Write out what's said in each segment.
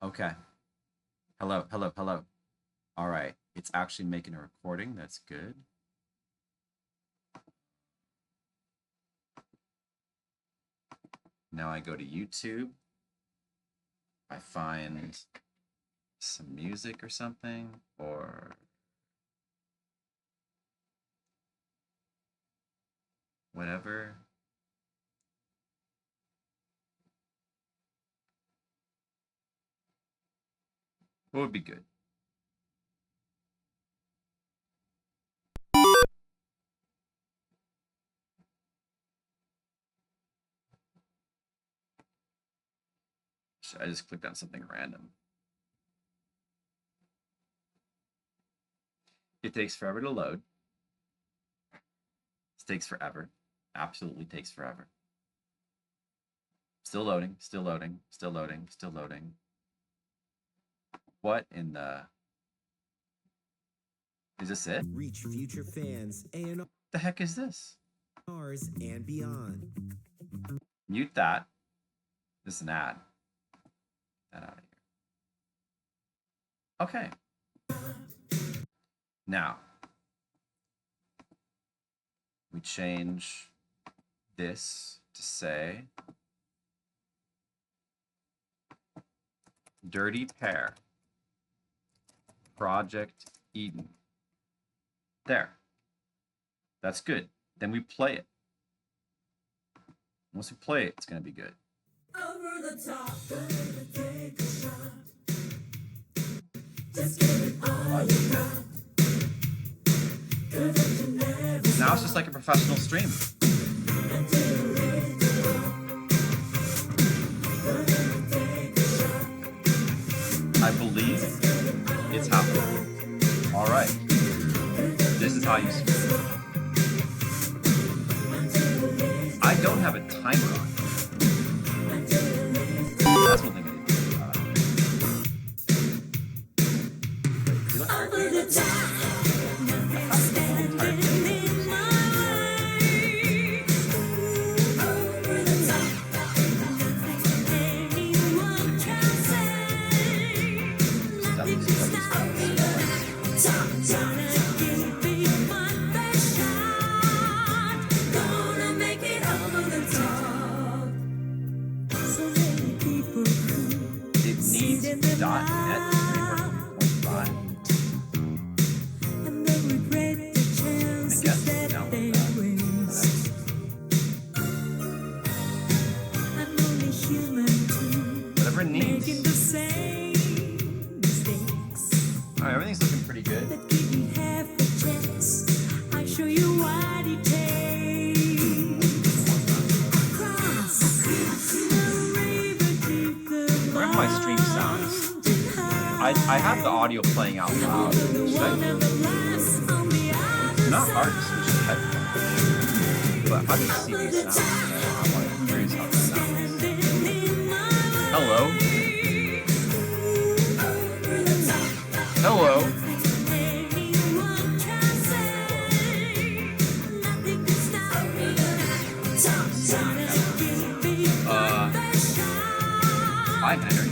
Okay. Hello, hello, hello. All right. It's actually making a recording. That's good. Now I go to YouTube. I find some music or something, or whatever. What would be good? I just clicked on something random. It takes forever to load. It takes forever. Absolutely takes forever. Still loading, still loading, still loading, still loading. What in the... Is this it? Reach future fans and The heck is this? ours and beyond. Mute that. This is an ad. Get that out of here. Okay. Now, we change this to say Dirty Pair Project Eden. There. That's good. Then we play it. Once we play it, it's going to be good. Over the top, gonna take a shot. Just give it all you got. Now it's just like a professional stream. I believe it's happening. All right. This is how you stream. I don't have a timer on. That's one thing I need to do. You look very good. I have the audio playing out loud. It's not hard to switch to headphones. But how do you see these sounds? I'm like curious how this sounds. Hello? Hello? Hi, Henry.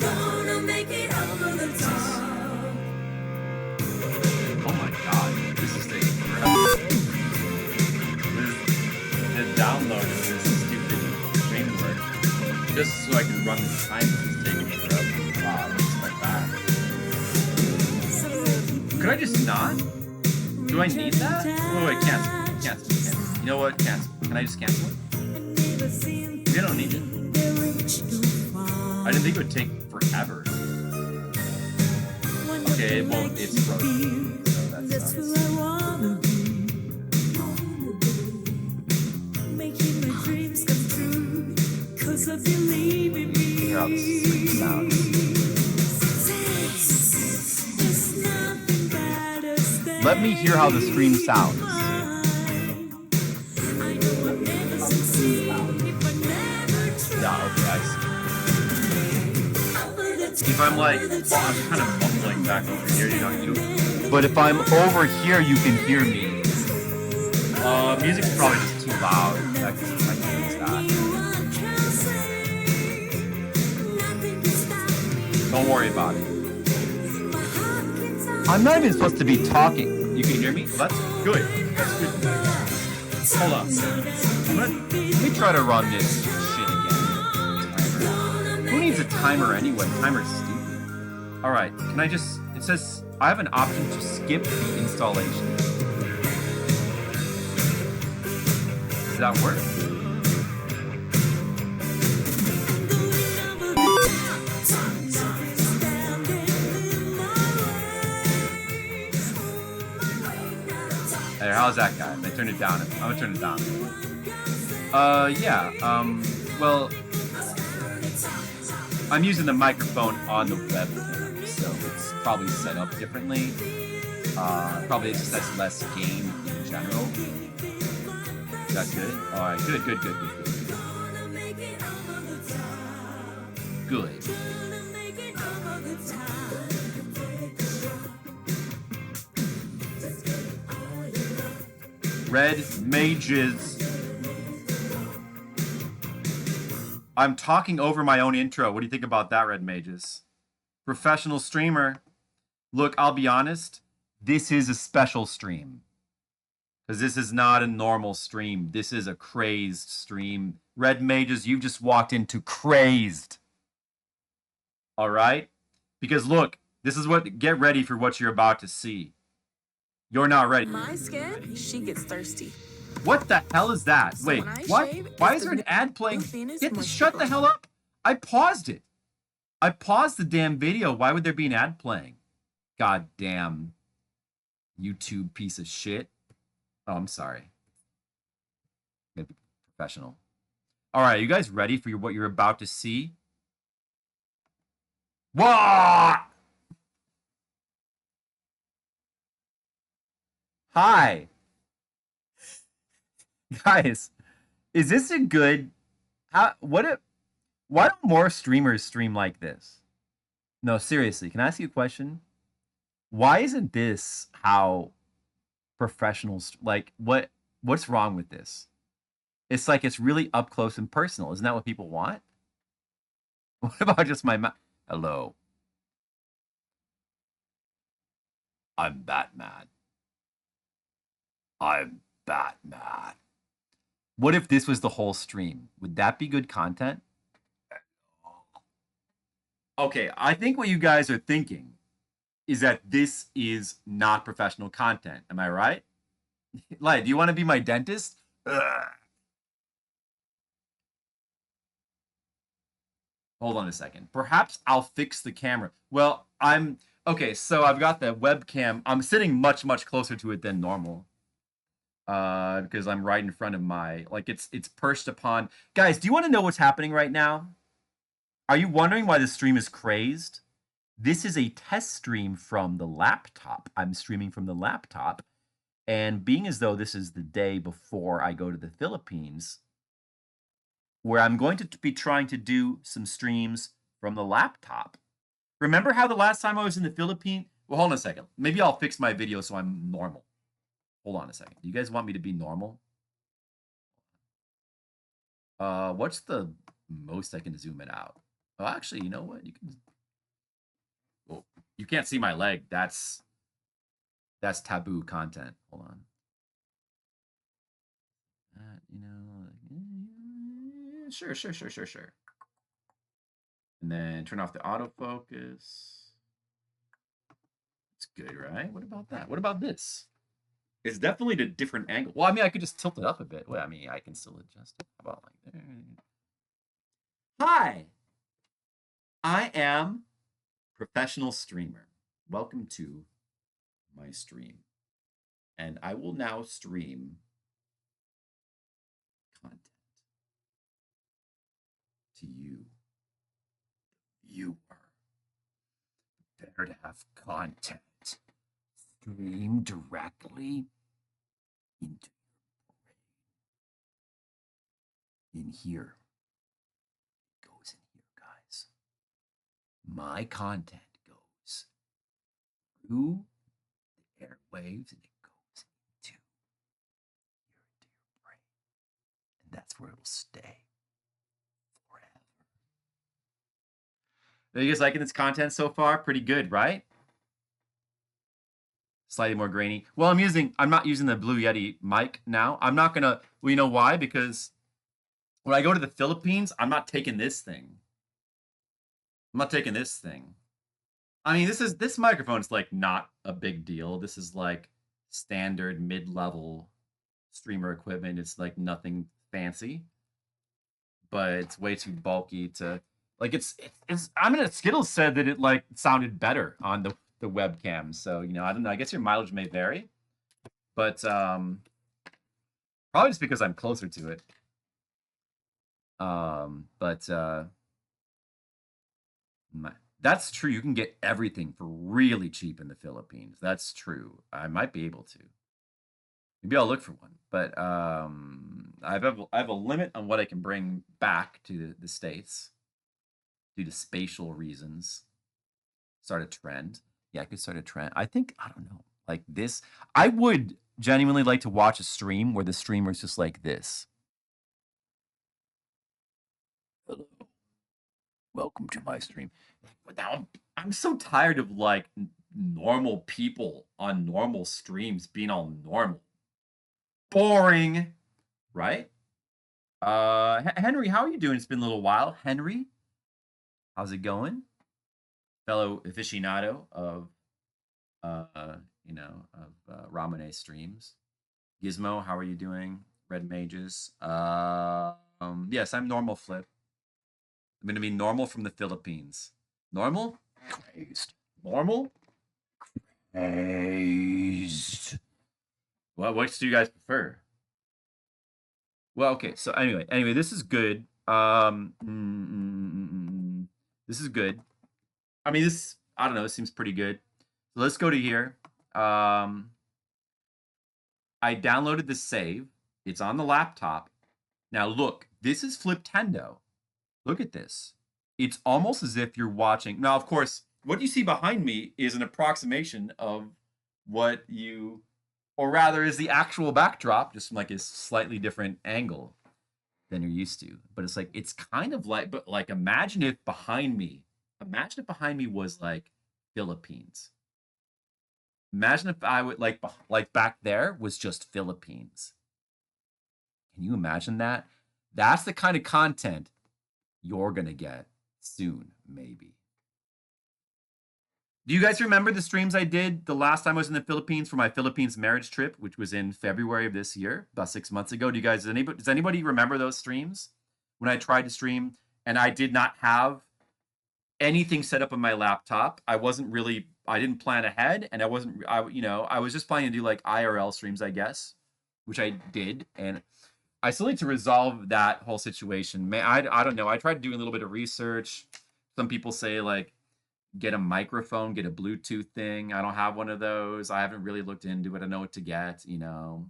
Oh my god, this is taking forever. The download of this stupid framework, just so I can run the timer, is taking forever. Wow, I didn't expect that. Could I just not? Do I need that? Wait, cancel. Cancel. You know what? Cancel. Can I just cancel it? We don't need it. I didn't think it would take forever. Okay, well, it's frozen. So that's nice. Hear how this stream sounds. Let me hear how the stream sounds. Yeah, okay, I see. If I'm like, well, I'm kind of mumbling back over here, you know, but if I'm over here, you can hear me. Music's probably just too loud. I can use that. Don't worry about it. I'm not even supposed to be talking. You can hear me? Well, that's good. That's good. Hold on. Let me try to run this shit again. Timer. Who needs a timer anyway? Timer's stupid. Alright, can I just... It says I have an option to skip the installation. Does that work? Hey, how's that guy? I turned it down. I'm gonna turn it down. Yeah. Well, I'm using the microphone on the webcam, so it's probably set up differently. Probably it just has less gain in general. Is that good? All right. Good. Good. Red Mages. I'm talking over my own intro. What do you think about that, Red Mages? Professional streamer. Look, I'll be honest. This is a special stream. Because this is not a normal stream. This is a crazed stream. Red Mages, you've just walked into crazed. All right? Because look, this is what... Get ready for what you're about to see. You're not ready. My skin, she gets thirsty. What the hell is that? So Wait, when I what? shave, Why it's is there the an ad playing? Venus Get the moisture shut the growth. hell up. I paused it. I paused the damn video. Why would there be an ad playing? God damn. YouTube piece of shit. Oh, I'm sorry. Maybe professional. All right, you guys ready for what you're about to see? What? Hi. Guys, is this a good... why don't more streamers stream like this? No, seriously, can I ask you a question? Why isn't this how professionals... Like, what's wrong with this? It's like it's really up close and personal. Isn't that what people want? What about just my mouth? Hello. I'm Batman. I'm Batman. What if this was the whole stream? Would that be good content? Okay, I think what you guys are thinking is that this is not professional content. Am I right? Like, do you want to be my dentist? Ugh. Hold on a second. Perhaps I'll fix the camera. Well, okay, so I've got the webcam. I'm sitting much, much closer to it than normal. Because I'm right in front of my, like, it's perched upon. Guys, do you want to know what's happening right now? Are you wondering why the stream is crazed? This is a test stream from the laptop. I'm streaming from the laptop. And being as though this is the day before I go to the Philippines, where I'm going to be trying to do some streams from the laptop. Remember how the last time I was in the Philippines? Well, hold on a second. Maybe I'll fix my video so I'm normal. Hold on a second. Do you guys want me to be normal? What's the most I can zoom it out? Oh, actually, you know what? You can. Well, you can't see my leg. That's taboo content. Hold on. You know, sure. And then turn off the autofocus. It's good, right? What about that? What about this? It's definitely a different angle. Well, I mean, I could just tilt it up a bit. Well, I mean, I can still adjust it. How about like there? Hi, I am professional streamer. Welcome to my stream. And I will now stream content to you, viewer. Prepare to have content stream directly into your brain. In here. It goes in here, guys. My content goes through the airwaves and it goes into your brain. And that's where it will stay forever. Are you guys liking this content so far? Pretty good, right? Slightly more grainy. Well, I'm not using the Blue Yeti mic now. I'm not gonna, well, you know why? Because when I go to the Philippines, I'm not taking this thing. I'm not taking this thing. I mean, this microphone is like not a big deal. This is like standard mid-level streamer equipment. It's like nothing fancy, but it's way too bulky to like. It's. I mean, Skittles said that it like sounded better on the webcam. So you know, I don't know. I guess your mileage may vary, but probably just because I'm closer to it. But that's true. You can get everything for really cheap in the Philippines. That's true. I might be able to. Maybe I'll look for one. But I have a limit on what I can bring back to the States due to spatial reasons. Start a trend. Yeah, I could start a trend. I think, I don't know, like this. I would genuinely like to watch a stream where the streamer is just like this. Hello. Welcome to my stream. Now, I'm so tired of like normal people on normal streams being all normal. Boring, right? Henry, how are you doing? It's been a little while. Henry, how's it going? Fellow aficionado of Ramune streams. Gizmo, how are you doing? Red Mages. Yes, I'm normal Flip. I'm gonna be normal from the Philippines. Normal? Crazed. Normal? Crazed. What do you guys prefer? Well, okay. So anyway, this is good. This is good. I mean, I don't know. This seems pretty good. So let's go to here. I downloaded the save. It's on the laptop. Now look, this is Fliptendo. Look at this. It's almost as if you're watching. Now, of course, what you see behind me is an approximation of what you, or rather is the actual backdrop, just from like a slightly different angle than you're used to. But it's like, it's kind of like, but like imagine if behind me was like Philippines. Imagine if I would like back there was just Philippines. Can you imagine that? That's the kind of content you're going to get soon, maybe. Do you guys remember the streams I did the last time I was in the Philippines for my Philippines marriage trip, which was in February of this year, about 6 months ago? Does anybody remember those streams when I tried to stream and I did not have anything set up on my laptop? I didn't plan ahead, and I was just planning to do like IRL streams, I guess, which I did, and I still need to resolve that whole situation. I don't know. I tried doing a little bit of research. Some people say like get a microphone, get a Bluetooth thing. I don't have one of those. I haven't really looked into it. I don't know what to get, you know.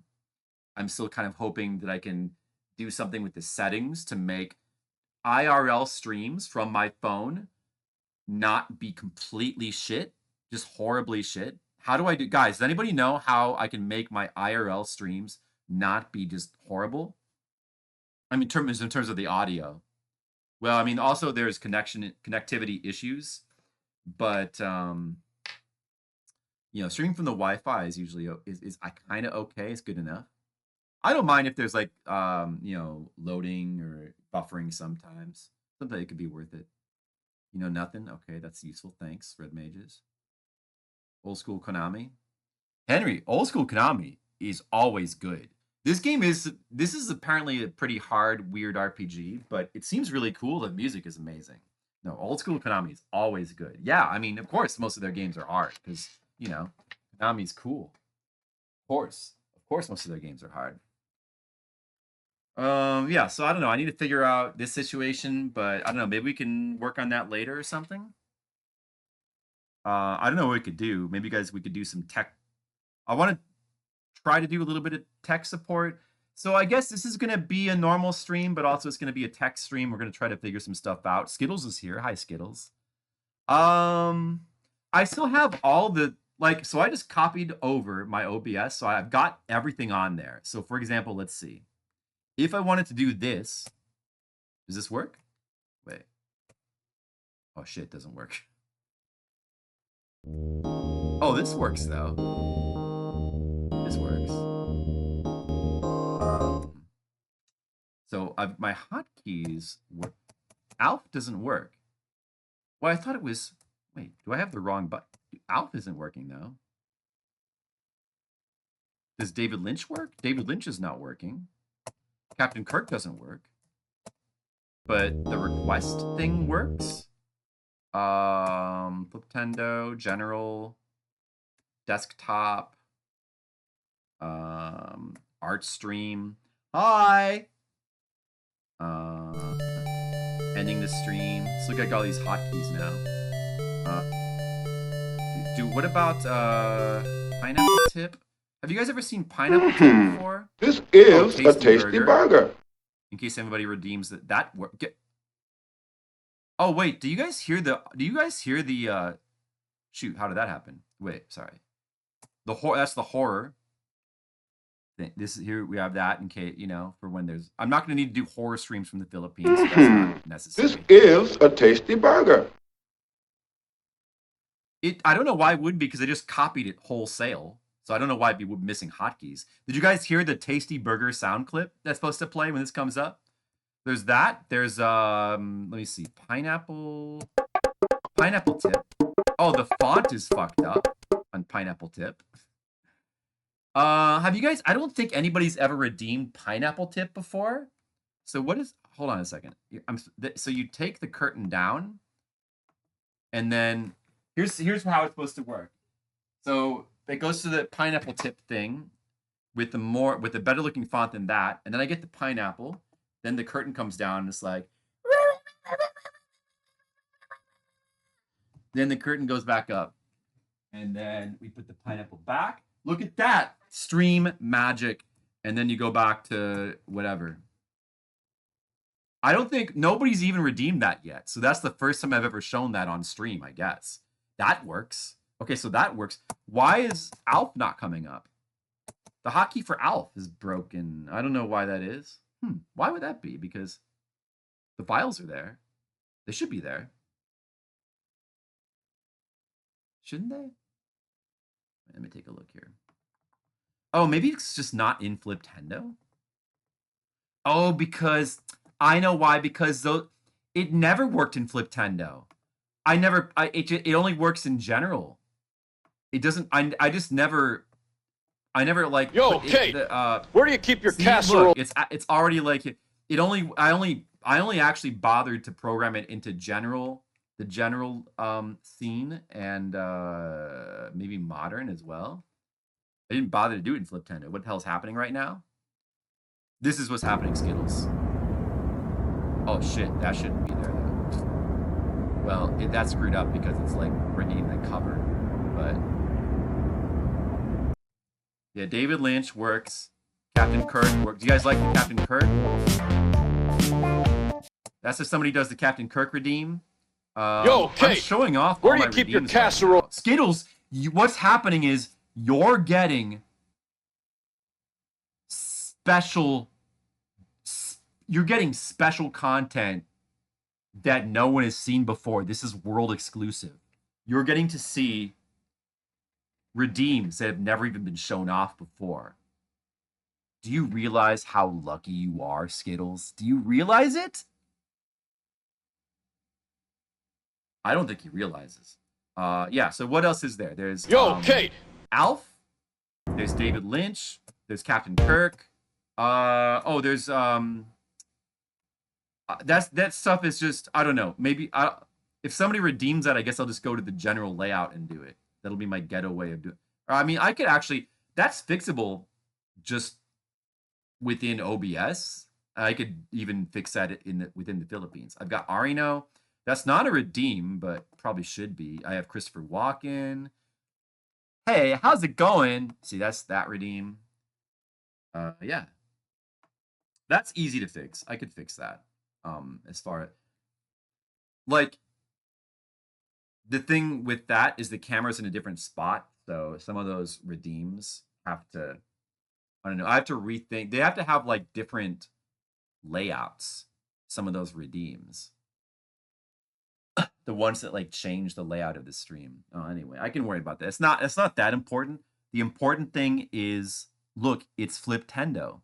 I'm still kind of hoping that I can do something with the settings to make IRL streams from my phone not be completely shit, just horribly shit. How do I do, guys? Does anybody know how I can make my IRL streams not be just horrible? I mean, in terms of the audio. Well, I mean, also there's connectivity issues, but streaming from the Wi-Fi is usually is kind of okay. It's good enough. I don't mind if there's like loading or buffering sometimes. Sometimes it could be worth it. Nothing. Okay, that's useful. Thanks, Red Mages. Old school Konami. Henry, old school Konami is always good. This is apparently a pretty hard, weird RPG, but it seems really cool. The music is amazing. No, old school Konami is always good. Yeah, I mean, of course, most of their games are hard because Konami's cool. Of course, most of their games are hard. Yeah, so I don't know. I need to figure out this situation, but I don't know. Maybe we can work on that later or something. I don't know what we could do. Maybe, guys, we could do some tech. I want to try to do a little bit of tech support. So I guess this is going to be a normal stream, but also it's going to be a tech stream. We're going to try to figure some stuff out. Skittles is here. Hi, Skittles. I still have all the, so I just copied over my OBS. So I've got everything on there. So for example, let's see. If I wanted to do this, does this work? Wait. Oh, Oh shit, doesn't work. Oh, this works though. This works. So my hotkeys work. Alf doesn't work. Well, I thought it was. Wait, do I have the wrong button? Alf isn't working though. Does David Lynch work? David Lynch is not working. Captain Kirk doesn't work. But the request thing works. Fliptendo, general, desktop, art stream. Hi. Ending the stream. Let's look at all these hotkeys now. What about pineapple tip? Have you guys ever seen pineapple tip before? This is a tasty burger. In case anybody redeems that work. Oh wait, do you guys hear the? Shoot, how did that happen? Wait, sorry. That's the horror. This is here we have that in case for when there's. I'm not going to need to do horror streams from the Philippines. So that's not necessary. This is a tasty burger. I don't know why it would be because I just copied it wholesale. So I don't know why it'd be missing hotkeys. Did you guys hear the tasty burger sound clip that's supposed to play when this comes up? There's that. There's let me see. Pineapple tip. Oh, the font is fucked up on pineapple tip. Have you guys? I don't think anybody's ever redeemed pineapple tip before. So what is? Hold on a second. So you take the curtain down, and then here's how it's supposed to work. So it goes to the pineapple tip thing with a better looking font than that, and then I get the pineapple. Then the curtain comes down, and it's like. Then the curtain goes back up, and then we put the pineapple back. Look at that. Stream magic. And then you go back to whatever. I don't think nobody's even redeemed that yet. So that's the first time I've ever shown that on stream, I guess. That works. Okay, so that works. Why is Alf not coming up? The hotkey for Alf is broken. I don't know why that is. Why would that be? Because the files are there. They should be there. Shouldn't they? Let me take a look here. Oh, maybe it's just not in Fliptendo. Oh, because I know why. Because it never worked in Fliptendo. It only works in general. It doesn't. I just never. I never like. Yo, Kate. Where do you keep your casserole? Look, it's already like it. I only actually bothered to program it into the general scene and maybe modern as well. I didn't bother to do it in Fliptendo. What the hell's happening right now? This is what's happening, Skittles. Oh shit, that shouldn't be there though. Well, that's screwed up because it's like bringing the cover. But yeah, David Lynch works. Captain Kirk works. Do you guys like the Captain Kirk? That's if somebody does the Captain Kirk redeem. Yo, Kate, I'm showing off. Where do you keep your casserole? Right, Skittles, what's happening is you're getting special content that no one has seen before. This is world exclusive. You're getting to see redeems that have never even been shown off before. Do you realize how lucky you are, Skittles? Do you realize it? I don't think he realizes. Yeah, so what else is there? There's Kate. Alf. There's David Lynch. There's Captain Kirk. There's that stuff is just I don't know. Maybe if somebody redeems that, I guess I'll just go to the general layout and do it. That'll be my ghetto way of doing. Or, I mean, I could actually. That's fixable, just within OBS. I could even fix that within the Philippines. I've got Arino. That's not a redeem, but probably should be. I have Christopher Walken. Hey, how's it going? See, that's that redeem. Yeah. That's easy to fix. I could fix that. As far as like the thing with that is the camera's in a different spot, so some of those redeems have to I don't know, I have to rethink. They have to have like different layouts, some of those redeems. the ones that like change the layout of the stream. Oh, anyway, I can worry about that. It's not that important. The important thing is, look, it's Fliptendo.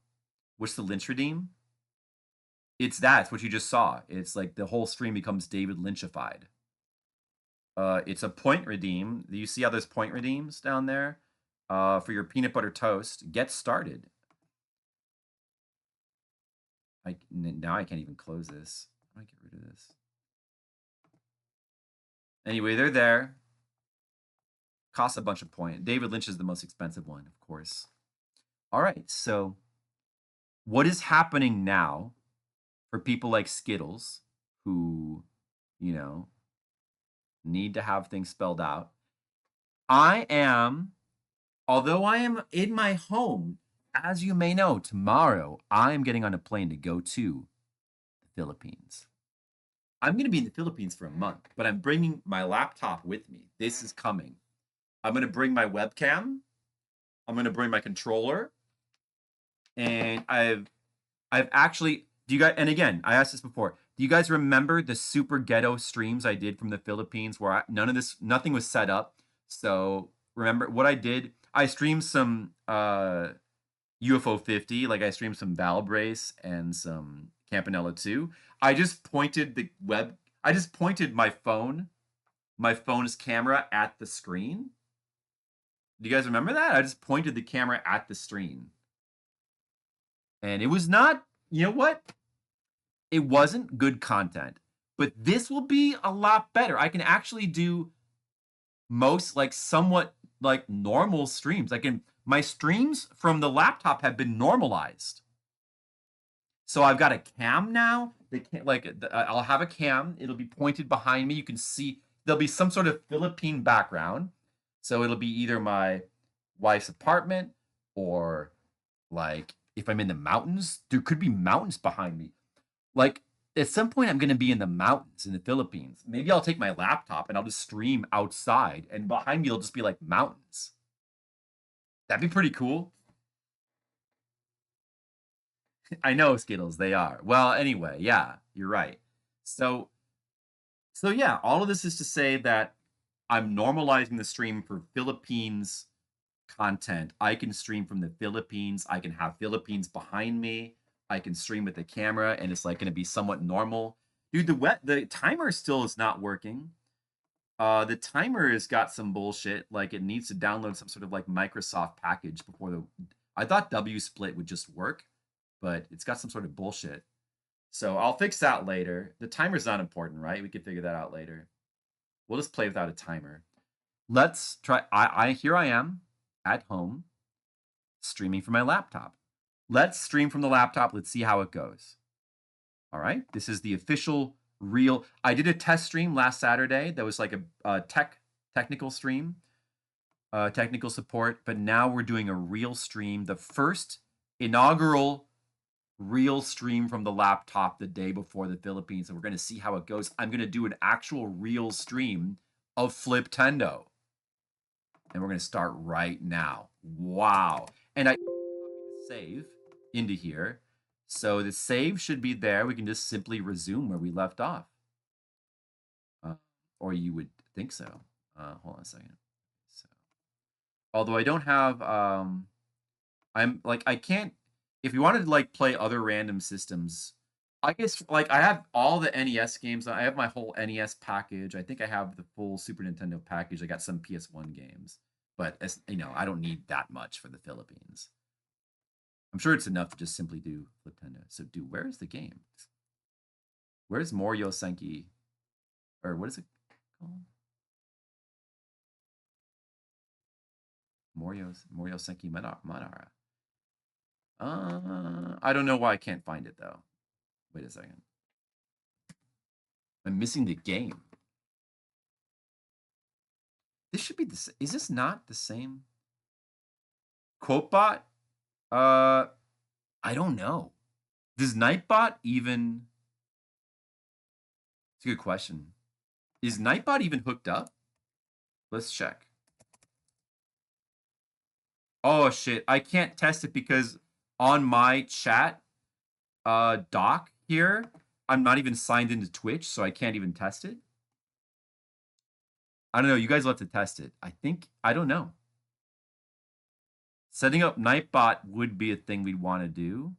What's the Lynch redeem? It's that. It's what you just saw. It's like the whole stream becomes David Lynchified. It's a point redeem. Do you see how there's point redeems down there? For your peanut butter toast. Get started. Now I can't even close this. I might get rid of this. Anyway, they're there. Costs a bunch of points. David Lynch is the most expensive one, of course. All right, so what is happening now for people like Skittles who, you know, need to have things spelled out? Although I am in my home, as you may know, tomorrow I am getting on a plane to go to the Philippines. I'm going to be in the Philippines for a month, but I'm bringing my laptop with me. This is coming. I'm going to bring my webcam. I'm going to bring my controller. And I've actually, and again, I asked this before. Do you guys remember the super ghetto streams I did from the Philippines where nothing was set up? So remember what I did? I streamed some UFO 50, like I streamed some Valbrace and some Campanella 2. I just pointed my phone's camera at the screen. Do you guys remember that? I just pointed the camera at the screen. And it was not, you know what? It wasn't good content. But this will be a lot better. I can actually do most, like, somewhat, like, normal streams. My streams from the laptop have been normalized. So I've got a cam now. I'll have a cam. It'll be pointed behind me. You can see there'll be some sort of Philippine background. So it'll be either my wife's apartment or, like, if I'm in the mountains, there could be mountains behind me. Like, at some point, I'm going to be in the mountains in the Philippines. Maybe I'll take my laptop and I'll just stream outside, and behind me, it'll just be like mountains. That'd be pretty cool. I know, Skittles, they are. Well, anyway, yeah, you're right. So yeah, all of this is to say that I'm normalizing the stream for Philippines content. I can stream from the Philippines. I can have Philippines behind me. I can stream with the camera, and it's like going to be somewhat normal. Dude, the timer still is not working. The timer has got some bullshit. Like, it needs to download some sort of like Microsoft package before I thought WSplit would just work, but it's got some sort of bullshit. So I'll fix that later. The timer's not important, right? We can figure that out later. We'll just play without a timer. Let's try. Here I am at home streaming from my laptop. Let's stream from the laptop. Let's see how it goes. All right. This is the official real. I did a test stream last Saturday. That was like a technical stream, technical support. But now we're doing a real stream. The first inaugural real stream from the laptop the day before the Philippines. And we're going to see how it goes. I'm going to do an actual real stream of Fliptendo. And we're going to start right now. Wow. And I save into here. So the save should be there. We can just simply resume where we left off. Or you would think so. Hold on a second. So, although I don't have, I can't, if you wanted to like play other random systems, I guess like I have all the NES games. I have my whole NES package. I think I have the full Super Nintendo package. I got some PS1 games, but as you know, I don't need that much for the Philippines. I'm sure it's enough to just simply do Fliptendo. So where is the game? Where's Mouryou Senki? Or what is it called? Mouryou Senki Madara. I don't know why I can't find it though. Wait a second. I'm missing the game. This should be the same. Is this not the same? Quotebot? I don't know. Does Nightbot even... It's a good question. Is Nightbot even hooked up? Let's check. Oh, shit. I can't test it because on my chat doc here, I'm not even signed into Twitch, so I can't even test it. I don't know. You guys will have to test it. I don't know. Setting up Nightbot would be a thing we'd want to do.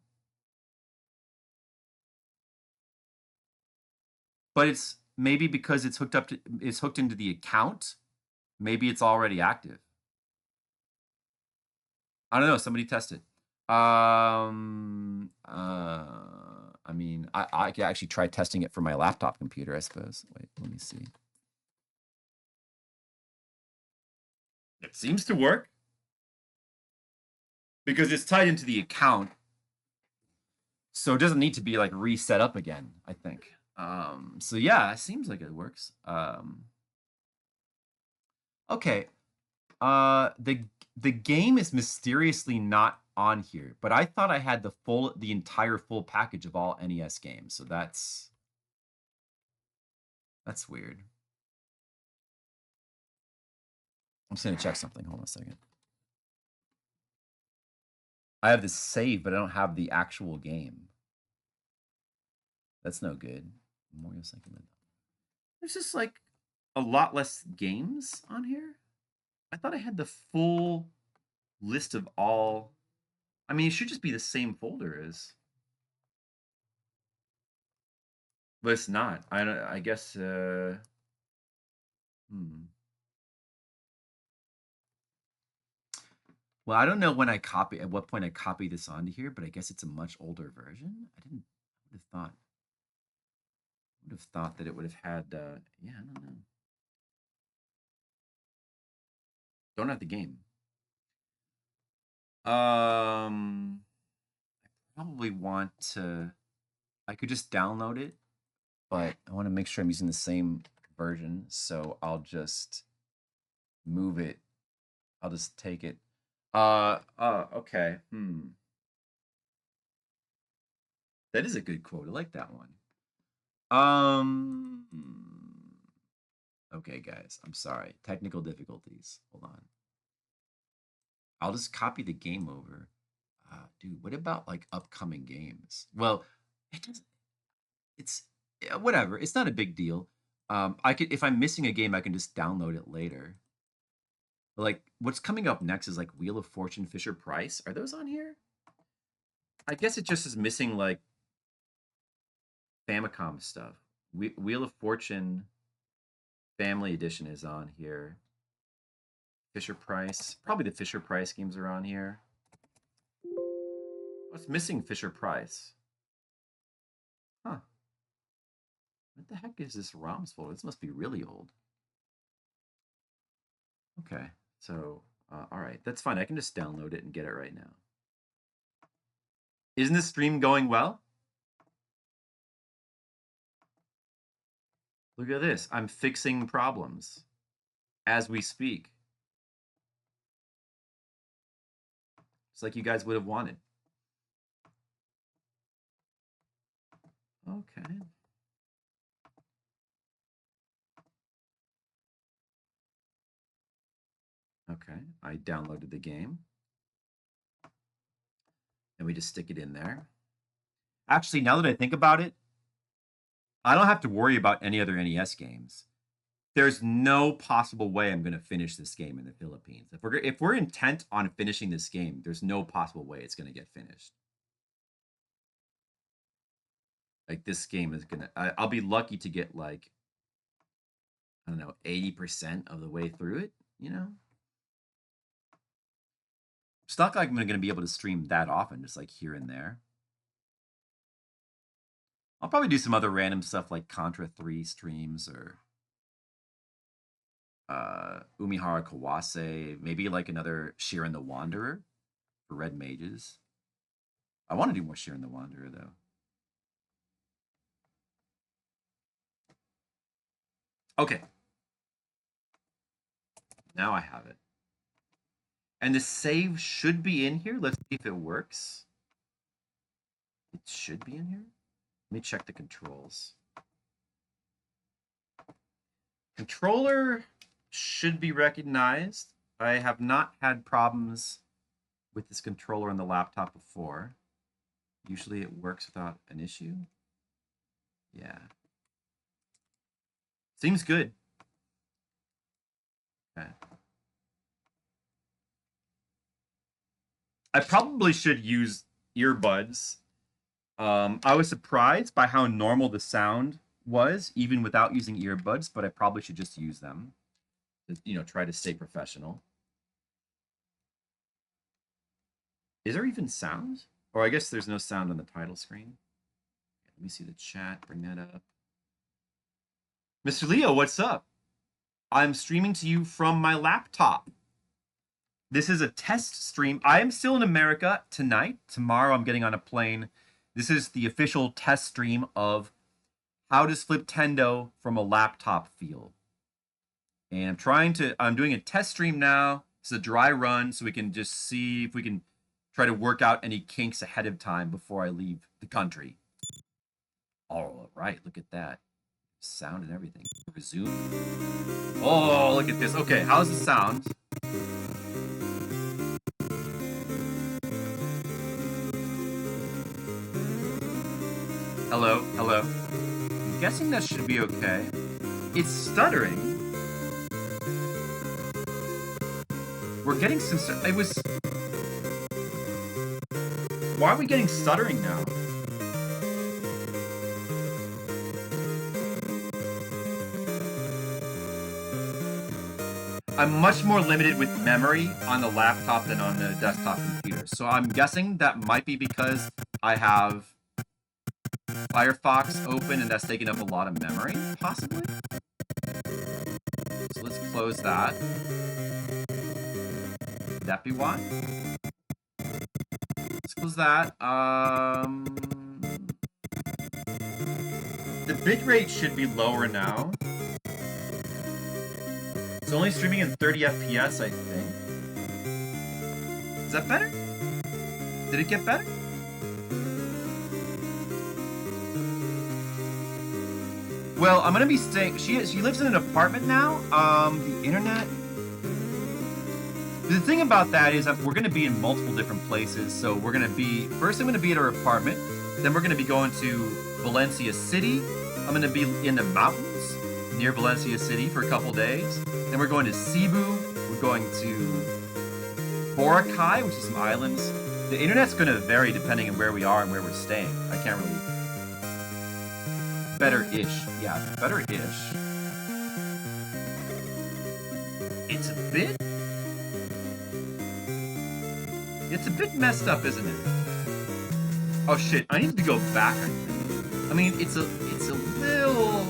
But it's maybe because it's hooked into the account. Maybe it's already active. I don't know. Somebody test it. I mean, I could actually try testing it for my laptop computer, I suppose. Wait, let me see. It seems to work. Because it's tied into the account. So it doesn't need to be like reset up again, I think. So yeah, it seems like it works. Okay. The game is mysteriously not on here, but I thought I had the entire full package of all NES games. So that's weird. I'm just gonna check something. Hold on a second. I have this save, but I don't have the actual game. That's no good. Mouryou Senki Madara. There's just like a lot less games on here. I thought I had the full list of all. I mean, it should just be the same folder as. But it's not. I guess. Well, I don't know when at what point I copy this onto here, but I guess it's a much older version. I would have thought that it would have had. Yeah, I don't know. Don't have the game. I probably want to. I could just download it, but I want to make sure I'm using the same version, so I'll just move it. I'll just take it. Okay. That is a good quote. I like that one. Okay, guys. I'm sorry. Technical difficulties. Hold on. I'll just copy the game over. Dude, what about like upcoming games? Well, it doesn't. It's whatever. It's not a big deal. I could if I'm missing a game, I can just download it later. But like, what's coming up next is like Wheel of Fortune, Fisher Price. Are those on here? I guess it just is missing like Famicom stuff. Wheel of Fortune Family Edition is on here. Fisher Price. Probably the Fisher Price games are on here. What's missing Fisher Price? Huh. What the heck is this ROMs folder? This must be really old. Okay. So, all right. That's fine. I can just download it and get it right now. Isn't this stream going well? Look at this. I'm fixing problems as we speak. It's like you guys would have wanted. Okay. Okay. I downloaded the game. And we just stick it in there. Actually, now that I think about it, I don't have to worry about any other NES games. There's no possible way I'm going to finish this game in the Philippines. If we're intent on finishing this game, there's no possible way it's going to get finished. Like this game is going to I'll be lucky to get like I don't know, 80% of the way through it, you know? It's not like I'm going to be able to stream that often, just like here and there. I'll probably do some other random stuff like Contra 3 streams or Umihara Kawase, maybe like another Shiren the Wanderer for Red Mages. I want to do more Shiren the Wanderer though. Okay. Now I have it. And the save should be in here. Let's see if it works. It should be in here. Let me check the controls. Controller should be recognized. I have not had problems with this controller on the laptop before. Usually it works without an issue. Yeah. Seems good. I probably should use earbuds. I was surprised by how normal the sound was, even without using earbuds, but I probably should just use them to, you know, try to stay professional. Is there even sound? Or I guess there's no sound on the title screen. Let me see the chat, bring that up. Mr. Leo, what's up? I'm streaming to you from my laptop. This is a test stream. I am still in America tonight. Tomorrow I'm getting on a plane. This is the official test stream of how does Fliptendo from a laptop feel. And I'm doing a test stream now. It's a dry run, so we can just see if we can try to work out any kinks ahead of time before I leave the country. All right, look at that. Sound and everything. Resume. Oh, look at this. Okay, how's the sound? Hello, hello. I'm guessing that should be okay. It's stuttering. We're getting some... It was... Why are we getting stuttering now? I'm much more limited with memory on the laptop than on the desktop computer. So I'm guessing that might be because I have Firefox open and that's taking up a lot of memory, possibly. So let's close that. Could that be why? Let's close that. The bitrate should be lower now. It's only streaming in 30 FPS, I think. Is that better? Did it get better? Well, I'm gonna be staying. She lives in an apartment now. The internet. The thing about that is that we're gonna be in multiple different places. So we're gonna be first. I'm gonna be at her apartment. Then we're gonna be going to Valencia City. I'm gonna be in the mountains near Valencia City for a couple days. Then we're going to Cebu. We're going to Boracay, which is some islands. The internet's going to vary depending on where we are and where we're staying. I can't really... Better-ish. Yeah, better-ish. It's a bit... It's a bit messed up, isn't it? Oh shit, I need to go back, I think. I mean, it's a little...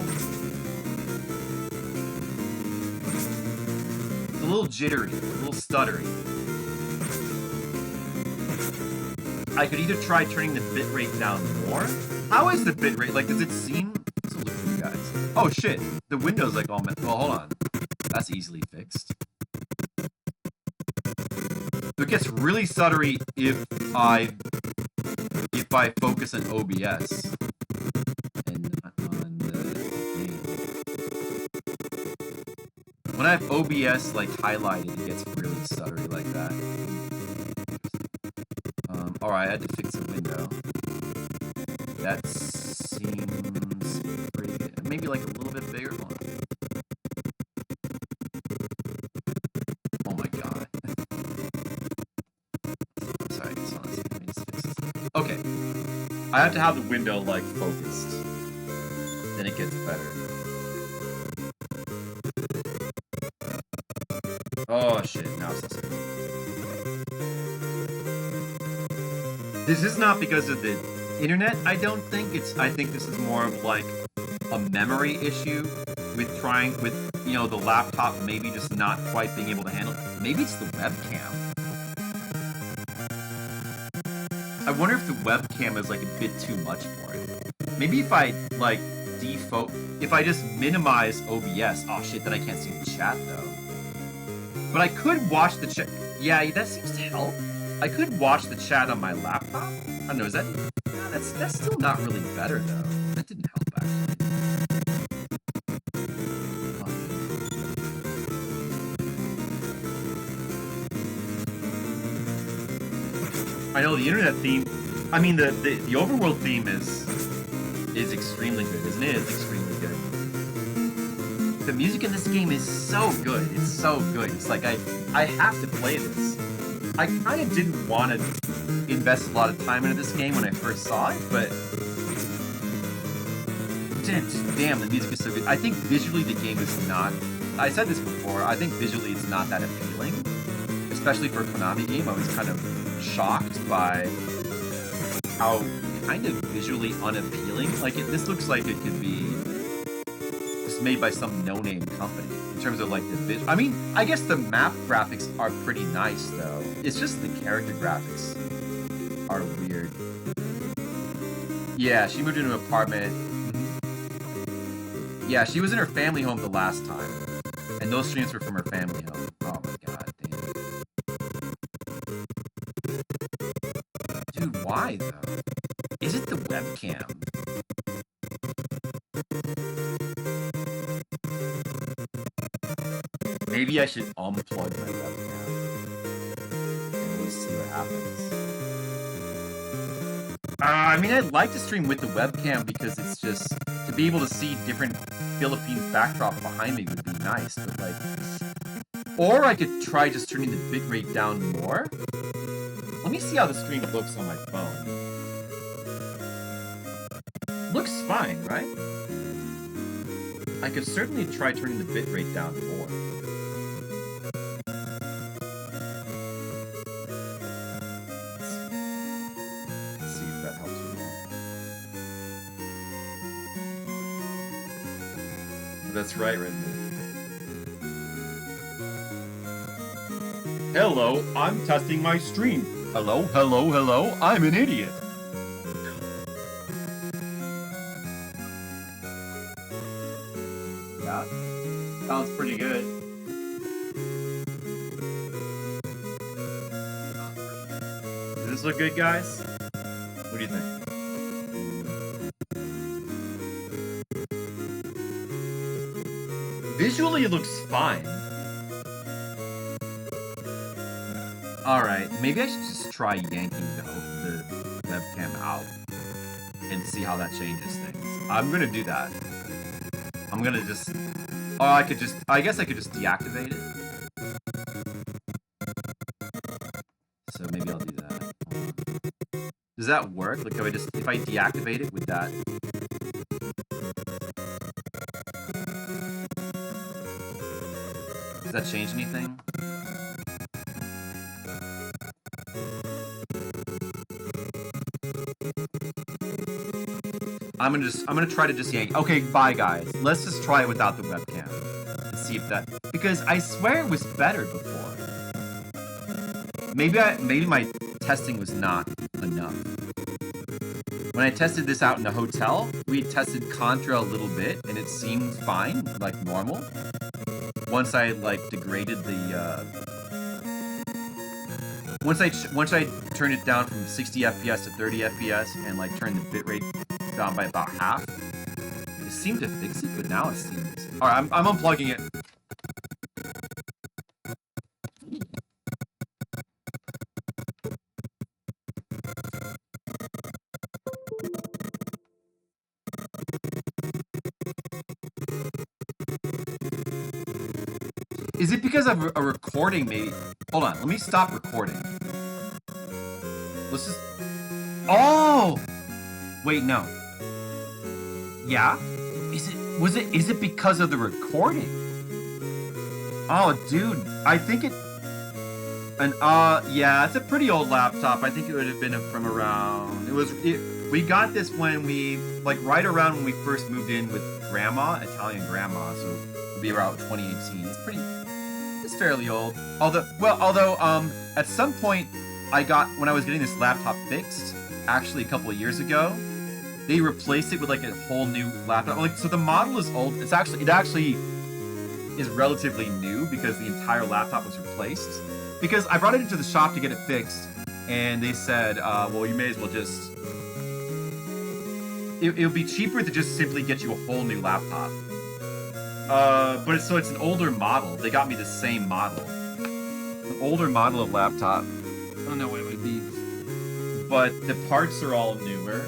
It's a little jittery, a little stuttery. I could either try turning the bitrate down more. How is the bitrate? Like, does it seem... Let's look at you guys. Oh shit, the window's like all... Well, hold on. That's easily fixed. So it gets really stuttery if I focus on OBS and not on the game. When I have OBS like highlighted, it gets really stuttery like that. Alright, I had to fix the window. That seems pretty good. Maybe like a little bit bigger one. Oh my god. Sorry, let me just fix this. Okay. I have to have the window like focused. Then it gets better. Oh shit, now it's not. This is not because of the internet, I don't think. I think this is more of like a memory issue with you know, the laptop maybe just not quite being able to handle it. Maybe it's the webcam. I wonder if the webcam is like a bit too much for it. Maybe if I like if I just minimize OBS, oh shit, then I can't see the chat though. But I could watch the chat. Yeah, that seems to help. I could watch the chat on my laptop. I don't know, is that... No, that's still not really better, though. That didn't help, actually. I know the internet theme... I mean, the overworld theme is extremely good, isn't it? It's extremely good. The music in this game is so good. It's so good. It's like, I have to play this. I kind of didn't want to invest a lot of time into this game when I first saw it, but damn, the music is so good. I think visually the game is not, I said this before, I think visually it's not that appealing, especially for a Konami game. I was kind of shocked by how kind of visually unappealing, like this looks like it could be just made by some no-name company in terms of like the visual. I mean, I guess the map graphics are pretty nice though. It's just the character graphics are weird. Yeah, she moved into an apartment. Yeah, she was in her family home the last time, and those streams were from her family home. Oh my god, damn. Dude, why though? Is it the webcam? Maybe I should unplug my webcam. And we'll see what happens. I mean, I'd like to stream with the webcam because it's just, to be able to see different Philippines backdrop behind me would be nice, but like, or I could try just turning the bitrate down more. Let me see how the stream looks on my phone. Looks fine, right? I could certainly try turning the bitrate down more. Let's see if that helps me out. That's right, Redmond. Hello, I'm testing my stream. Hello, hello, hello, I'm an idiot. Yeah, sounds pretty good. Does this look good, guys? What do you think? Visually, it looks fine. Alright, maybe I should just try yanking the webcam out and see how that changes things. I'm gonna do that. I'm gonna just... Or I could just... I guess I could just deactivate it. So maybe I'll do that. Does that work? Like, if I deactivate it with that... Does that change anything? I'm gonna try to just yank. Okay, bye guys. Let's just try it without the webcam and see if that, because I swear it was better before. Maybe my testing was not enough. When I tested this out in a hotel, we tested Contra a little bit and it seemed fine, like normal. Once I like degraded the once I turned it down from 60 FPS to 30 FPS and like turned the bitrate down by about half, it seemed to fix it, but now it seems... Alright, I'm unplugging it. Is it because of a recording maybe? Hold on, let me stop recording. Let's just... Oh! Wait, no. Yeah? Is it because of the recording? Oh, dude, I think it... yeah, it's a pretty old laptop. I think it would have been from around... we got this when we... Like, right around when we first moved in with Grandma, Italian Grandma, so it would be around 2018. It's fairly old. Although, at some point, when I was getting this laptop fixed, actually a couple of years ago, they replaced it with like a whole new laptop. Like, so the model is old. It actually is relatively new because the entire laptop was replaced. Because I brought it into the shop to get it fixed, and they said, well, you may as well just... It would be cheaper to just simply get you a whole new laptop. But it's an older model. They got me the same model. An older model of laptop. I don't know what it would be. But the parts are all newer.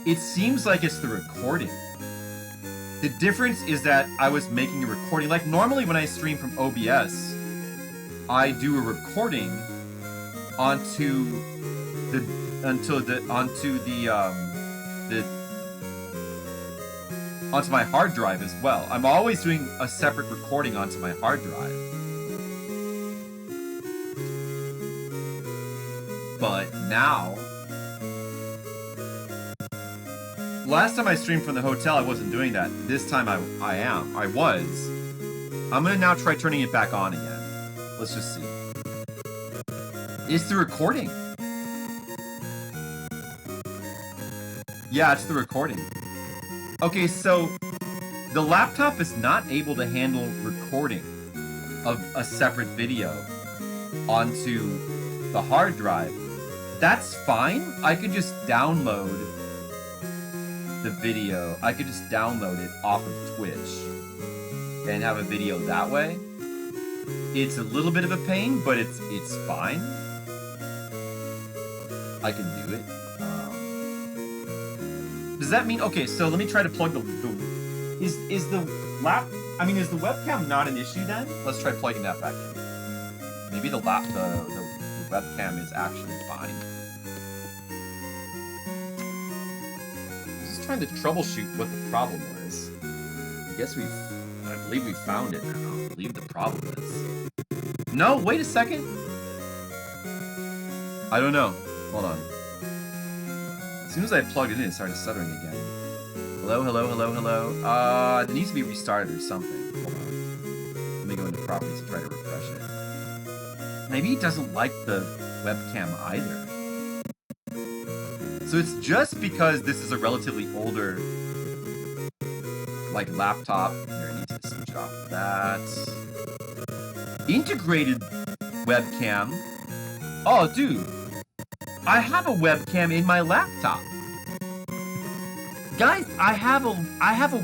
It seems like it's the recording. The difference is that I was making a recording. Like normally when I stream from OBS, I do a recording onto my hard drive as well. I'm always doing a separate recording onto my hard drive. But now, last time I streamed from the hotel, I wasn't doing that. This time I was. I'm gonna now try turning it back on again. Let's just see. It's the recording. Yeah, it's the recording. Okay, so the laptop is not able to handle recording of a separate video onto the hard drive. That's fine. I could just download the video. I could just download it off of Twitch and have a video that way. It's a little bit of a pain, but it's fine. I can do it. Does that mean, okay, so let me try to plug is the webcam not an issue then? Let's try plugging that back in. Maybe the webcam is actually fine. Just trying to troubleshoot what the problem was. I believe we found it now. I believe the problem is. No, wait a second. I don't know. Hold on. As soon as I plugged it in, it started stuttering again. Hello, hello, hello, hello. It needs to be restarted or something. Hold on. Let me go into properties and try to refresh it. Maybe it doesn't like the webcam either. So it's just because this is a relatively older, like, laptop. Here, I need to switch it off of that. Integrated webcam. Oh, dude. I have a webcam in my laptop. Guys, I have a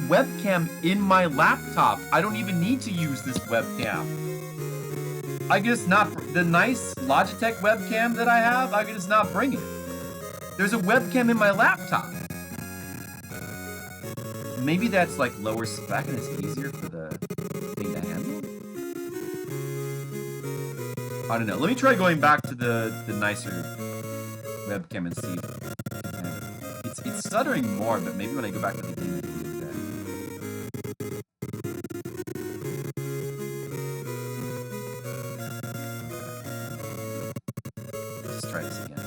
webcam in my laptop. I don't even need to use this webcam. I can just not, the nice Logitech webcam that I have, I can just not bring it. There's a webcam in my laptop. Maybe that's like lower spec and it's easier for the thing to handle? I don't know. Let me try going back to the nicer webcam and see. It's stuttering more, but maybe when I go back to the game, it'll be okay. Let's try this again.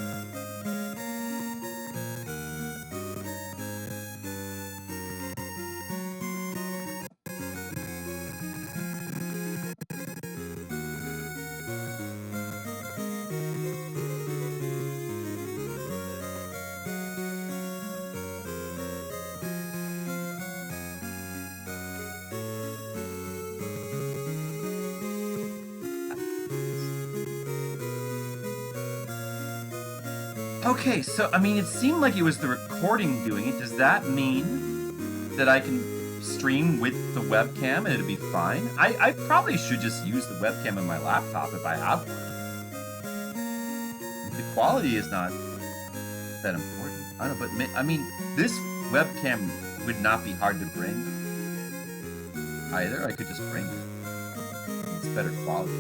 Okay, so, I mean, it seemed like it was the recording doing it. Does that mean that I can stream with the webcam and it'll be fine? I probably should just use the webcam in my laptop if I have one. The quality is not that important. I don't know, but, I mean, this webcam would not be hard to bring either. I could just bring it. It's better quality.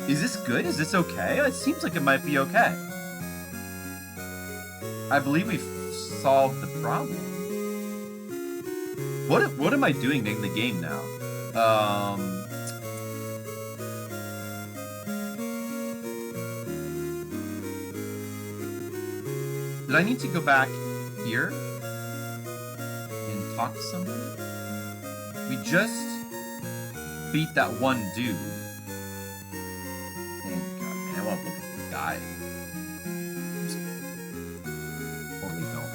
Is this good? Is this okay? It seems like it might be okay. I believe we've solved the problem. What am I doing in the game now? Did I need to go back here and talk to somebody? We just beat that one dude. I won't look at the guy. Totally don't.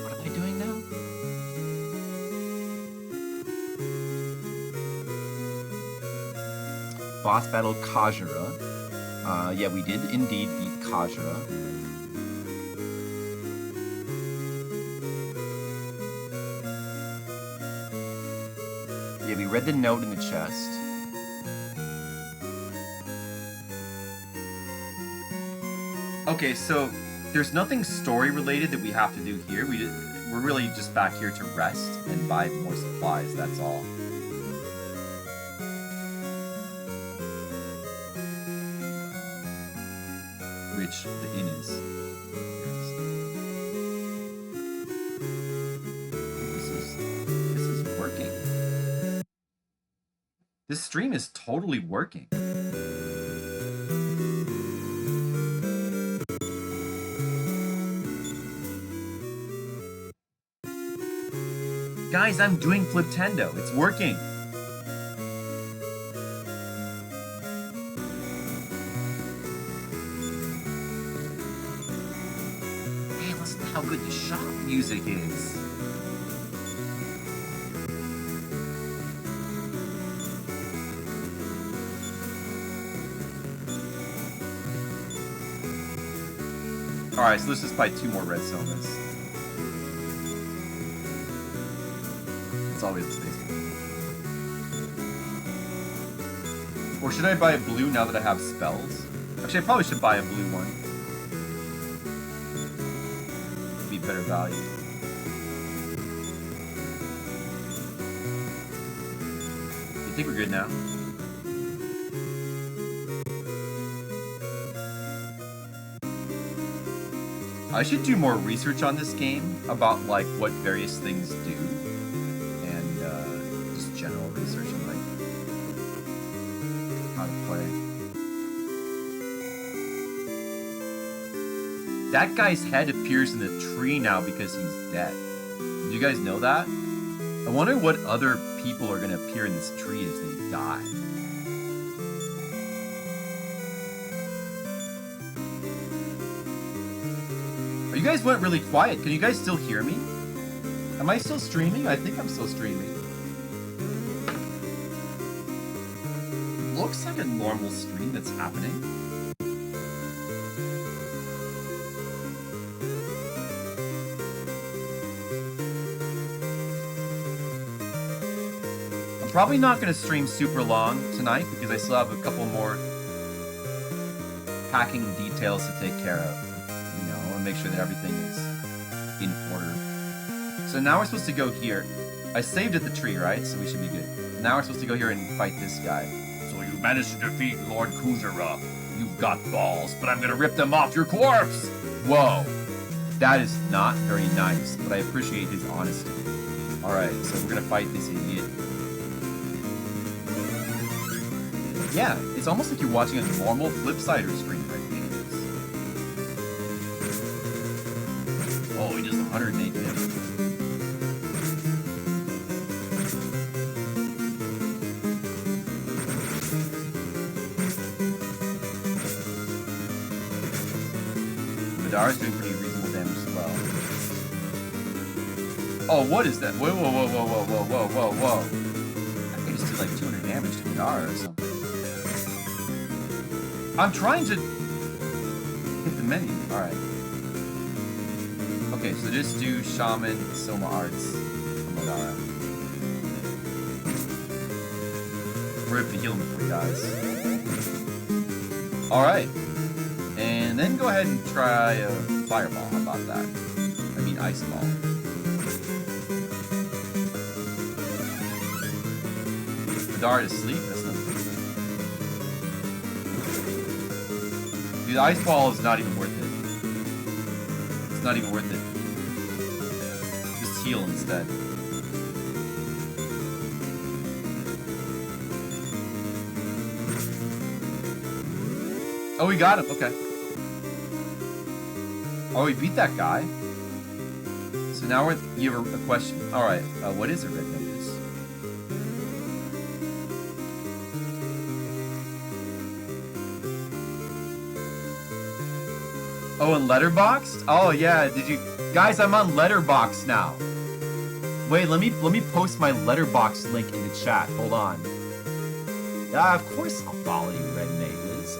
What am I doing now? Boss battle Kajura. Yeah, we did indeed beat Kajura. We We read the note in the chest. Okay, so there's nothing story related that we have to do here. We're really just back here to rest and buy more supplies, that's all. Which the inn is. This is working. This stream is totally working. Guys, I'm doing Fliptendo. It's working. Man, listen to how good the shop music is. Alright, so let's just buy 2 more red somas. That's all we have space for. Or should I buy a blue now that I have spells? Actually, I probably should buy a blue one. Be better value. I think we're good now. I should do more research on this game about like what various things do, and just general research on like how to play. That guy's head appears in the tree now because he's dead. Do you guys know that? I wonder what other people are gonna appear in this tree as they die. You guys went really quiet. Can you guys still hear me? Am I still streaming? I think I'm still streaming. Looks like a normal stream that's happening. I'm probably not going to stream super long tonight because I still have a couple more packing details to take care of. Make sure that everything is in order. So now we're supposed to go here. I saved at the tree, right? So we should be good. Now we're supposed to go here and fight this guy. So you managed to defeat Lord Kuzura. You've got balls, but I'm gonna rip them off your corpse! Whoa. That is not very nice, but I appreciate his honesty. Alright, so we're gonna fight this idiot. Yeah, it's almost like you're watching a normal Flipsider stream. Oh, he does 108 damage. Madara's doing pretty reasonable damage as well. Oh, what is that? Whoa, whoa, whoa, whoa, whoa, whoa, whoa, whoa, whoa. I think just did like 200 damage to Madara or something. I'm trying to hit the menu. Alright. Okay, so just do Shaman, Soma Arts, and Madara. We're able to heal him before he dies. Alright. And then go ahead and try a Fireball. How about that? I mean Ice Ball. Madara to sleep? That's not good. Dude, the Ice Ball is not even worth it. It's not even worth it. Just heal instead. Oh, we got him. Okay. Oh, we beat that guy. So now you have a question. All right. What is a red notice? Oh, and Letterboxd? Oh yeah, did you guys? I'm on Letterboxd now. Wait, let me post my Letterboxd link in the chat. Hold on. Yeah, of course I'll follow you, Red Magus.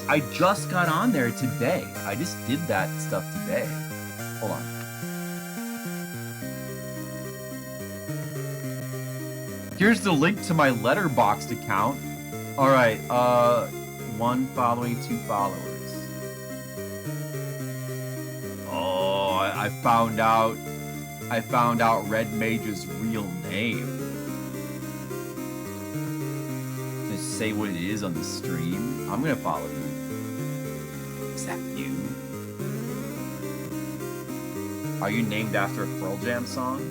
I just got on there today. I just did that stuff today. Hold on. Here's the link to my Letterboxd account. All right, 1 following, 2 followers. Oh, I found out Red Mage's real name. Just say what it is on the stream. I'm gonna follow you. Is that you? Are you named after a Pearl Jam song?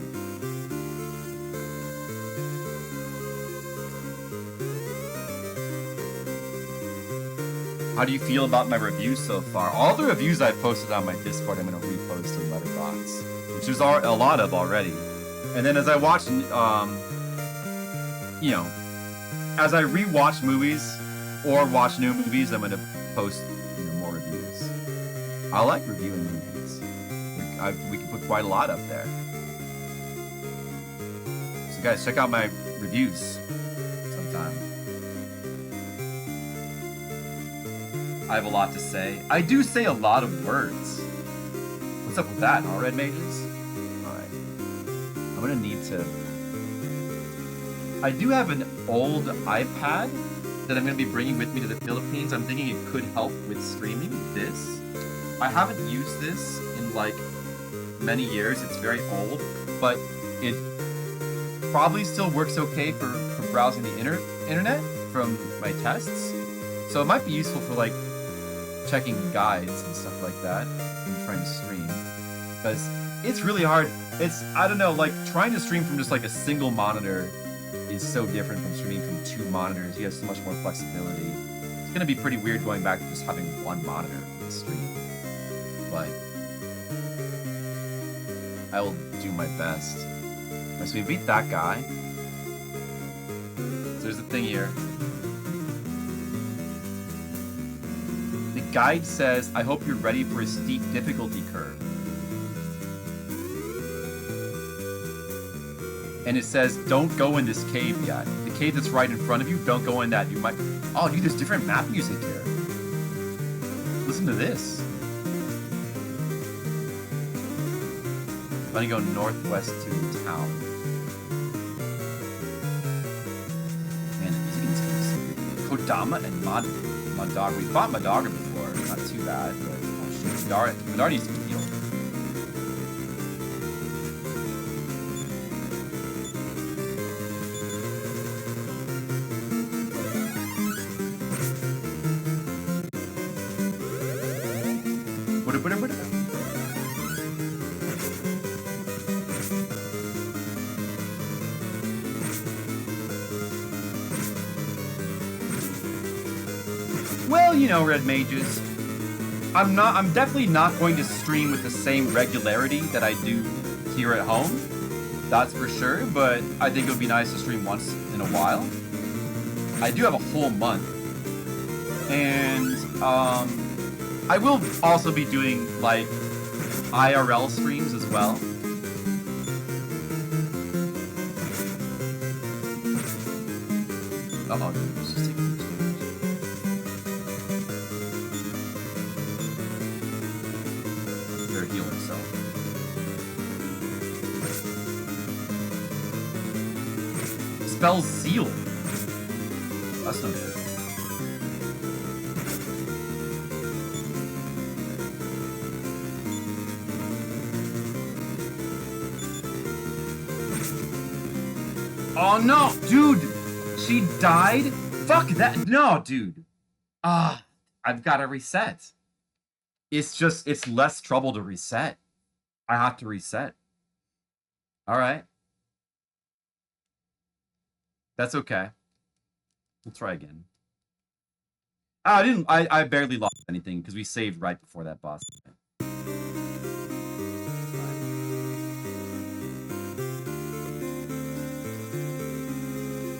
How do you feel about my reviews so far? All the reviews I posted on my Discord, I'm gonna repost in Letterboxd, which is a lot of already. And then as I watch, you know, as I rewatch movies or watch new movies, I'm gonna post, you know, more reviews. I like reviewing movies. We can put quite a lot up there. So guys, check out my reviews sometime. I have a lot to say. I do say a lot of words. What's up with that, huh, Red Mages? Alright. I'm gonna need to... I do have an old iPad that I'm gonna be bringing with me to the Philippines. I'm thinking it could help with streaming this. I haven't used this in like many years. It's very old, but it probably still works okay for browsing the internet from my tests. So it might be useful for like checking guides and stuff like that and trying to stream, because it's really hard. I don't know, like trying to stream from just like a single monitor is so different from streaming from 2 monitors. You have so much more flexibility. It's gonna be pretty weird going back to just having 1 monitor for the stream, but I will do my best. Right, so we beat that guy. So there's a thing here. The guide says, I hope you're ready for a steep difficulty curve. And it says, don't go in this cave yet. The cave that's right in front of you, don't go in that. You might... Oh, dude, there's different map music here. Listen to this. I'm gonna go northwest to the town. Man, the music in this game is so good. Kodama and Madara. We fought Madara before. Not too bad, but oh shit, Madara needs to be healed. Well, you know, Red Mages, I'm definitely not going to stream with the same regularity that I do here at home. That's for sure, but I think it would be nice to stream once in a while. I do have a whole month. And, I will also be doing, like, IRL streams as well. Uh-oh, dude, let's just take some damage. Better heal himself. Spell Zeal. That's no good. Oh no, dude! She died? Fuck that! No, dude! I've gotta reset. It's less trouble to reset. I have to reset. Alright. That's okay. We'll try again. I barely lost anything because we saved right before that boss.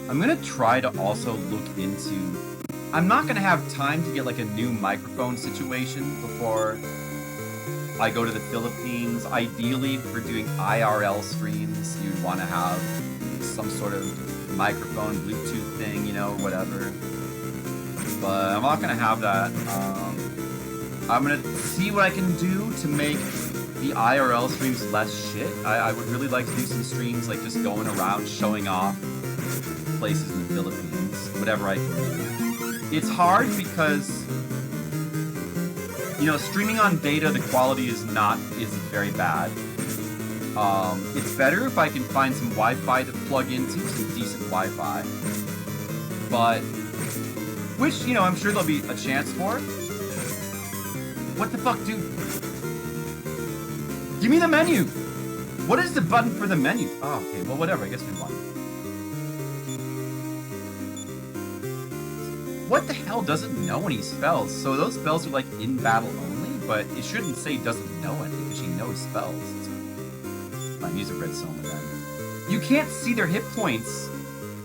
I'm gonna try to also look into... I'm not gonna have time to get like a new microphone situation before I go to the Philippines. Ideally, for doing IRL streams, you'd want to have some sort of microphone, Bluetooth thing, you know, whatever. But I'm not gonna have that. I'm gonna see what I can do to make the IRL streams less shit. I would really like to do some streams like just going around showing off places in the Philippines, whatever I can do. It's hard because, you know, streaming on data, the quality is very bad. It's better if I can find some Wi-Fi to plug into, some decent Wi-Fi. But, which, you know, I'm sure there'll be a chance for. What the fuck, dude? Give me the menu! What is the button for the menu? Oh, okay, well, whatever, I guess we won. What the hell doesn't know any spells? So those spells are like in battle only, but it shouldn't say doesn't know any, because she knows spells. Fine, use a red soma then. You can't see their hit points.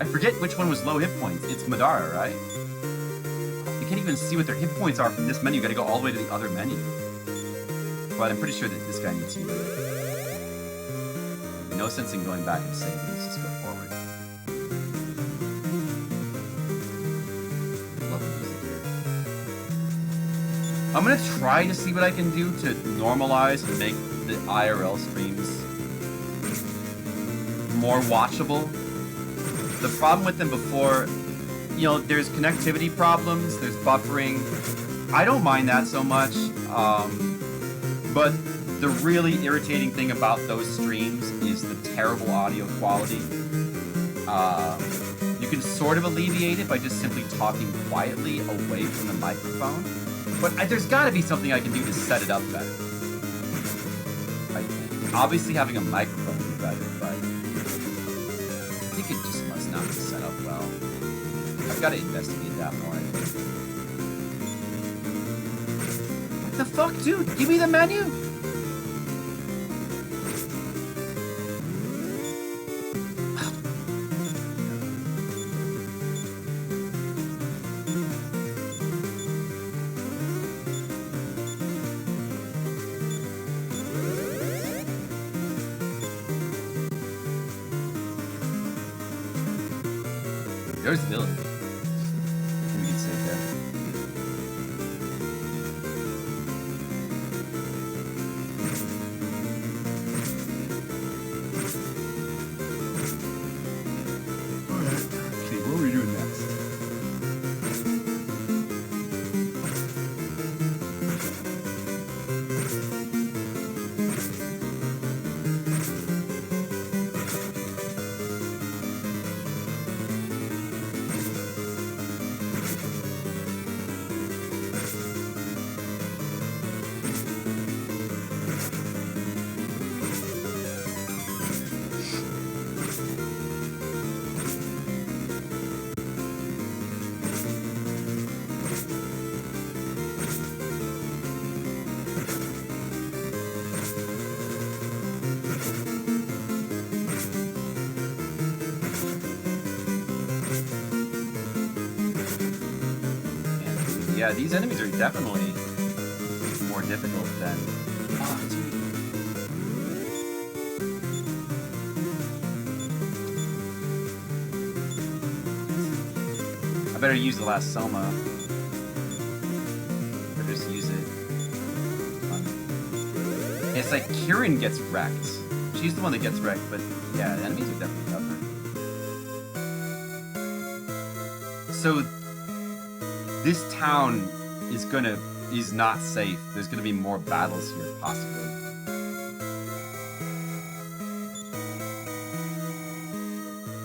I forget which one was low hit points. It's Madara, right? You can't even see what their hit points are from this menu. You gotta go all the way to the other menu. But I'm pretty sure that this guy needs healing. No sense in going back and saving. Let's just go forward. Love the music here. I'm gonna try to see what I can do to normalize and make the IRL streams more watchable. The problem with them before, you know, there's connectivity problems, there's buffering. I don't mind that so much, but the really irritating thing about those streams is the terrible audio quality. You can sort of alleviate it by just simply talking quietly away from the microphone, but there's gotta be something I can do to set it up better. Obviously having a microphone would be better, but I think it just must not be set up well. I've got to investigate that more. What the fuck, dude? Give me the menu! There's the village. We can save there. Alright, okay, what are we doing next? Yeah, these enemies are definitely more difficult than... Oh, dude. I better use the last Soma. Or just use it. It's like Kirin gets wrecked. She's the one that gets wrecked, but yeah, the enemies are definitely tougher. So... this town is not safe. There's gonna be more battles here, possibly.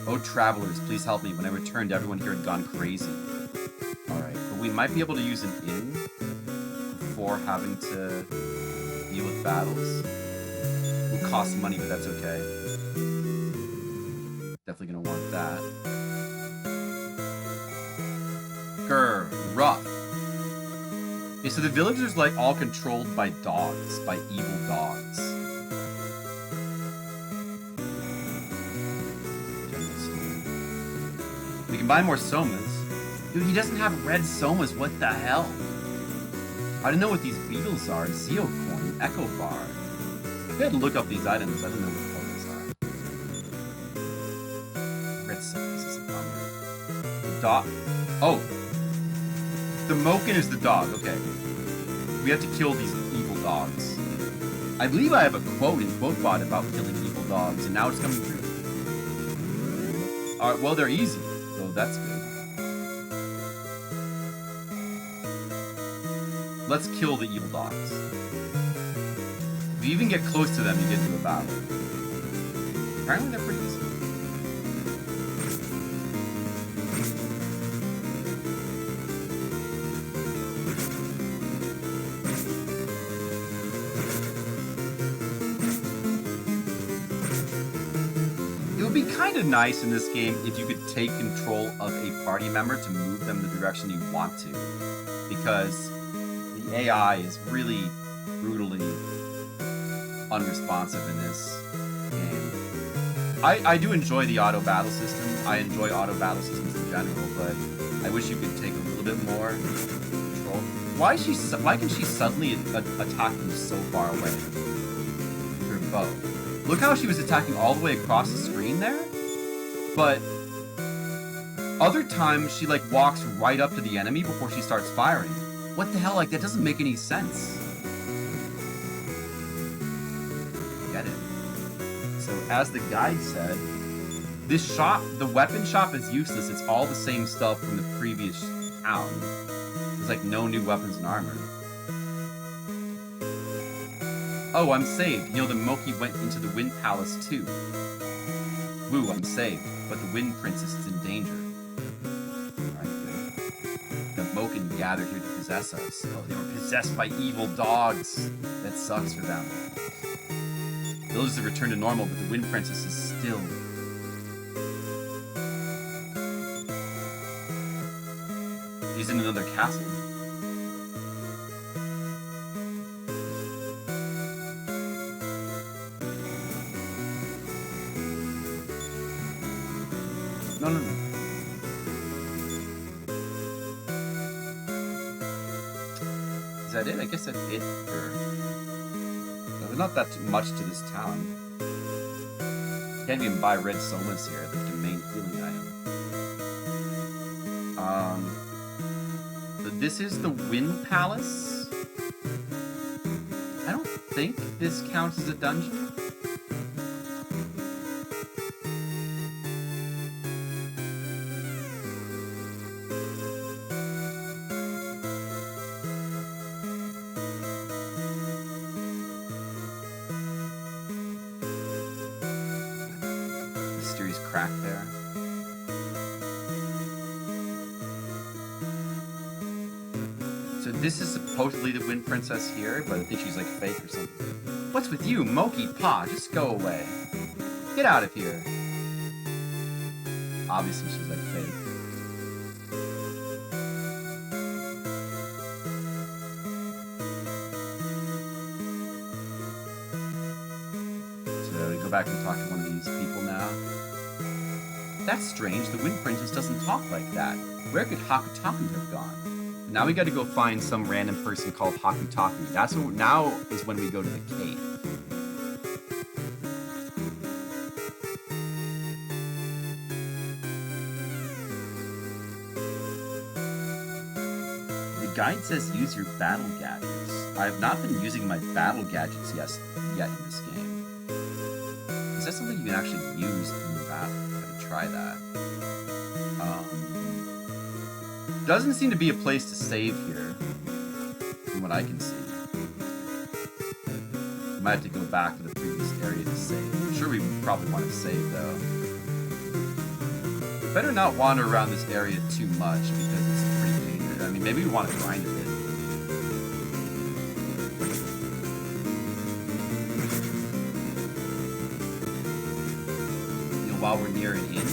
Oh, travelers, please help me. When I returned, everyone here had gone crazy. Alright, but we might be able to use an inn before having to deal with battles. It will cost money, but that's okay. Definitely gonna want that. Grr, rough. Okay, so the village is like all controlled by dogs, by evil dogs. We can buy more somas. Dude, he doesn't have red somas, what the hell? I don't know what these beetles are. Zeo coin, Echo bar. I had to look up these items, I don't know what the hell those are. Red somas is a bummer. The dog. Oh! The Moken is the dog, okay. We have to kill these evil dogs. I believe I have a quote in QuoteBot about killing evil dogs, and now it's coming through. Alright, well, they're easy. that's good. Let's kill the evil dogs. If you even get close to them, you get into a battle. Apparently they're pretty easy. It would be kind of nice in this game if you could take control of a party member to move them the direction you want to. Because the AI is really brutally unresponsive in this game. I do enjoy the auto battle system. I enjoy auto battle systems in general, but I wish you could take a little bit more control. Why can she suddenly attack you so far away with her bow? Look how she was attacking all the way across the screen there, but other times she like walks right up to the enemy before she starts firing. What the hell? Like, that doesn't make any sense. Get it? So, as the guide said, this shop, the weapon shop is useless. It's all the same stuff from the previous town. There's like no new weapons and armor. Oh, I'm saved. You know, the Moki went into the Wind Palace too. Woo, I'm saved. But the Wind Princess is in danger. Alright, good. The Mokin gathered here to possess us. Oh, they were possessed by evil dogs. That sucks for them. Villages have returned to normal, but the Wind Princess is still... She's in another castle. No. Is that it? I guess that's it for... There's not that much to this town. Can't even buy red somas here, like the main healing item. So this is the Wind Palace. I don't think this counts as a dungeon. Crack there. So this is supposedly the Wind Princess here, but I think she's like fake or something. What's with you, Moki Pa? Just go away. Get out of here. Obviously she's like fake. So we go back and talk to one of these people now. That's strange, the Wind Princess doesn't talk like that. Where could Hakutaku have gone? Now we gotta go find some random person called Hakutaku. That's what, now is when we go to the cave. The guide says use your battle gadgets. I have not been using my battle gadgets yet in this game. Is that something you can actually use in the battle? Try that. Doesn't seem to be a place to save here, from what I can see. We might have to go back to the previous area to save. I'm sure we probably want to save though. Better not wander around this area too much because it's pretty dangerous. I mean, maybe we want to grind a bit. While we're near an inn.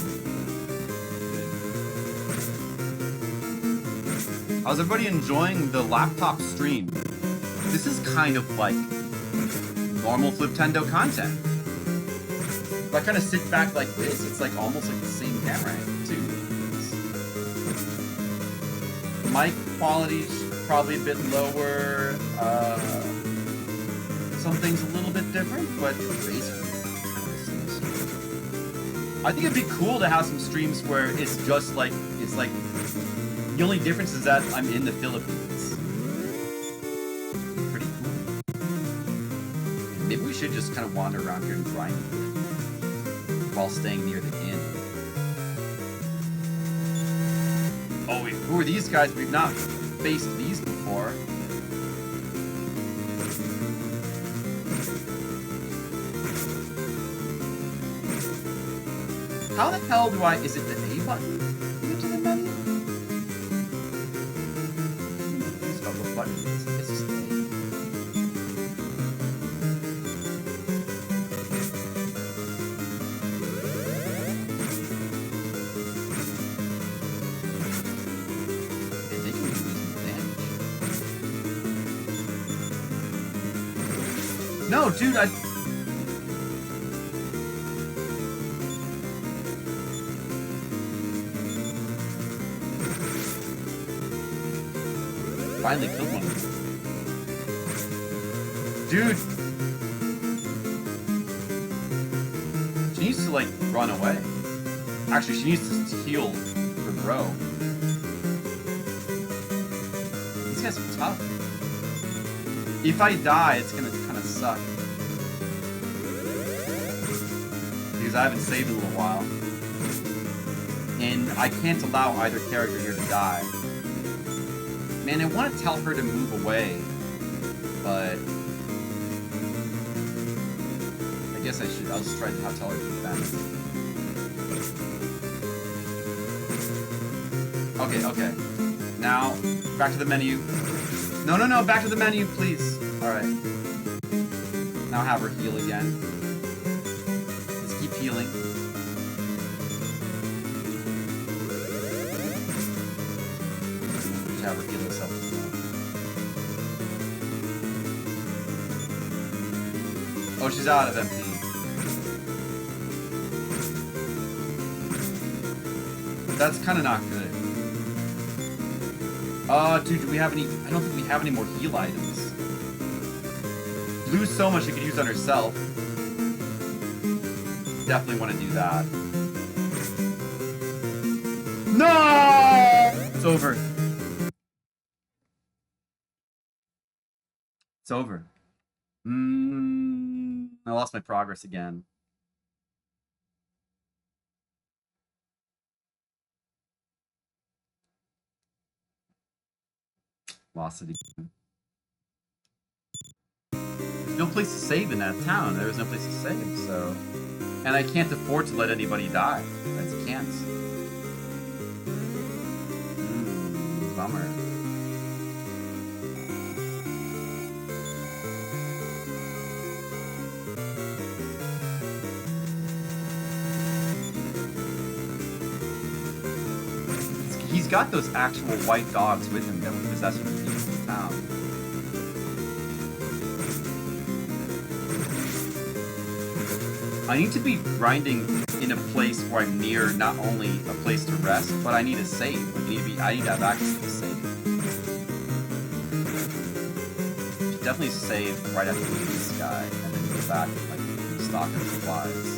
How's everybody enjoying the laptop stream? This is kind of like normal Fliptendo content. If I kind of sit back like this, it's like almost like the same camera angle too. Mic quality's probably a bit lower. Some things a little bit different, but basically. I think it'd be cool to have some streams where it's just like, the only difference is that I'm in the Philippines. Pretty cool. Maybe we should just kind of wander around here and grind while staying near the inn. Who are these guys? We've not faced these before. How the hell do I... Is it the A button to get to the menu? It's not the button. It's just the A. No, dude, I... Finally killed one of them. Dude! She needs to, like, run away. Actually, she needs to heal for Bro. These guys are tough. If I die, it's gonna kind of suck. Because I haven't saved in a little while. And I can't allow either character here to die. Man, I want to tell her to move away, but I guess I should. I'll just try to not tell her to defend. Okay, okay. Now, back to the menu. No, no, no, back to the menu, please. Alright. Now have her heal again. Just keep healing. Just have her heal herself. Oh, she's out of MP. That's kind of not good. Dude, do we have any... I don't think we have any more heal items. Lose so much she could use on herself. Definitely want to do that. No! It's over. It's over. I lost my progress again. Lost it again. No place to save in that town. There was no place to save, so... And I can't afford to let anybody die. I just can't. Bummer. He's got those actual white dogs with him that would possess him in the town. I need to be grinding in a place where I'm near not only a place to rest, but I need a save. Like, I need to have access to the save. Should definitely save right after we leave this guy, and then go back and like restock our supplies.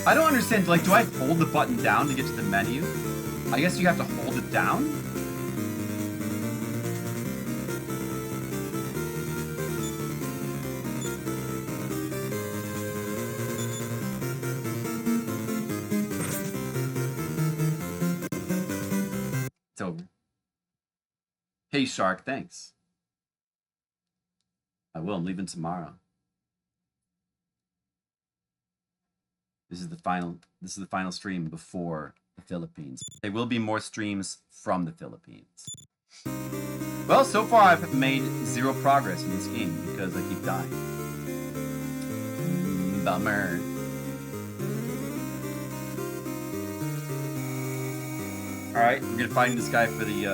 I don't understand, like, do I hold the button down to get to the menu? I guess you have to hold it down? It's over. Hey, Shark, thanks. I will, I'm leaving tomorrow. This is the final stream before the Philippines. There will be more streams from the Philippines. Well, so far I've made 0 progress in this game because I keep dying. Bummer. Alright, we're gonna find this guy for the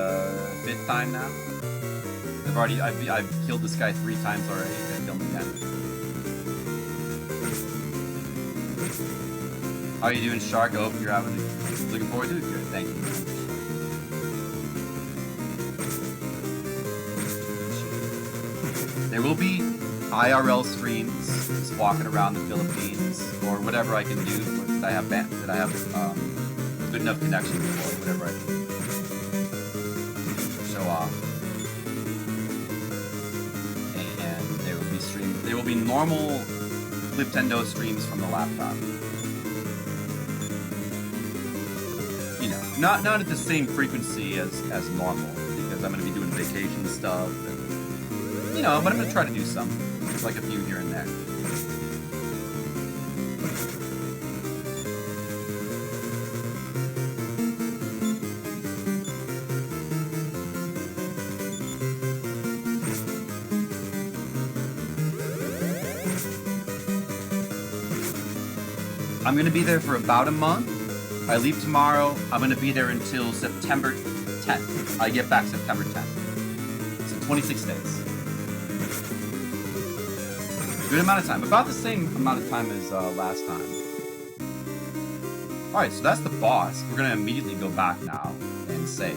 5th time now. I've killed this guy 3 times already. I killed him again. How are you doing, Shark? I hope you're looking forward to it. Good, thank you. There will be IRL streams, just walking around the Philippines, or whatever I can do that I have good enough connection for, whatever I can show off. And there will be normal Fliptendo streams from the laptop. You know, not at the same frequency as normal, because I'm gonna be doing vacation stuff, and, you know, but I'm gonna try to do some, like a few here and there. I'm gonna be there for about a month. I leave tomorrow. I'm gonna be there until September 10th. I get back September 10th. So 26 days. Good amount of time. About the same amount of time as last time. Alright, so that's the boss. We're gonna immediately go back now and save.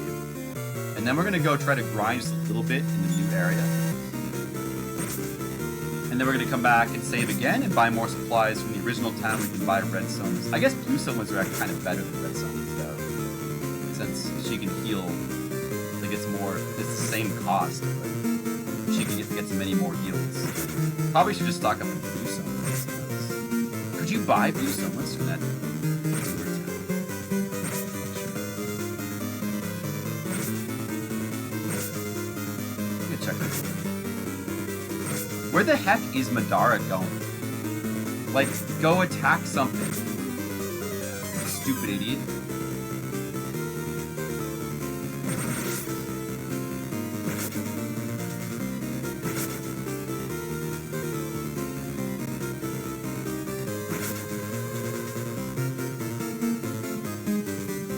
And then we're gonna go try to grind just a little bit in the new area. And then we're gonna come back and save again and buy more supplies from the original town. We can buy red stones. I guess blue stones are actually kind of better than red stones, though, since she can heal. Like it's the same cost, but she can get many more heals. Probably should just stock up on blue stones. Could you buy blue stones from that? I'm gonna check this. Where the heck is Madara going? Like, go attack something. Stupid idiot.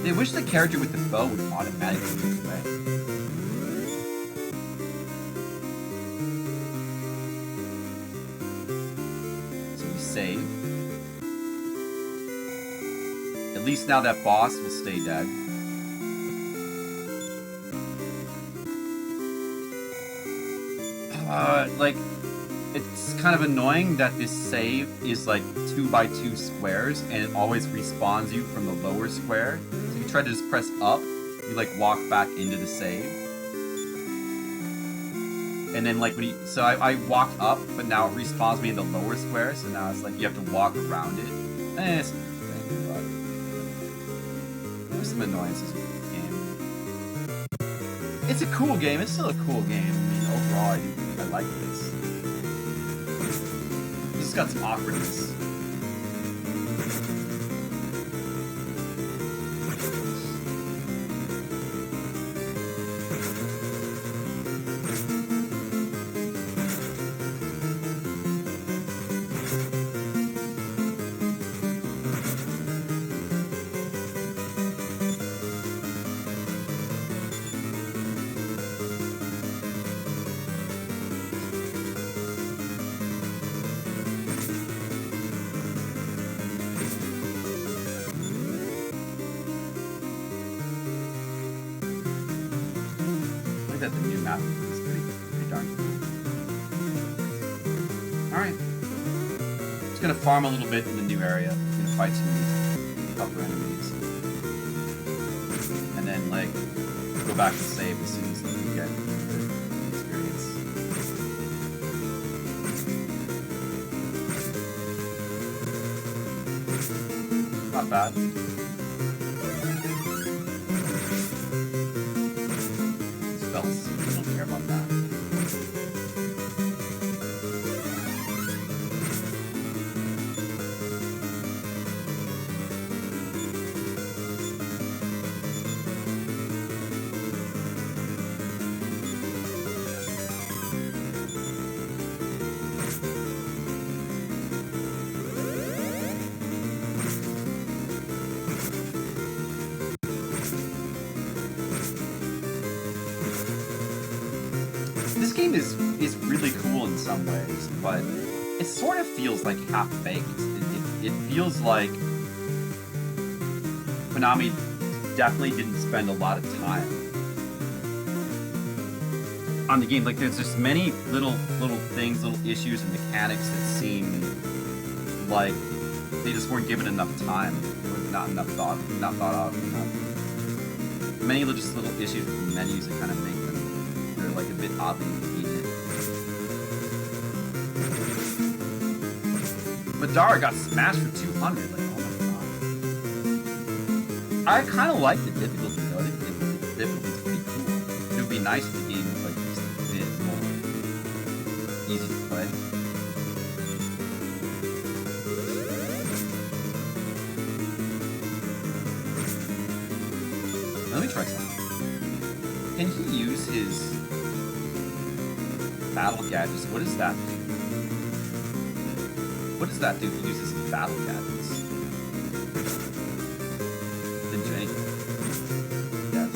They wish the character with the bow would automatically move away. Save. At least now that boss will stay dead. Like, it's kind of annoying that this save is like 2x2 squares and it always respawns you from the lower square. So you try to just press up, you like walk back into the save. And then like when you, so I walked up, but now it respawns me in the lower square, so now it's like you have to walk around it. It's interesting, but there's some annoyances with the game. It's a cool game, it's still a cool game. I mean, overall, I like this. It's just got some awkwardness. That the new map is pretty darn cool. Alright. Just gonna farm a little bit in the new area. Gonna fight some of these upper enemies. And then like go back and save as soon as we get the experience. Not bad. We don't care about that. This game is really cool in some ways, but it sort of feels like half-baked. It feels like Konami definitely didn't spend a lot of time on the game. Like there's just many little things, little issues and mechanics that seem like they just weren't given enough time. There was not enough thought of. Many just little issues with the menus that kind of make them, they're like a bit oddly inconvenient. Madara got smashed for 200. Like, oh my god. I kind of like the difficulty though. I think the difficulty's pretty cool. It would be nice if the game was like just a bit more easy to play. Let me try something. Can he use his battle gadgets? What is that? What does that do? He uses his battle gadgets. Didn't do anything. Yeah.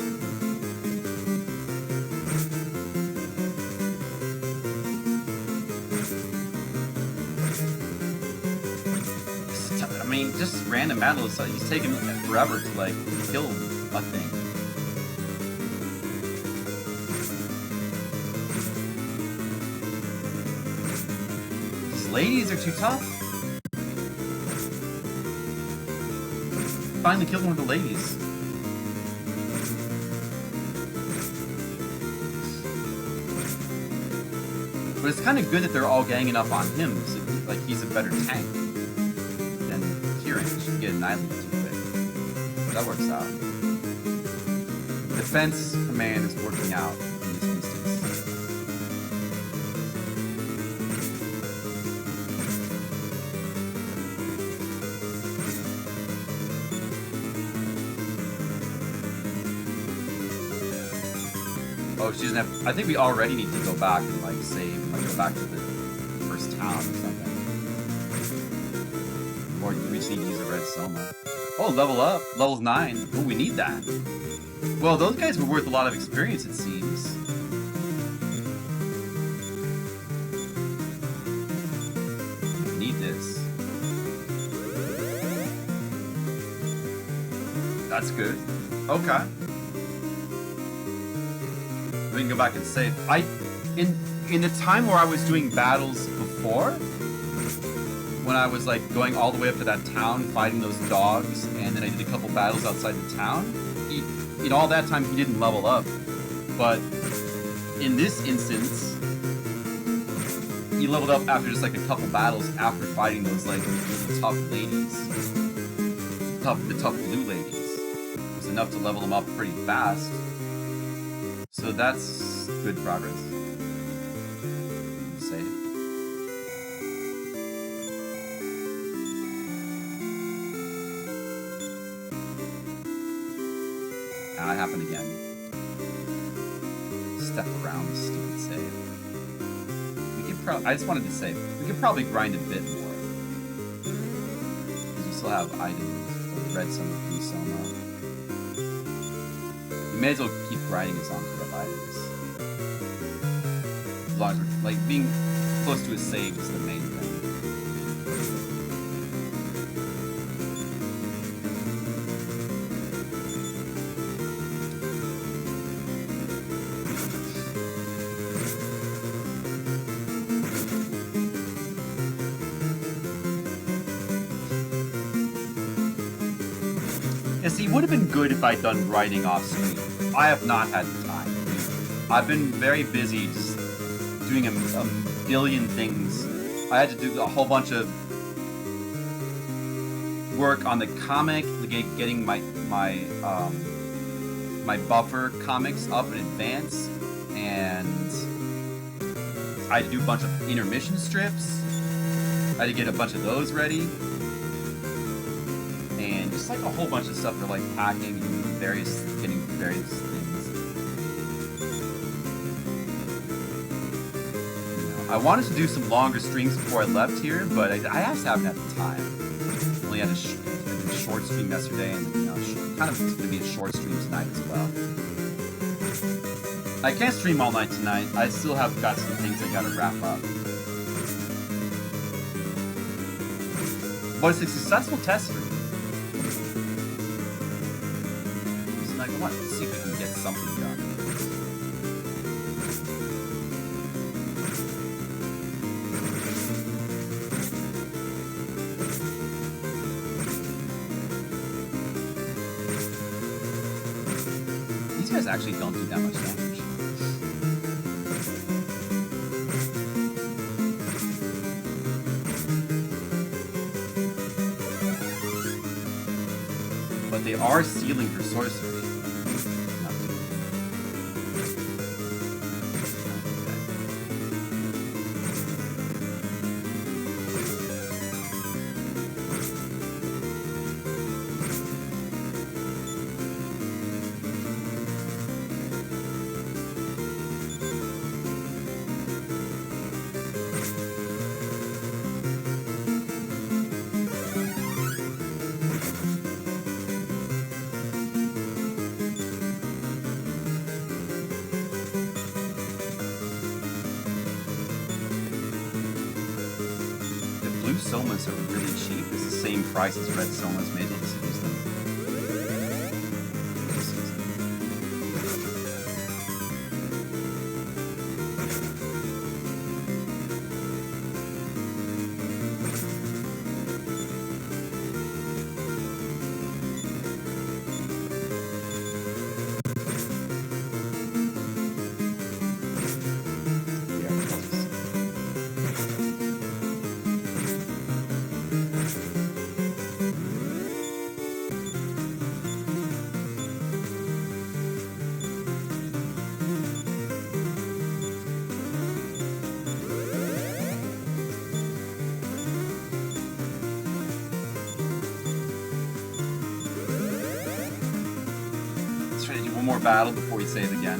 I mean, just random battles. He's taking forever to like kill a thing. Ladies are too tough. Finally killed one of the ladies. But it's kind of good that they're all ganging up on him. So, like, he's a better tank than Kieran. She can get annihilated too quick. That works out. Defense command is working out in this instance. Oh, she doesn't have. I think we already need to go back and like save, like go back to the first town or something. Or we just need to use a red Soma. Oh, level up, level's 9. Oh, we need that. Well, those guys were worth a lot of experience, it seems. We need this. That's good. Okay. We can go back and save. In the time where I was doing battles before, when I was like going all the way up to that town fighting those dogs, and then I did a couple battles outside the town, in all that time he didn't level up. But in this instance, he leveled up after just like a couple battles after fighting those like tough ladies. The tough blue ladies. It was enough to level him up pretty fast. So that's good progress. Save. Now it happened again. Step around the stupid save. We could I just wanted to say, we could probably grind a bit more. Because we still have items, red Soma, blue Soma. We may as well keep grinding as long as we have items. As long as we're, like, being close to a save is the main thing. Yeah, see, it would have been good if I'd done writing off screen. I have not had the time. I've been very busy just doing a billion things. I had to do a whole bunch of work on the comic, getting my buffer comics up in advance, and I had to do a bunch of intermission strips. I had to get a bunch of those ready. And just like a whole bunch of stuff for like packing and getting various things. You know, I wanted to do some longer streams before I left here, but I just haven't had the time. I only had a short stream yesterday, and you know, kind of it's going to be a short stream tonight as well. I can't stream all night tonight. I still have got some things I got to wrap up. But it's a successful test stream. I want to see if we can get something done. These guys actually don't do that much damage. but they are sealing for sorcery. Somas are really cheap. It's the same price as red Somas. Maybe just use them. One more battle before we say it again.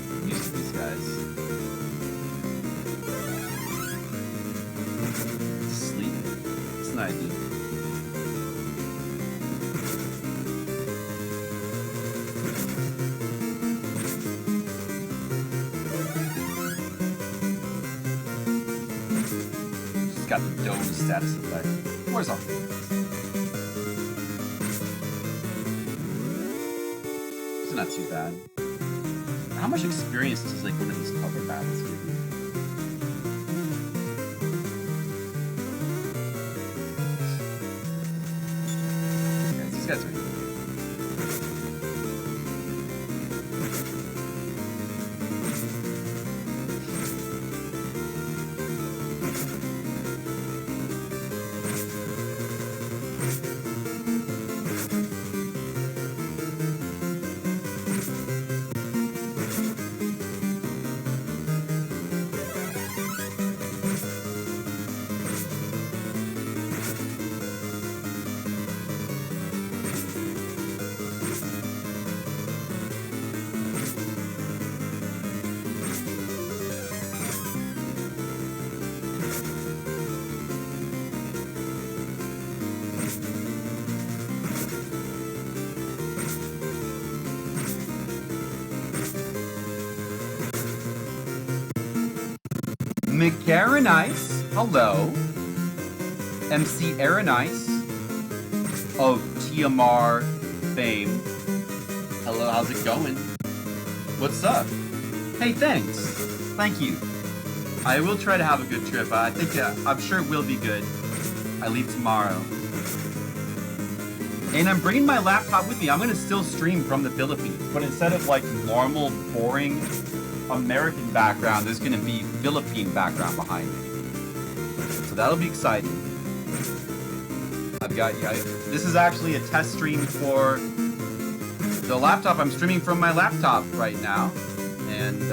I'm used to these guys. Sleep. It's an idea. Got the dome status effect. Where's our It's not too bad. How much experience does like one of these cover battles give you? Okay, these guys are McAronice, hello. MC Aronice of TMR fame. Hello, how's it going? What's up? Hey, thanks. Thank you. I will try to have a good trip. I think, I'm sure it will be good. I leave tomorrow. And I'm bringing my laptop with me. I'm gonna still stream from the Philippines, but instead of like normal, boring American background, there's gonna be Philippine background behind me. So that'll be exciting. I've got, yeah, this is actually a test stream for the laptop. I'm streaming from my laptop right now. And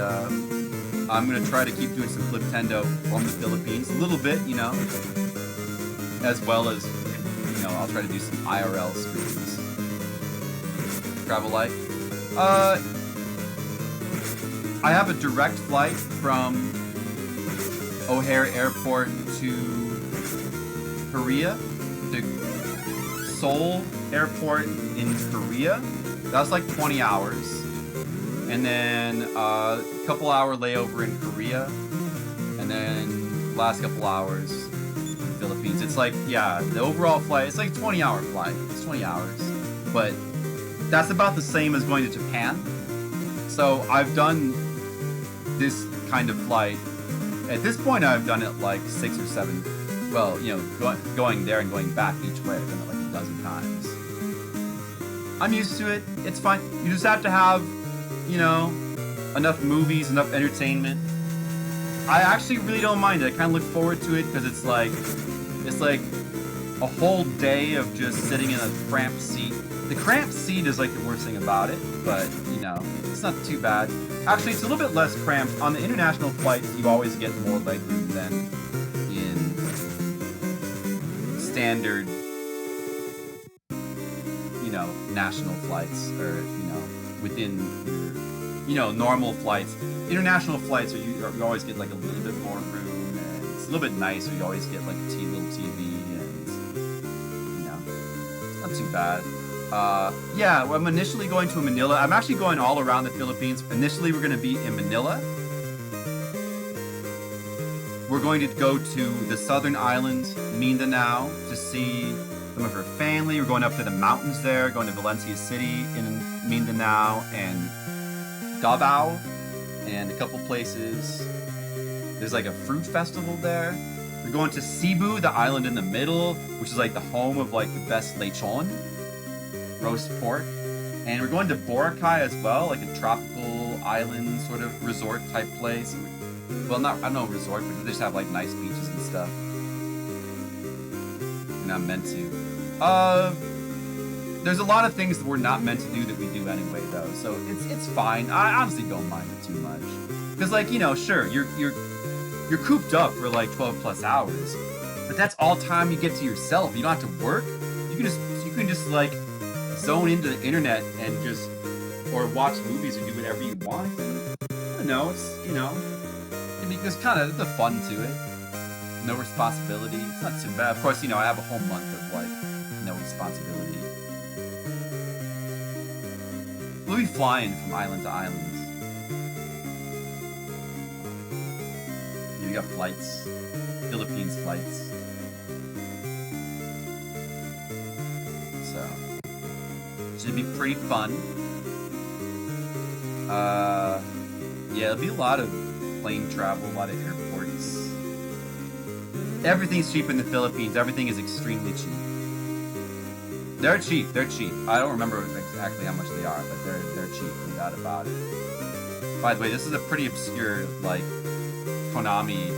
I'm gonna try to keep doing some Fliptendo from the Philippines. A little bit, you know. As well as, you know, I'll try to do some IRL streams. Travel life. I have a direct flight from O'Hare Airport to Korea, to Seoul Airport in Korea. That's like 20 hours. And then a couple hour layover in Korea. And then last couple hours Philippines. It's like, yeah, the overall flight, it's like a 20-hour flight. It's 20 hours. But that's about the same as going to Japan. So I've done this kind of flight. At this point, I've done it like 6 or 7. Well, you know, going there and going back each way. I've done it like a dozen times. I'm used to it. It's fine. You just have to have, you know, enough movies, enough entertainment. I actually really don't mind it. I kind of look forward to it because it's like a whole day of just sitting in a cramped seat. The cramped seat is like the worst thing about it, but you know, it's not too bad. Actually, it's a little bit less cramped. On the international flights, you always get more legroom than in standard, you know, national flights, or, you know, within your, you know, normal flights. International flights, you always get like a little bit more room, and it's a little bit nicer. You always get like a little TV, and, you know, it's not too bad. Yeah, well, I'm initially going to Manila. I'm actually going all around the Philippines. Initially, we're going to be in Manila. We're going to go to the southern island, Mindanao, to see some of her family. We're going up to the mountains there, going to Valencia City in Mindanao, and Davao, and a couple places. There's like a fruit festival there. We're going to Cebu, the island in the middle, which is like the home of like the best lechon, roast pork. And we're going to Boracay as well, like a tropical island sort of resort type place. Well, I don't know resort, but they just have like nice beaches and stuff. We're not meant to. There's a lot of things that we're not meant to do that we do anyway, though. So it's fine. I honestly don't mind it too much. Because, like, you know, sure, you're cooped up for like 12 plus hours, but that's all time you get to yourself. You don't have to work. You can just like zone into the internet and just, or watch movies or do whatever you want. I don't know. It's, you know, I mean, there's kind of the fun to it. No responsibility. It's not too bad. Of course, you know, I have a whole month of like no responsibility. We'll be flying from island to island. You got flights, Philippines flights. So, should be pretty fun. Yeah, it'll be a lot of plane travel, a lot of airports. Everything's cheap in the Philippines. Everything is extremely cheap. They're cheap. They're cheap. I don't remember exactly how much they are, but they're cheap. No doubt about it. By the way, this is a pretty obscure like Konami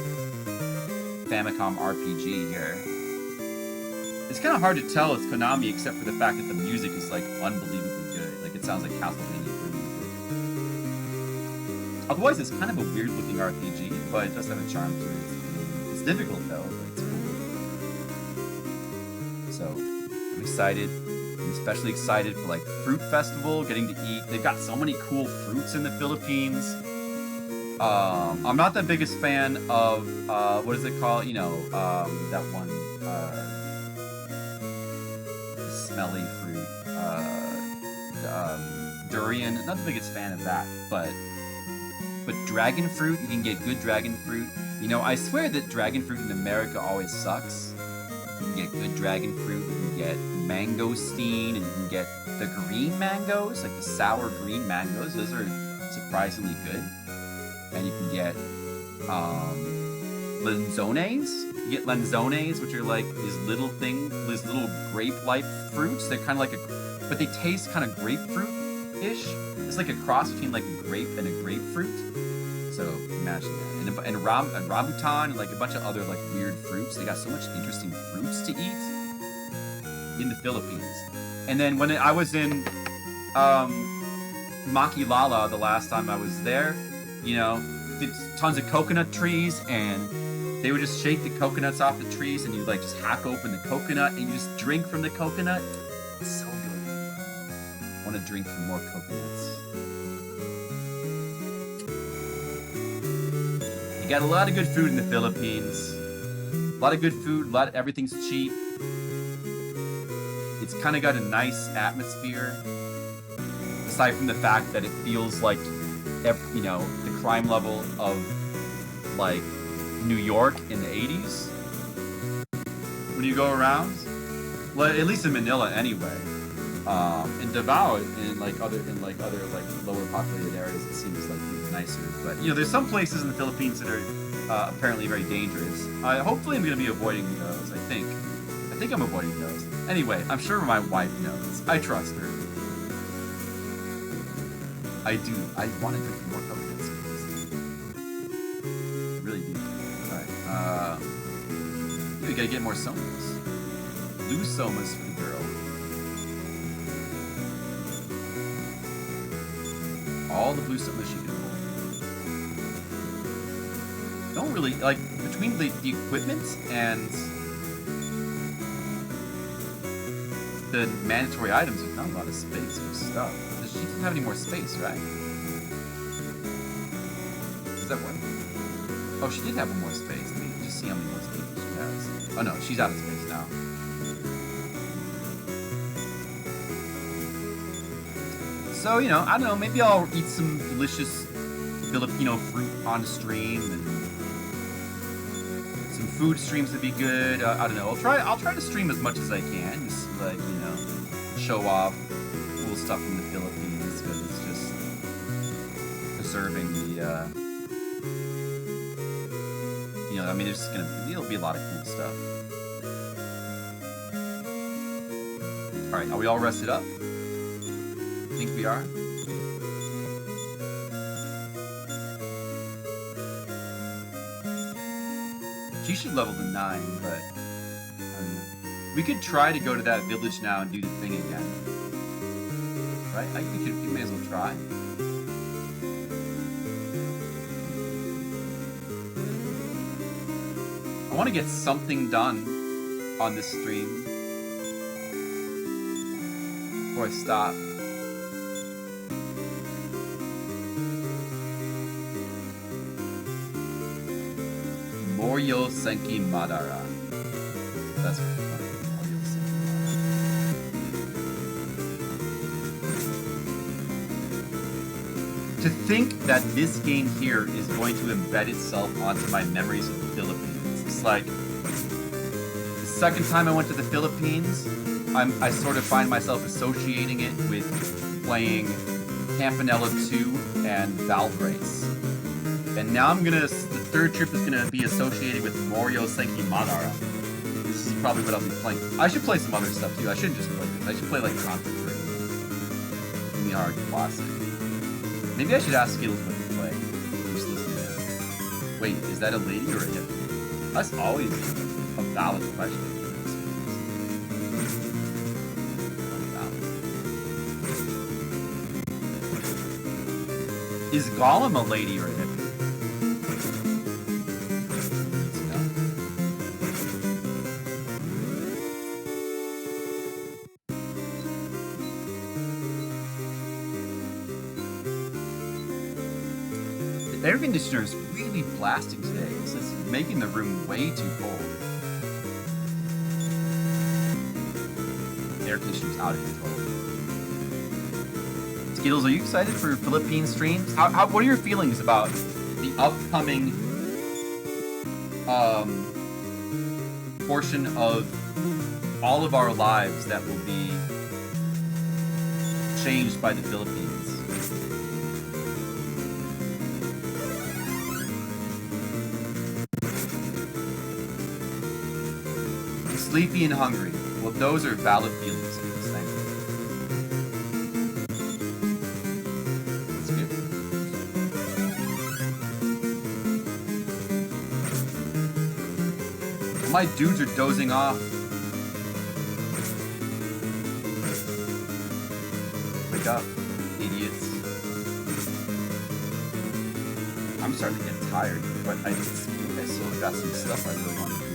Famicom RPG here. It's kind of hard to tell it's Konami except for the fact that the music is like unbelievably good. Like it sounds like Castlevania music. Otherwise, it's kind of a weird looking RPG, but it does have a charm to it. It's difficult though, but it's cool. So, I'm excited. I'm especially excited for like Fruit Festival, getting to eat. They've got so many cool fruits in the Philippines. I'm not the biggest fan of, what is it called? You know, that one, smelly fruit, durian. Not the biggest fan of that, but dragon fruit, you can get good dragon fruit. You know, I swear that dragon fruit in America always sucks. You can get good dragon fruit, you can get mangosteen, and you can get the green mangoes, like the sour green mangoes. Those are surprisingly good. And you can get lanzones. You get lanzones, which are like these little things, these little grape-like fruits. They're kind of like but they taste kind of grapefruit-ish. It's like a cross between like a grape and a grapefruit. So imagine that. And rambutan and like a bunch of other like weird fruits. They got so much interesting fruits to eat in the Philippines. And then when I was in Makilala the last time I was there, you know, tons of coconut trees, and they would just shake the coconuts off the trees, and you like just hack open the coconut and you just drink from the coconut. It's so good. I want to drink from more coconuts. You got a lot of good food in the Philippines. A lot of good food. Everything's cheap. It's kind of got a nice atmosphere. Aside from the fact that it feels like, you know, the crime level of like New York in the 80s when you go around. Well, at least in Manila anyway. In Davao and like other lower populated areas, it seems like nicer. But you know, there's some places in the Philippines that are apparently very dangerous. Hopefully, I'm going to be avoiding those. I think I'm avoiding those. Anyway, I'm sure my wife knows. I trust her. I do. I want to drink more coconuts. Really do. We gotta get more somas. Blue somas for the girl. All the blue somas she can hold. Don't really, like, between the equipment and the mandatory items, there's not a lot of space for stuff. She doesn't have any more space, right? Does that work? Oh, she did have one more space. Let me just see how many more space she has. Oh no, she's out of space now. So, you know, I don't know, maybe I'll eat some delicious Filipino fruit on stream, and some food streams would be good. I don't know. I'll try to stream as much as I can, just like, you know, show off cool stuff from the Philippines, because it's just preserving the, you know, I mean, it'll be a lot of cool stuff. All right, are we all rested up? I think we are. She should level to 9, but I don't know. We could try to go to that village now and do the thing again. Right? We may as well try. I want to get something done on this stream before I stop. Mouryou Senki Madara. That's what Mouryou Senki Madara. To think that this game here is going to embed itself onto my memories of the Philippines. It's like the second time I went to the Philippines, I sort of find myself associating it with playing Campanella 2 and Valve Race. And now the third trip is gonna be associated with Mouryou Senki Madara. This is probably what I'll be playing. I should play some other stuff too. I shouldn't just play this. I should play like Contra 3. In the hard classic. Maybe I should ask Skittles what to play. I'm just listening to it. Wait, is that a lady or a hippie? That's always a valid question. Is Gollum a lady or a hippie? The air conditioner is really blasting today. It's just making the room way too cold. The air conditioner's out of control. Skittles, are you excited for Philippine streams? What are your feelings about the upcoming portion of all of our lives that will be changed by the Philippines? Sleepy and hungry. Well, those are valid feelings. Thank you. That's good. My dudes are dozing off. Wake up, idiots. I'm starting to get tired, but I still got some stuff I really want to do.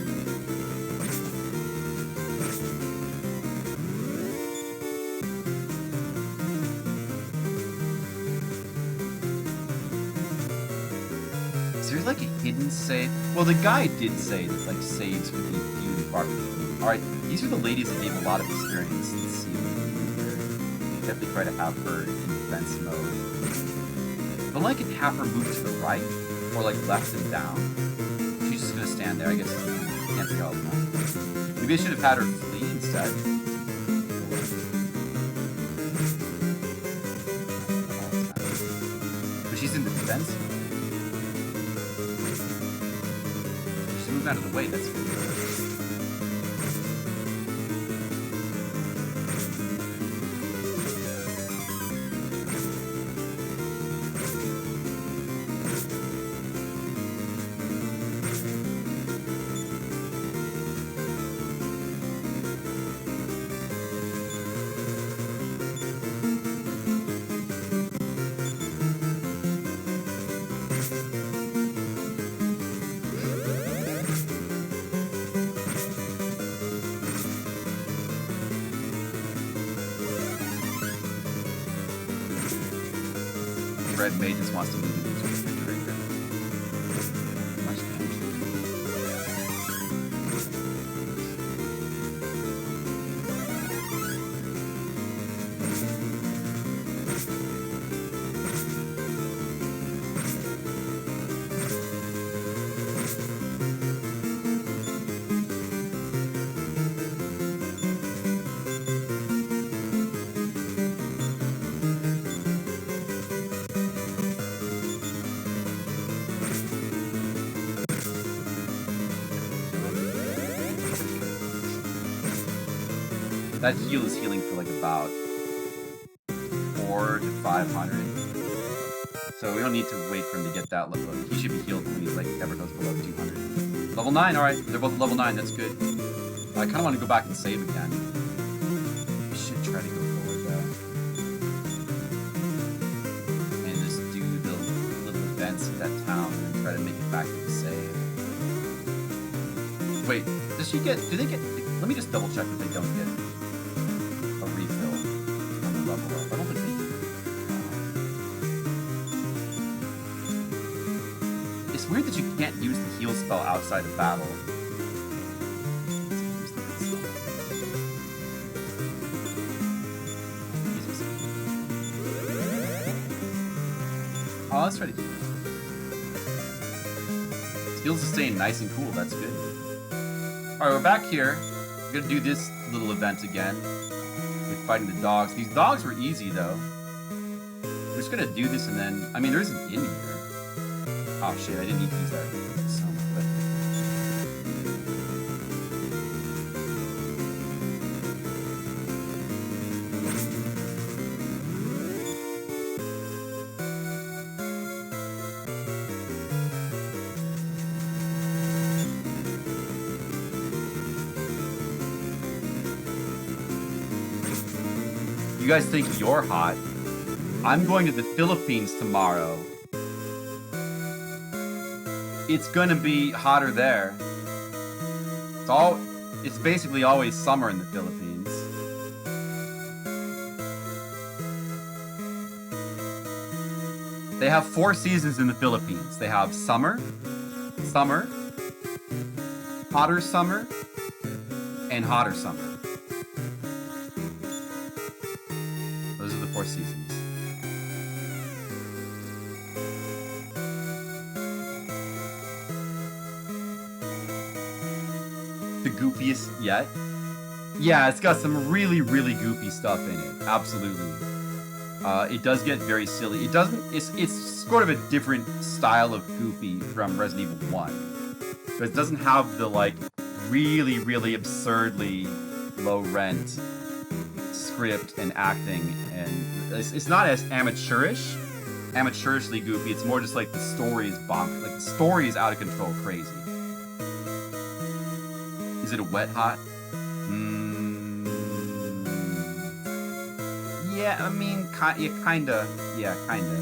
Like a hidden save. Well, the guy did say that like saves could be few and far between. All right, these are the ladies that gave a lot of experience. Let's see what we can do here. Definitely try to have her in defense mode. But I can have her move to the right or like left and down. She's just gonna stand there. I guess can't be all the time. Maybe I should have had her flee instead. But she's in the defense mode. Out of the way, that's good. Red May just wants to move into the refrigerator. Much damage. That heal is healing for like about 400 to 500. So we don't need to wait for him to get that level. He should be healed when he like ever goes below 200. Level 9, alright. They're both level 9, that's good. I kinda wanna go back and save again. I should try to go forward though. And just do the little events in that town and try to make it back to the save. Wait, does she get, do they get, let me just double check that they don't get a refill on the level up. I don't think they do. It's weird that you can't use the heal spell outside of battle. Oh, let's try to keep it. Skills sustain nice and cool, that's good. Alright, we're back here. We're gonna do this little event again. With fighting the dogs. These dogs were easy though. We're just gonna do this and then, I mean there isn't in here. Oh shit, I didn't need to use that song, but you guys think you're hot. I'm going to the Philippines tomorrow. It's gonna be hotter there. It's basically always summer in the Philippines. They have 4 seasons in the Philippines. They have summer, hotter summer, and hotter summer. Those are the 4 seasons. The goofiest yet? Yeah, it's got some really, really goofy stuff in it. Absolutely. It does get very silly. It doesn't. It's sort of a different style of goofy from Resident Evil 1, because it doesn't have the like really, really absurdly low rent script and acting, and it's not as amateurishly goofy. It's more just like the story is bonkers. Like the story is out of control, crazy. Is it a wet hot? Yeah, I mean, kinda. Yeah, kinda.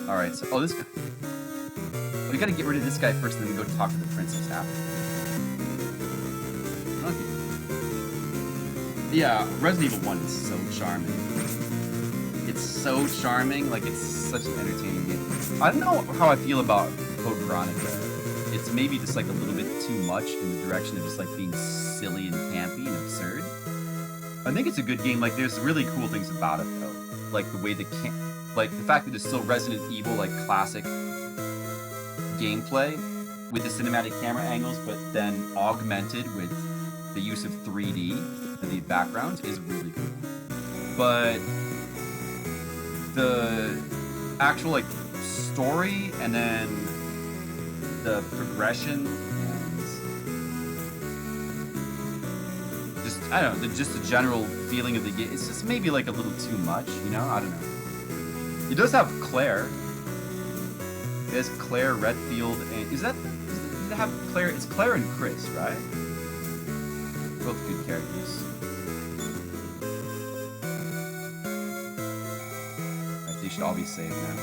Alright, so, this guy. Oh, we gotta get rid of this guy first and then go talk to the princess after. Okay. Yeah, Resident Evil 1 is so charming. It's so charming, like, it's such an entertaining game. I don't know how I feel about Code Veronica. It's maybe just like a little bit too much in the direction of just like being silly and campy and absurd. I think it's a good game. Like there's really cool things about it though. Like the way the fact that it's still Resident Evil like classic gameplay with the cinematic camera angles, but then augmented with the use of 3D in the backgrounds is really cool. But the actual like story and then the progression and just I don't know, just the general feeling of the game, it's just maybe like a little too much, you know? I don't know. It does have Claire. It has Claire Redfield and does it have Claire? It's Claire and Chris, right? Both good characters. Alright, they should all be saved now.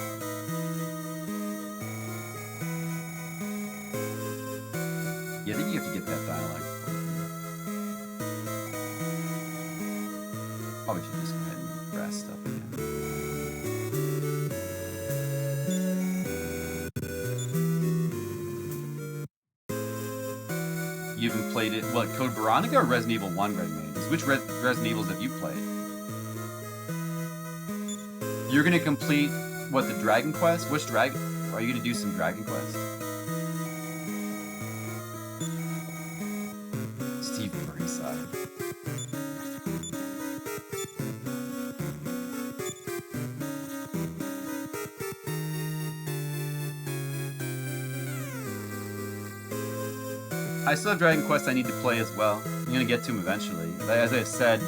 Yeah, I think you have to get that dialogue. Probably should just go ahead and rest up again. You haven't played it, what, Code Veronica or Resident Evil 1 Red Maidens? Which Resident Evils have you played? You're gonna complete, what, the Dragon Quest? Which Dragon? Are you gonna do some Dragon Quest? Steve Burnside. I still have Dragon Quest I need to play as well. I'm gonna get to them eventually. As I said,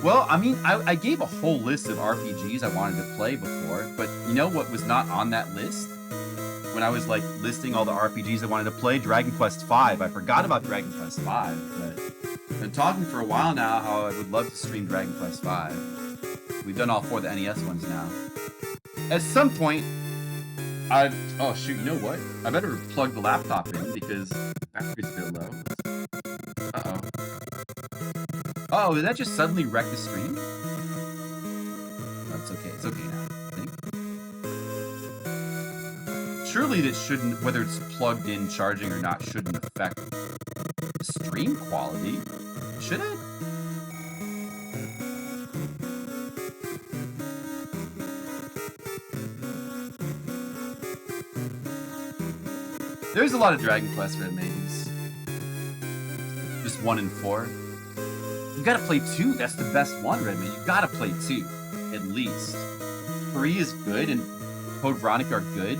well, I mean, I gave a whole list of RPGs I wanted to play before, but you know what was not on that list? When I was like listing all the RPGs I wanted to play, Dragon Quest V. I forgot about Dragon Quest V, but I've been talking for a while now how I would love to stream Dragon Quest V. We've done all 4 of the NES ones now. At some point, oh shoot, you know what? I better plug the laptop in because battery's a bit low. Uh-oh. Oh, did that just suddenly wreck the stream? No, it's okay. It's okay now, I think. Surely that shouldn't, whether it's plugged in, charging or not, shouldn't affect the stream quality. Should it? There's a lot of Dragon Quest Red Maidens. Just 1 and 4. You gotta play 2. That's the best one, Red Maiden. You gotta play 2, at least. 3 is good, and Code Veronica are good,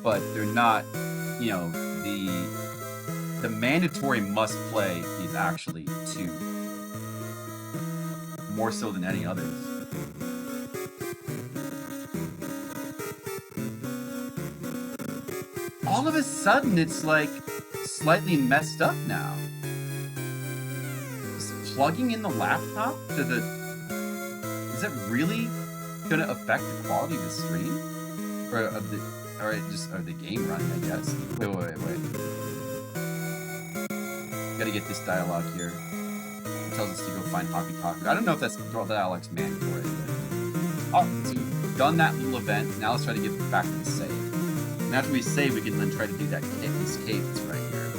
but they're not, you know, the mandatory must play is actually 2. More so than any others. All of a sudden, it's like slightly messed up now. Is plugging in the laptop to the... Is that really gonna affect the quality of the stream? Or of the... Or the game running, I guess. Wait. Gotta get this dialogue here. It tells us to go find Hoppy Talker. I don't know if that's the dialogue's mandatory, but... Oh, so we've done that little event. Now let's try to get back to the save. And after we save, we can then try to do that this cave that's right here.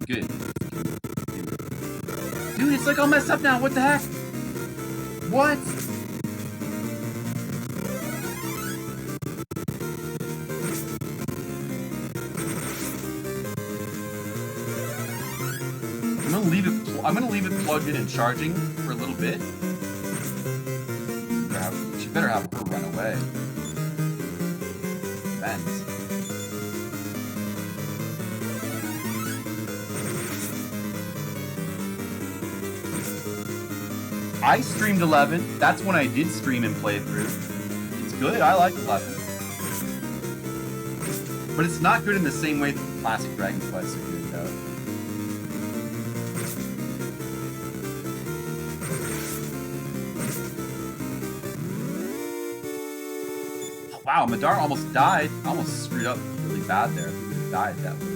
Good. Dude, it's like all messed up now. What the heck? What? I'm gonna leave it plugged in and charging for a little bit. She better have her run away. Vents. I streamed 11. That's when I did stream and play through. It's good. I like 11. But it's not good in the same way that the classic Dragon Quests are good, though. Wow, Madara almost died. I almost screwed up really bad there. He would have died that way.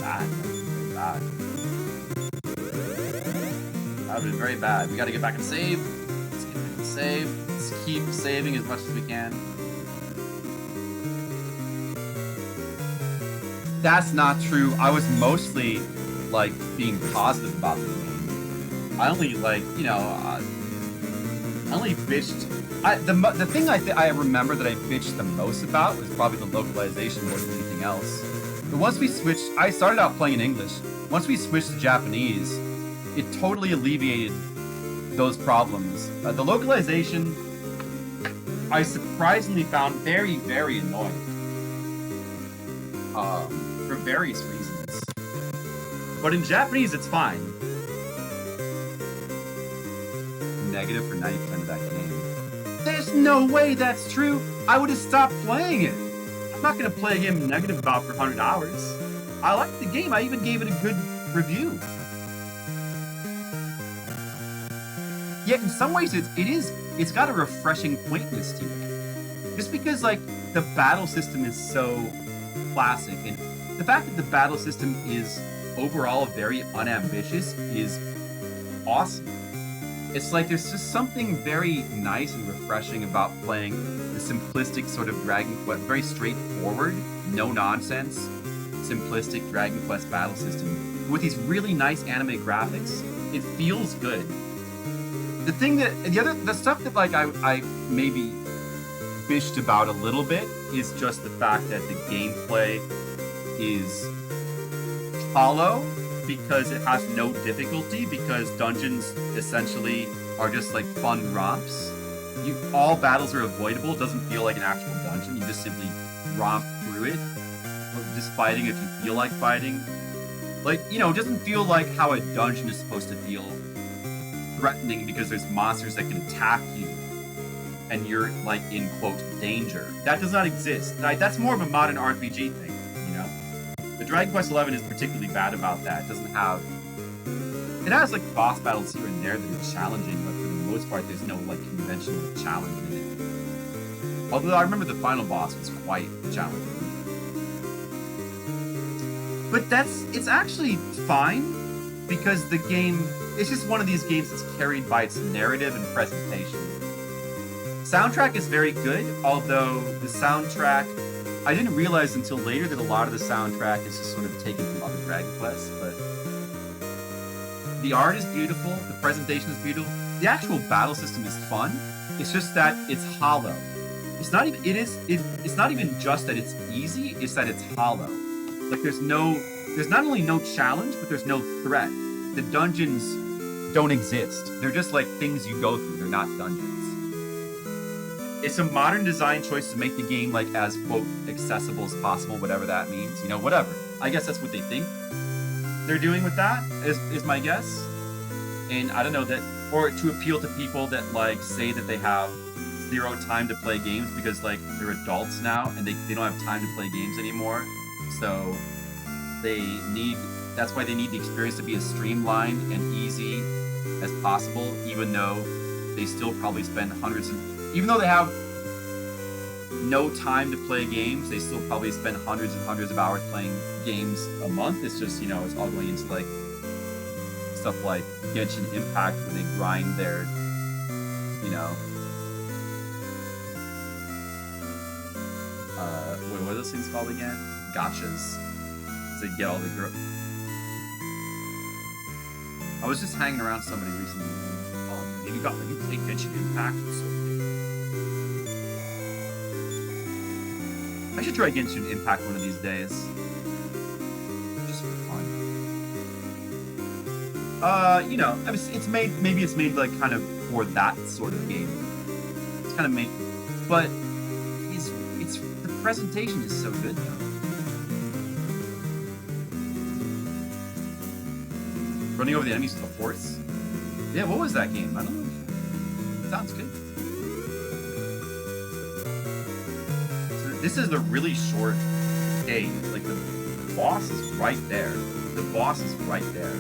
Bad. Very bad. That would have been very bad. We gotta get back and save. Let's get back and save. Let's keep saving as much as we can. That's not true. I was mostly, like, being positive about the game. I only, like, you know, I only bitched... the thing I remember that I bitched the most about was probably the localization more than anything else. But once we switched, I started out playing in English. Once we switched to Japanese, it totally alleviated those problems. The localization, I surprisingly found very, very annoying. For various reasons. But in Japanese, it's fine. Negative for 90% of that game. There's no way that's true. I would have stopped playing it. I'm not going to play a game negative about for 100 hours. I liked the game. I even gave it a good review. Yet in some ways, it's got a refreshing quaintness to it. Just because, like, the battle system is so classic, and the fact that the battle system is overall very unambitious is awesome. It's like there's just something very nice and refreshing about playing the simplistic sort of Dragon Quest, very straightforward, no nonsense, simplistic Dragon Quest battle system with these really nice anime graphics. It feels good. The thing that the stuff that like I maybe bitched about a little bit is just the fact that the gameplay is hollow because it has no difficulty, because dungeons essentially are just like fun romps. All battles are avoidable. It doesn't feel like an actual dungeon. You just simply romp through it, just fighting if you feel like fighting. Like, you know, it doesn't feel like how a dungeon is supposed to feel threatening because there's monsters that can attack you and you're like in quote danger. That does not exist. That's more of a modern RPG thing, you know? The Dragon Quest XI is particularly bad about that. It has like boss battles here and there that are challenging, but for the most part there's no like conventional challenge in it. Although I remember the final boss was quite challenging. But it's actually fine because the game, it's just one of these games that's carried by its narrative and presentation. Soundtrack is very good, although the soundtrack, I didn't realize until later that a lot of the soundtrack is just sort of taken from other Dragon Quests, but the art is beautiful, the presentation is beautiful, the actual battle system is fun, it's just that it's hollow. It's not even just that it's easy, it's that it's hollow. Like there's not only no challenge, but there's no threat. The dungeons don't exist. They're just like things you go through, they're not dungeons. It's a modern design choice to make the game like as quote accessible as possible, whatever that means. You know, whatever. I guess that's what they think they're doing with that, is my guess. And I don't know that, or to appeal to people that like say that they have zero time to play games because like they're adults now and they don't have time to play games anymore. So that's why they need the experience to be as streamlined and easy as possible, even though they still probably spend even though they have no time to play games, they still probably spend hundreds and hundreds of hours playing games a month. It's just, you know, it's all going into like stuff like Genshin Impact where they grind their, you know, what are those things called again? Gotchas. To get all the girls. I was just hanging around somebody recently. Oh, have you played Genshin Impact? I should try Genshin Impact one of these days. Just for fun. You know, maybe it's made like kind of for that sort of game. It's kind of made, but the presentation is so good though. Running over the enemies with a horse? Yeah, what was that game? I don't know. Sounds good. So this is a really short game. Like the boss is right there. The boss is right there.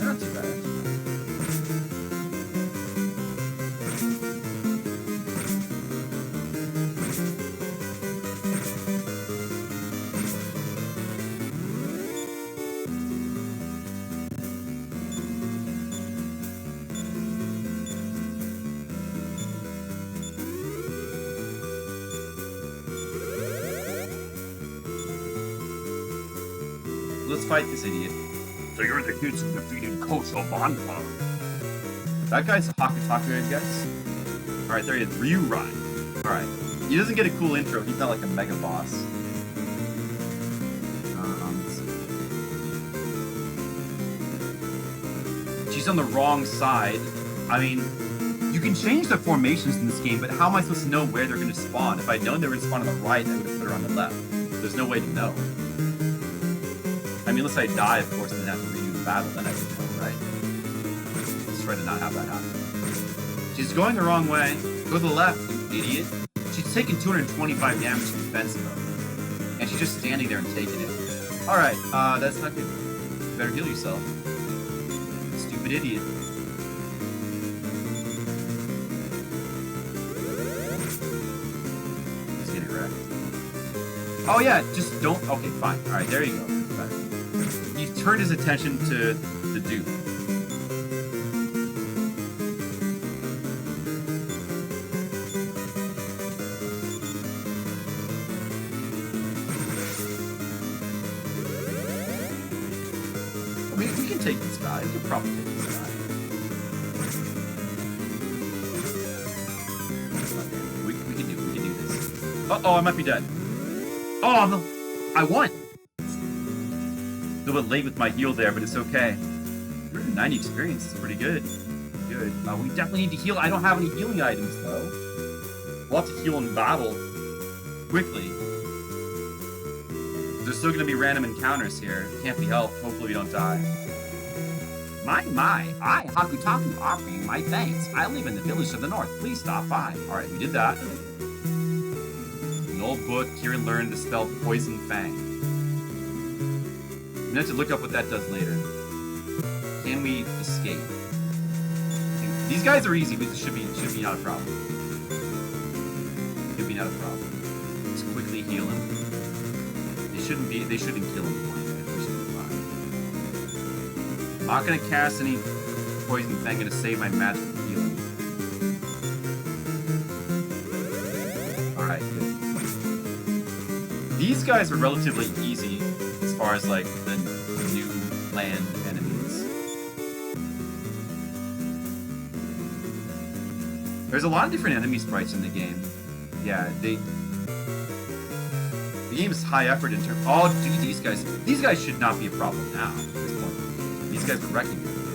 Not too bad. Let's fight this idiot. So you're the kids who defeated Kosho Banpa. That guy's Hakutaku, I guess. Alright, there he is. Ryurai. Alright. He doesn't get a cool intro. He's not like a mega boss. Let's see. She's on the wrong side. I mean, you can change the formations in this game, but how am I supposed to know where they're going to spawn? If I'd known they were going to spawn on the right, I would have put her on the left. There's no way to know. I mean, unless I die, of course, and then have to redo the battle, then I would know, right? Let's try to not have that happen. She's going the wrong way. Go to the left, you idiot. She's taking 225 damage from defensive mode. And she's just standing there and taking it. Alright, that's not good. You better heal yourself. Stupid idiot. Oh yeah, just don't. Okay, fine. All right, there you go. That's better. He turned his attention to the dude. We can take this guy. We can probably take this guy. We can do this. Uh-oh, I might be dead. Oh, no. I won! A little bit late with my heal there, but it's okay. 90 experience is pretty good. Good. We definitely need to heal. I don't have any healing items, though. We'll have to heal in battle. Quickly. There's still going to be random encounters here. Can't be helped. Hopefully we don't die. My, I, Hakutaku, offer you my thanks. I live in the village to the north. Please stop by. Alright, we did that. An old book, Kieran learned to spell Poison Fang. I'm gonna have to look up what that does later. Can we escape? These guys are easy, but it should be not a problem. Should be not a problem. Let's quickly heal him. They shouldn't kill him. We should be fine. I'm not gonna cast any poison thing, I'm gonna save my magic healing. Alright, good. These guys are relatively easy as far as like the new land enemies. There's a lot of different enemy sprites in the game. Yeah, the game is high effort in terms. Oh, dude, these guys should not be a problem now at this point. These guys are wrecking me earlier.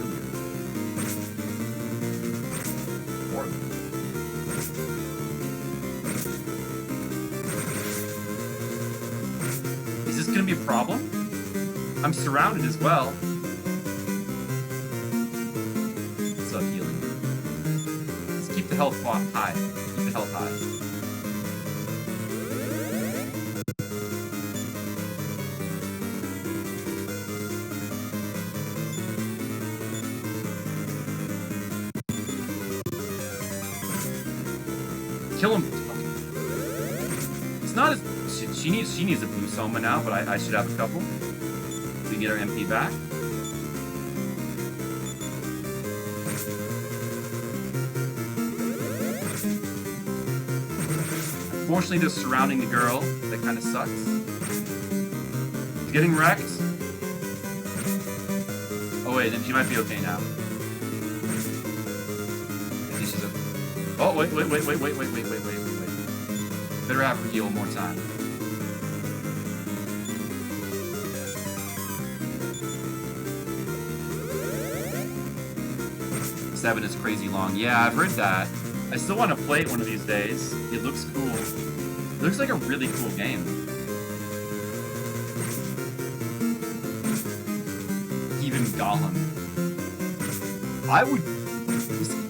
Is this gonna be a problem? I'm surrounded as well. What's up, healing? Let's keep the health high. Keep the health high. Kill him. It's not as she needs a blue soma now, but I should have a couple. We can get our MP back. Unfortunately, they're surrounding the girl. That kind of sucks. She's getting wrecked. Oh wait, then she might be okay now. I think she's okay. Oh, wait. Better have her heal one more time. Seven is crazy long. Yeah, I've heard that. I still want to play it one of these days. It looks cool. It looks like a really cool game. Even Gollum. I would...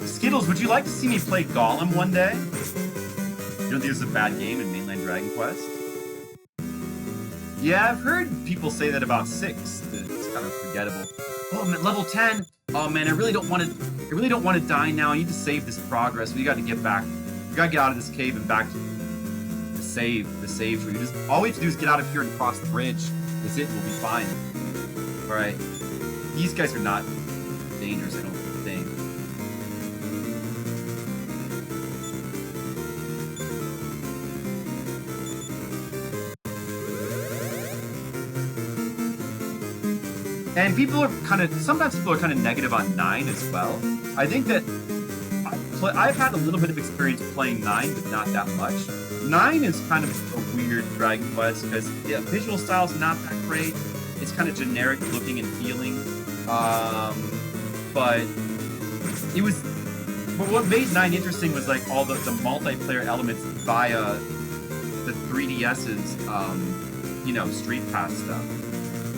Skittles, would you like to see me play Gollum one day? You don't think this is a bad game in mainland Dragon Quest? Yeah, I've heard people say that about 6. That it's kind of forgettable. Oh, I'm at level 10. Oh man, I really don't want to die now. I need to save this progress. We got to get back. We got to get out of this cave and back to the save tree. All we have to do is get out of here and cross the bridge. That's it. We'll be fine. All right. These guys are not dangerous, I don't think. And people are sometimes people are kind of negative on 9 as well. I think that I've had a little bit of experience playing 9, but not that much. 9 is kind of a weird Dragon Quest because yeah, visual style's not that great. It's kind of generic looking and feeling. But it was. But what made 9 interesting was like all the multiplayer elements via the 3DS's Street Pass stuff.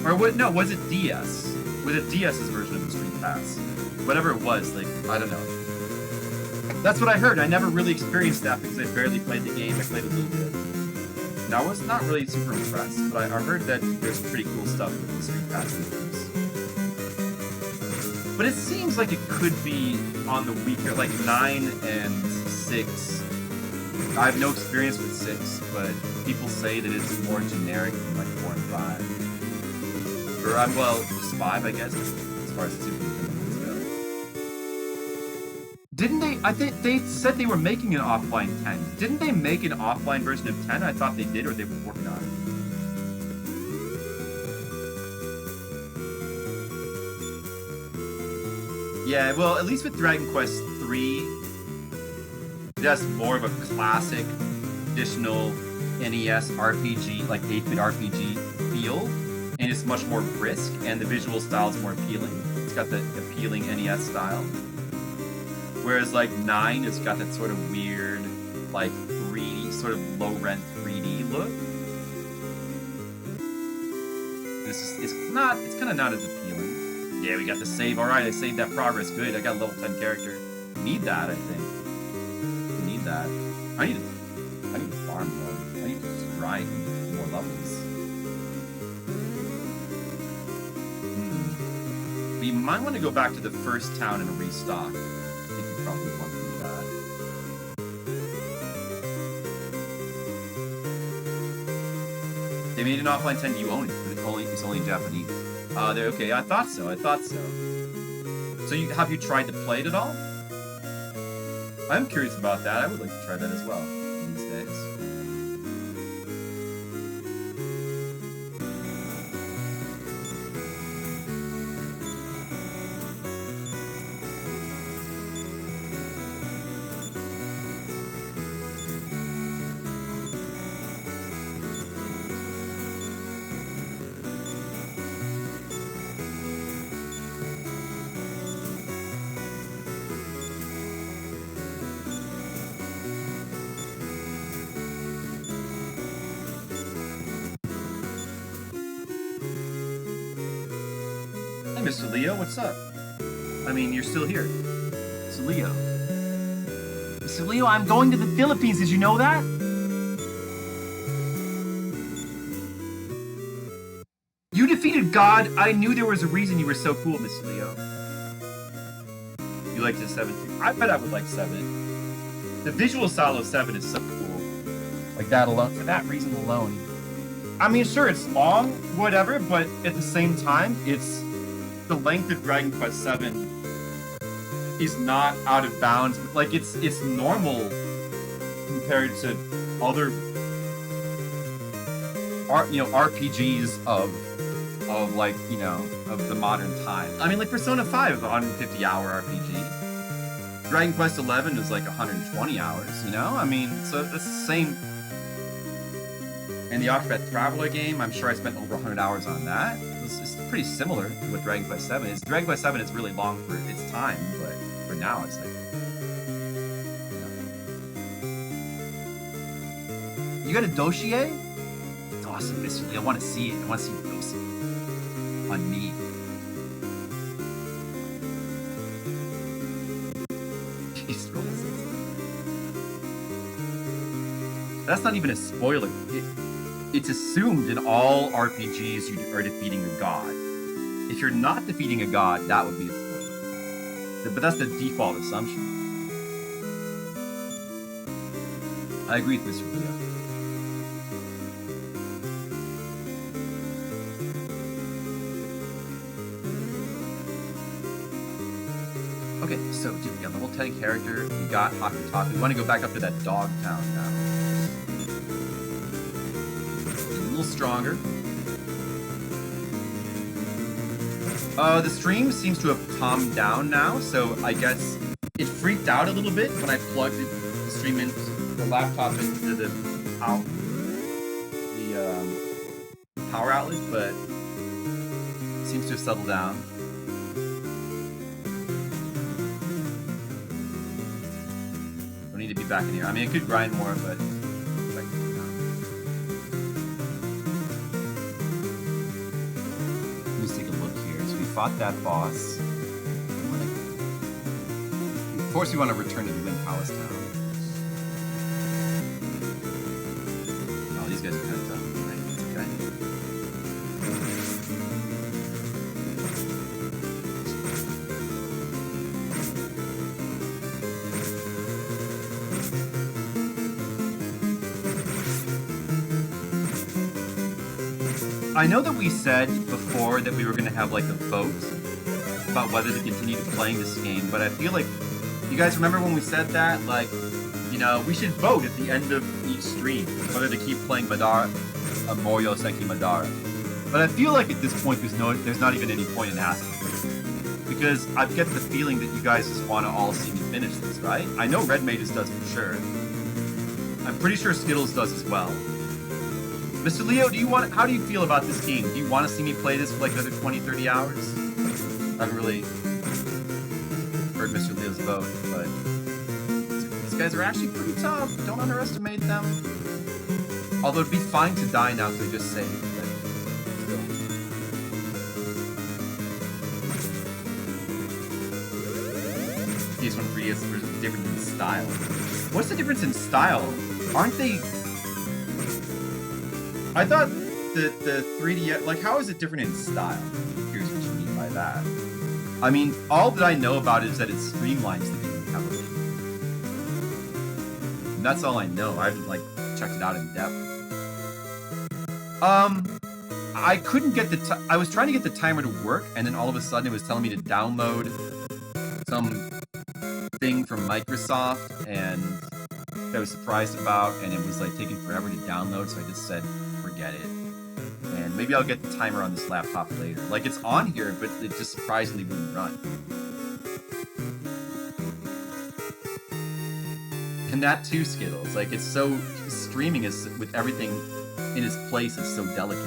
Or what? No, was it DS? Was it DS's version of the Street Pass? Whatever it was, like I don't know. That's what I heard. I never really experienced that because I barely played the game. I played a little bit. And I was not really super impressed, but I heard that there's pretty cool stuff with the Street Pass games. But it seems like it could be on the weaker, like 9 and 6 I have no experience with 6, but people say that it's more generic than like 4 and 5. Or, well, just 5, I guess, as far as Super Nintendo ones go. Didn't they? I think they said they were making an offline 10. Didn't they make an offline version of 10? I thought they did, or they were working on it. Yeah, well, at least with Dragon Quest 3, it has more of a classic, traditional NES RPG, like 8-bit RPG feel, and it's much more brisk, and the visual style is more appealing. It's got the appealing NES style. Whereas, like, 9 has got that sort of weird, like, 3D, sort of low-rent 3D look. It's kind of not as appealing. Yeah, we got the save. Alright, I saved that progress. Good, I got a level 10 character. Need that, I think. Need that. I need to farm more. I need to grind more levels. We might want to go back to the first town and restock. I think we probably want to do that. They made an offline 10, you own it, but it's only in Japanese. They're okay. I thought so. So have you tried to play it at all? I'm curious about that. I would like to try that as well these days. Mr. Leo, what's up? I mean, you're still here. Mr. Leo. Mr. Leo, I'm going to the Philippines. Did you know that? You defeated God. I knew there was a reason you were so cool, Mr. Leo. You liked the 7 too? I bet I would like 7. The visual style of 7 is so cool. Like that alone, for that reason alone. I mean, sure, it's long, whatever, but at the same time, it's the length of Dragon Quest 7 is not out of bounds. Like it's normal compared to other RPGs of like, you know, of the modern time. I mean, like Persona 5 is a 150-hour RPG. Dragon Quest 11 is like 120 hours, you know? I mean, so it's the same. And the Octopath Traveler game, I'm sure I spent over 100 hours on that. It's pretty similar to what Dragon Quest 7 is. Dragon Quest 7 is really long for its time, but for now it's like, you got a dossier? It's awesome, Mr. Lee. I want to see it. I want to see the dossier on me. Jeez, that's not even a spoiler. It's assumed in all RPGs you are defeating a god. If you're not defeating a god, that would be a spoiler. But that's the default assumption. I agree with Mr. Leo. Okay, so dude, we got level 10 character, we got Hakutaku. We want to go back up to that dog town now. Stronger. The stream seems to have calmed down now, so I guess it freaked out a little bit when I plugged the stream into the laptop into the power outlet, but it seems to have settled down. Don't need to be back in here. I mean, I could grind more, but fought that boss. Of course we want to return to the Wind Palace town. Oh, these guys are kind of tough. Right? It's okay. I know that we said before that we were gonna have like a vote about whether to continue playing this game, but I feel like you guys remember when we said that, like, you know, we should vote at the end of each stream whether to keep playing Madara, Mouryou Senki Madara. But I feel like at this point there's not even any point in asking, because I get the feeling that you guys just want to all see me finish this, right? I know Red Mages does for sure. I'm pretty sure Skittles does as well. Mr. Leo, how do you feel about this game? Do you want to see me play this for like another 20, 30 hours? I haven't really heard Mr. Leo's vote, but these guys are actually pretty tough. Don't underestimate them. Although it'd be fine to die now if they just saved, but still. PS1 3 is different in style. What's the difference in style? Aren't they... I thought the 3D... Like, how is it different in style? Here's what you mean by that. I mean, all that I know about it is that it streamlines the game heavily. And that's all I know. I haven't, like, checked it out in depth. I couldn't get the... I was trying to get the timer to work, and then all of a sudden it was telling me to download some thing from Microsoft, and I was surprised about, and it was, like, taking forever to download, so I just said, forget it. And maybe I'll get the timer on this laptop later. Like, it's on here, but it just surprisingly wouldn't run. And that too, Skittles. Like, it's so... Streaming is, with everything in its place, is so delicate.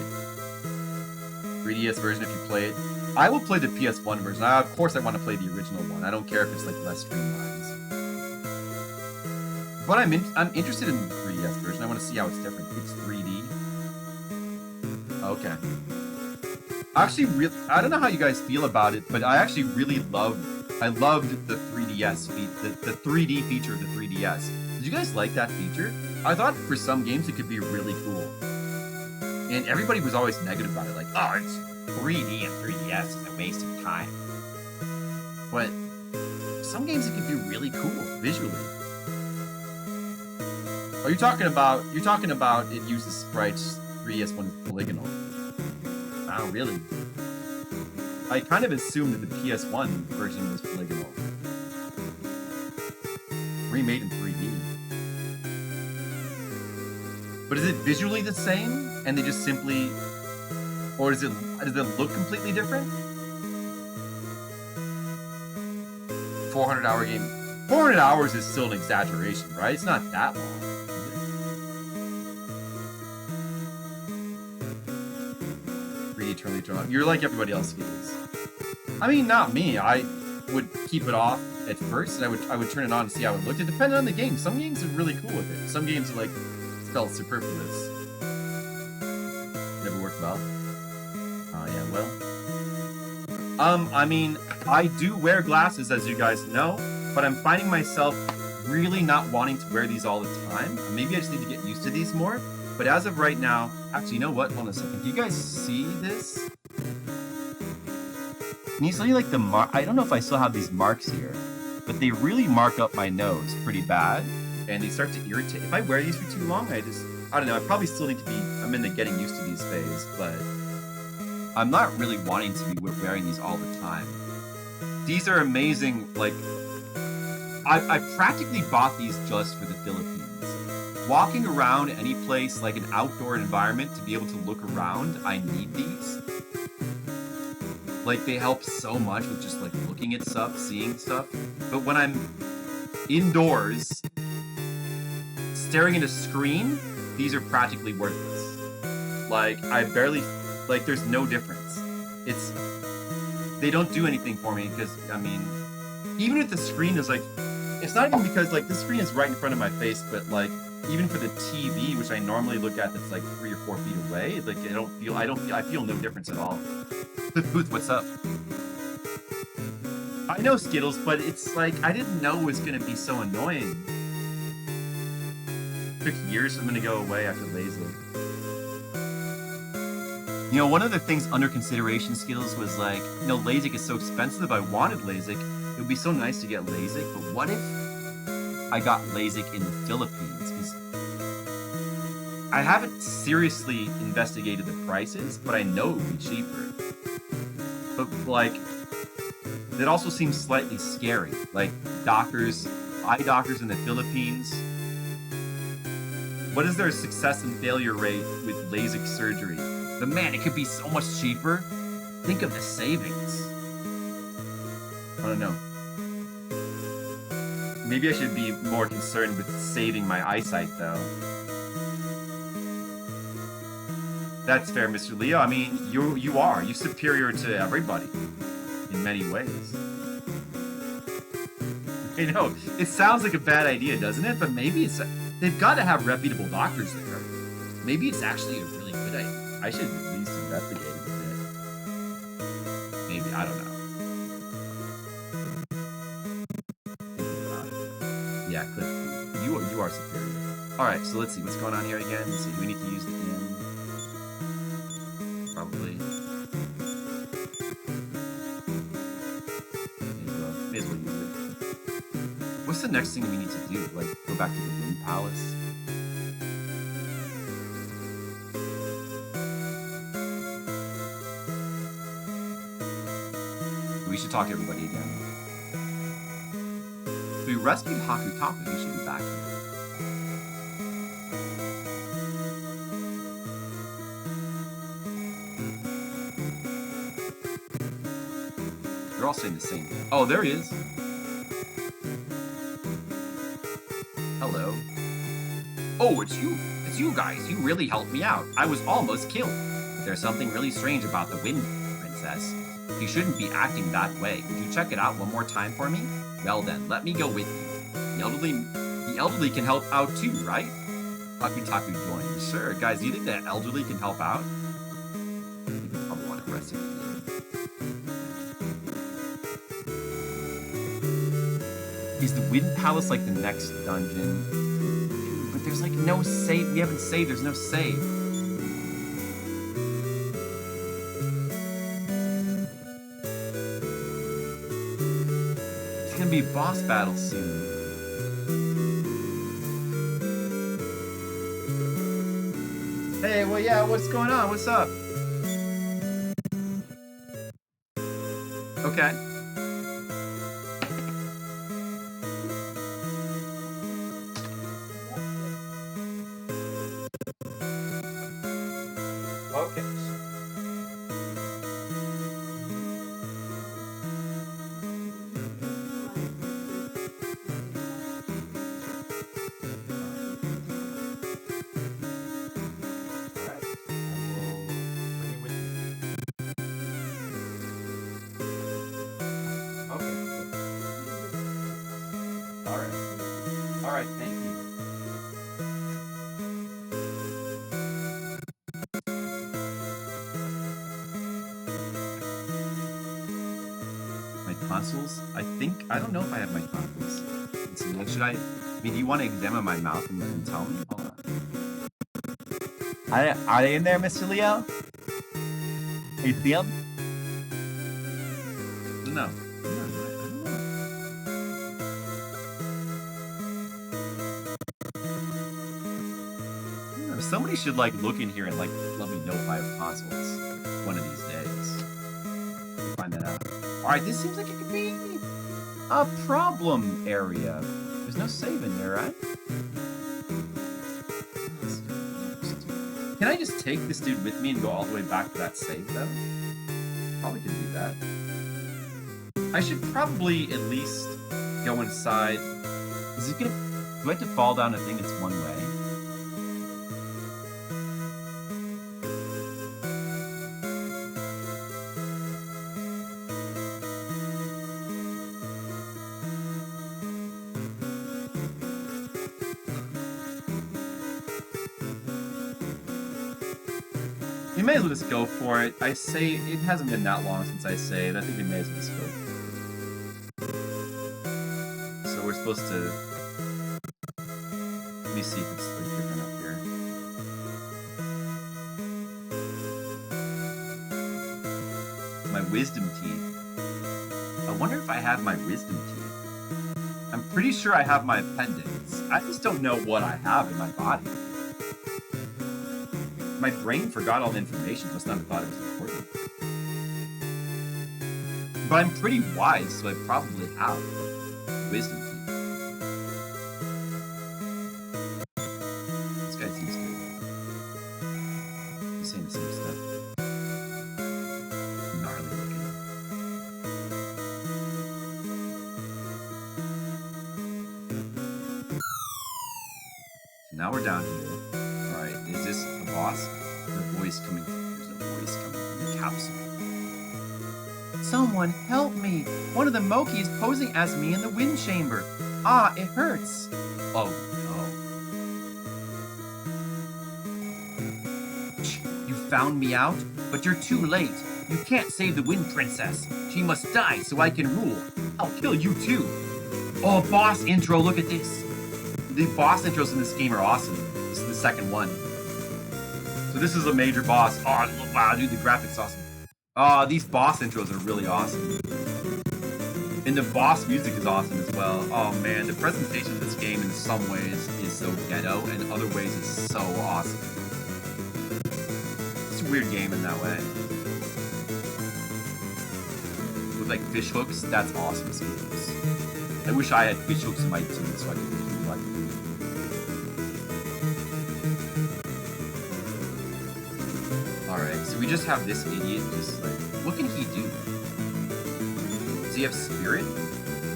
3DS version, if you play it. I will play the PS1 version. Of course I want to play the original one. I don't care if it's, like, less streamlines. But I'm interested in the 3DS version. I want to see how it's different. It's 3D. Okay. Actually, I don't know how you guys feel about it, but I actually really loved the 3DS, the 3D feature of the 3DS. Did you guys like that feature? I thought for some games it could be really cool. And everybody was always negative about it, like, oh, it's 3D and 3DS is a waste of time. But some games it could be really cool, visually. Oh, you're talking about it uses sprites, 3DS one is polygonal. Oh, really? I kind of assumed that the PS1 version was polygonal. Remade in 3D. But is it visually the same? And they just simply... Or does it look completely different? 400-hour game. 400 hours is still an exaggeration, right? It's not that long. Eternally turn on. You're like everybody else is. I mean, not me. I would keep it off at first, and I would turn it on to see how it looked. It depended on the game. Some games are really cool with it. Some games are like felt superfluous. Never worked well. Oh yeah, well. I mean, I do wear glasses, as you guys know, but I'm finding myself really not wanting to wear these all the time. Maybe I just need to get used to these more. But as of right now, actually, you know what? Hold on a second. Do you guys see this? Can you see like the mark? I don't know if I still have these marks here, but they really mark up my nose pretty bad, and they start to irritate. If I wear these for too long, I don't know. I probably still need to be. I'm in the getting used to these phase, but I'm not really wanting to be wearing these all the time. These are amazing. Like, I practically bought these just for the Philippines. Walking around any place, like an outdoor environment, to be able to look around, I need these. Like, they help so much with just, like, looking at stuff, seeing stuff. But when I'm indoors, staring at a screen, these are practically worthless. Like, I barely... Like, there's no difference. They don't do anything for me, because, I mean... Even if the screen is, like... It's not even because, like, the screen is right in front of my face, but, like... Even for the TV, which I normally look at that's like 3 or 4 feet away, like I feel no difference at all. Booth, what's up? I know Skittles, but it's like, I didn't know it was gonna be so annoying. It took years for them to go away after LASIK. You know, one of the things under consideration, Skittles, was like, you know, LASIK is so expensive, I wanted LASIK. It would be so nice to get LASIK, but what if I got LASIK in the Philippines? I haven't seriously investigated the prices, but I know it would be cheaper. But, like, it also seems slightly scary. Like, eye doctors in the Philippines. What is their success and failure rate with LASIK surgery? But man, it could be so much cheaper. Think of the savings. I don't know. Maybe I should be more concerned with saving my eyesight, though. That's fair, Mr. Leo. I mean, you are. You're superior to everybody in many ways. I know, it sounds like a bad idea, doesn't it? But maybe it's... They've got to have reputable doctors there. Maybe it's actually a really good idea. I should at least investigate it a bit. Maybe, I don't know. Yeah, Cliff, you are superior. Alright, so let's see, what's going on here again? Let's see, do we need to use the in? Probably. May as well use it. What's the next thing we need to do? Like, go back to the Wind Palace? We should talk to everybody again. We rescued Haku Taku. He should be back here. They're all saying the same thing. Oh, there he is. Hello. Oh, it's you. It's you guys. You really helped me out. I was almost killed. But there's something really strange about the Wind Princess. You shouldn't be acting that way. Would you check it out one more time for me? Well then, let me go with you. The elderly can help out too, right? Haku Taku joined. Sure, guys, do you think the elderly can help out? You probably want to rest it. Is the Wind Palace like the next dungeon? Dude, but there's like no save. We haven't saved. There's no save. It's gonna be a boss battle soon. Hey, well, yeah, what's going on? What's up? Okay. Okay. Alright, thank you. My tonsils? I don't know if I have my tonsils. Let's see, should I mean, do you want to examine my mouth and tell me? Hold on. Are they in there, Mr. Leo? You see them? No. Somebody should like look in here and like let me know if I have tonsils one of these days. Find that out. Alright, this seems like it could be a problem area. There's no save in there, right? Can I just take this dude with me and go all the way back to that save though? Probably can do that. I should probably at least go inside. Is it gonna... Do I have to fall down a thing that's one way? We may as well just go for it. I say it hasn't been that long since I saved. I think we may as well just go for it. So we're supposed to... Let me see if it's like different up here. My wisdom teeth. I wonder if I have my wisdom teeth. I'm pretty sure I have my appendix. I just don't know what I have in my body. My brain forgot all the information. Must not have thought it was important. But I'm pretty wise, so I probably have wisdom teeth. This guy seems good. He's saying the same stuff. Gnarly looking. So now we're down here. Alright, is this a boss? The voice coming from... There's a voice coming from the capsule. Someone help me! One of the Moki is posing as me in the wind chamber. Ah, it hurts. Oh no. You found me out? But you're too late. You can't save the Wind Princess. She must die so I can rule. I'll kill you too. Oh, boss intro, look at this. The boss intros in this game are awesome. This is the second one. So this is a major boss. Oh, wow, dude, the graphics awesome. Oh, these boss intros are really awesome. And the boss music is awesome as well. Oh man, the presentation of this game in some ways is so ghetto, and in other ways is so awesome. It's a weird game in that way. With like fish hooks, that's awesome skills. I wish I had fish hooks in my team so I could do what I could do. Alright, so we just have this idiot just like, what can he do? Does he have spirit?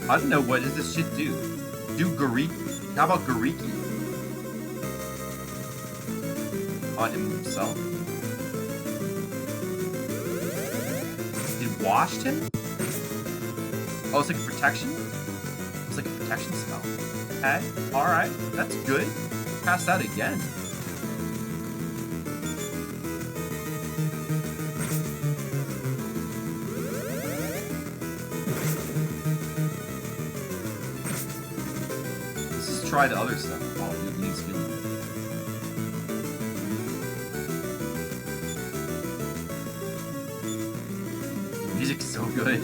I don't know, what does this shit do? Do Gariki? How about Gariki? On himself? It washed him? Oh, it's like a protection? It's like a protection spell. Okay, alright, that's good. Pass that again. Try the other stuff. Oh, dude needs healing. The music's so good.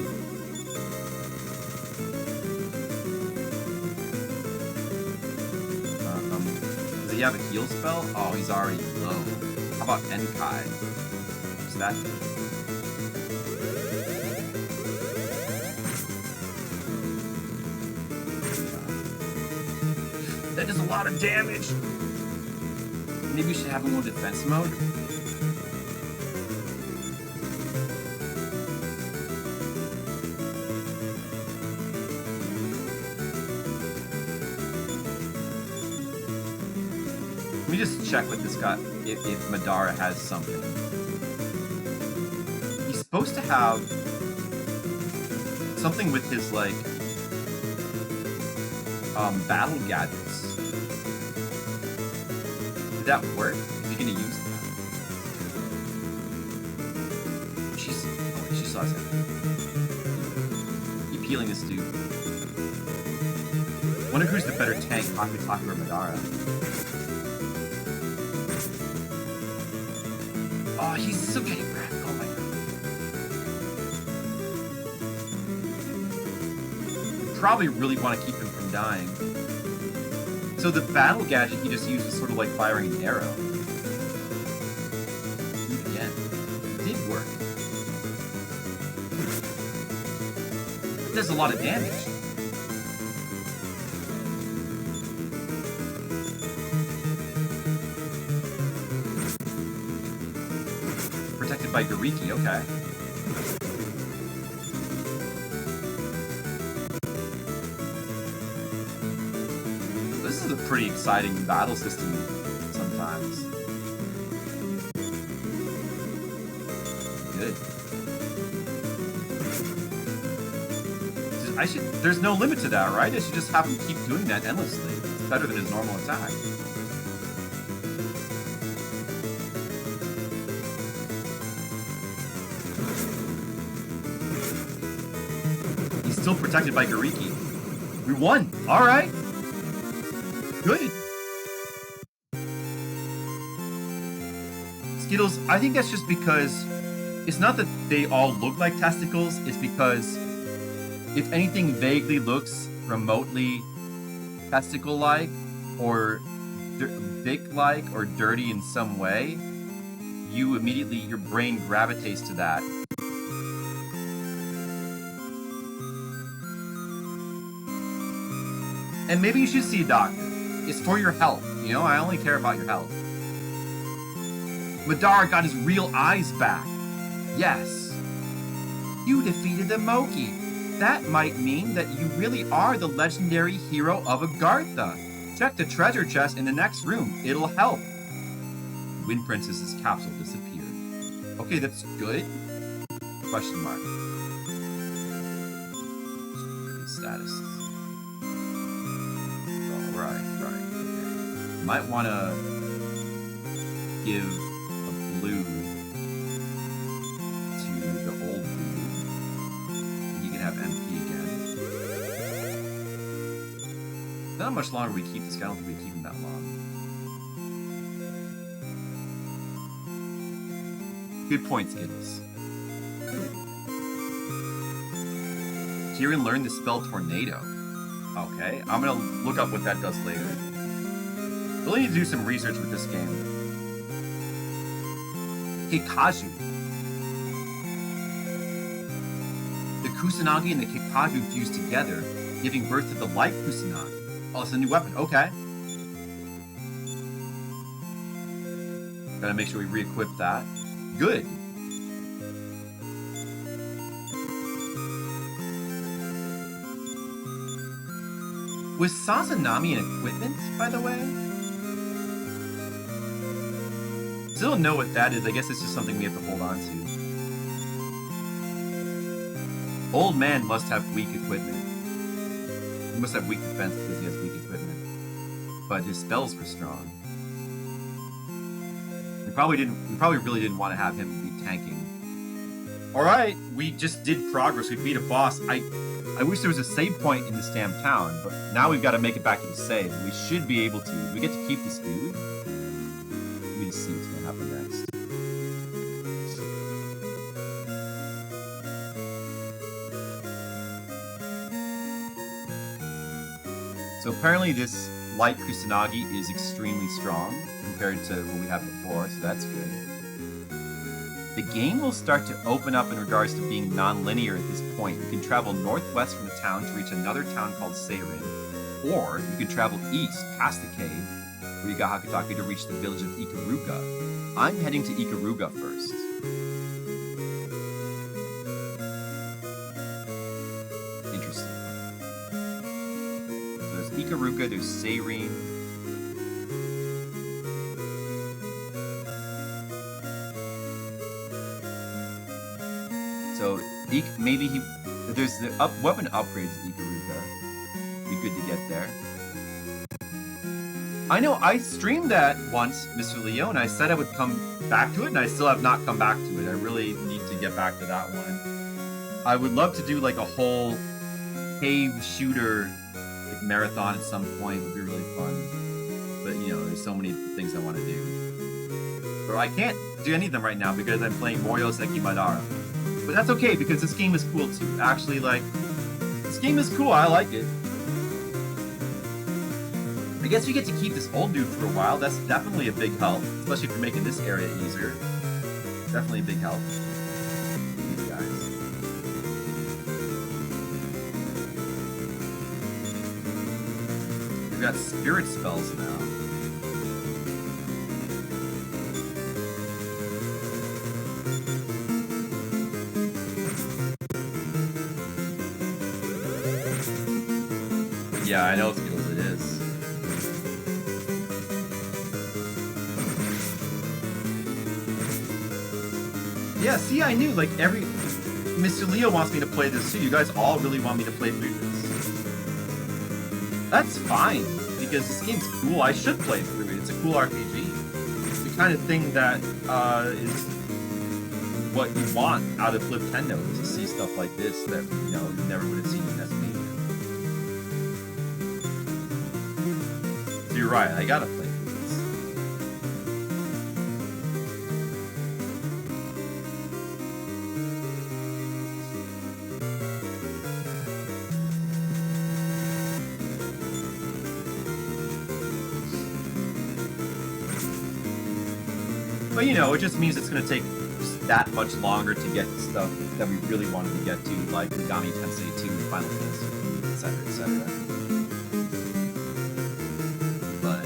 Does he have a heal spell? Oh, he's already low. How about Enkai? What's that do? That does a lot of damage. Maybe we should have him on defense mode. Let me just check with this guy if Madara has something. He's supposed to have something with his like battle gadgets. Did that work? Is he gonna use that? She saw it. Keep healing this dude. Wonder who's the better tank, Akutaka or Madara? Oh, he's still getting wrecked. Oh my god. Probably really want to keep him from dying. So the battle gadget he just used was sort of like firing an arrow. Again, it did work. It does a lot of damage. Protected by Gariki, okay. This is a pretty exciting battle system sometimes. Good. There's no limit to that, right? I should just have him keep doing that endlessly. It's better than his normal attack. He's still protected by Gariki. We won! Alright! Good! Skittles, I think that's just because it's not that they all look like testicles, it's because if anything vaguely looks remotely testicle-like or dick-like or dirty in some way, you immediately, your brain gravitates to that. And maybe you should see a doctor. It's for your health, you know? I only care about your health. Madara got his real eyes back. Yes. You defeated the Moki. That might mean that you really are the legendary hero of Agartha. Check the treasure chest in the next room. It'll help. Wind Princess's capsule disappeared. Okay, that's good. Question mark. Status. Oh, right. Okay. Might want to give a blue to the old blue. You can have MP again. Not how much longer we keep this guy. I don't think we keep him that long. Good point, Skittles. Kieran learned the spell Tornado. Okay, I'm gonna look up what that does later. Really need to do some research with this game. Kikaju. The Kusanagi and the Kikaju fuse together, giving birth to the light Kusanagi. Oh, it's a new weapon. Okay. Gotta make sure we re-equip that. Good. Was Sazanami an equipment, by the way? Still don't know what that is. I guess it's just something we have to hold on to. Old man must have weak equipment. He must have weak defense because he has weak equipment. But his spells were strong. We probably really didn't want to have him be tanking. Alright, we just did progress. We beat a boss. I wish there was a save point in this damn town, but now we've got to make it back to the save. We should be able to. We get to keep this dude. Let me see what's going to happen next. So apparently this light Kusanagi is extremely strong compared to what we had before, so that's good. The game will start to open up in regards to being non-linear at this point. You can travel northwest from the town to reach another town called Seirin, or you can travel east past the cave, where you got Hakutake to reach the village of Ikaruga. I'm heading to Ikaruga first. Interesting. So there's Ikaruga, there's Seirin. So maybe there's the weapon upgrades at Ikaruga. Be good to get there. I know I streamed that once, Mr. Leo, and I said I would come back to it, and I still have not come back to it. I really need to get back to that one. I would love to do like a whole cave shooter like marathon at some point. It would be really fun. But you know, there's so many things I want to do. But I can't do any of them right now because I'm playing Mouryou Senki Madara. But that's okay, because this game is cool too. Actually, like, this game is cool. I like it. I guess we get to keep this old dude for a while. That's definitely a big help, especially if you're making this area easier. Definitely a big help. These guys. We've got spirit spells now. Yeah, I know Skittles, it is. Yeah, see, I knew, like, Mr. Leo wants me to play this too. You guys all really want me to play through this. That's fine, because this game's cool. I should play through it. It's a cool RPG. It's the kind of thing that is what you want out of Fliptendo, is to see stuff like this that, you know, you never would have seen in NES. You're right, I gotta play this. But you know, it just means it's gonna take just that much longer to get stuff that we really wanted to get to, like Megami Tensei 2, Final Fantasy, etc., etc. But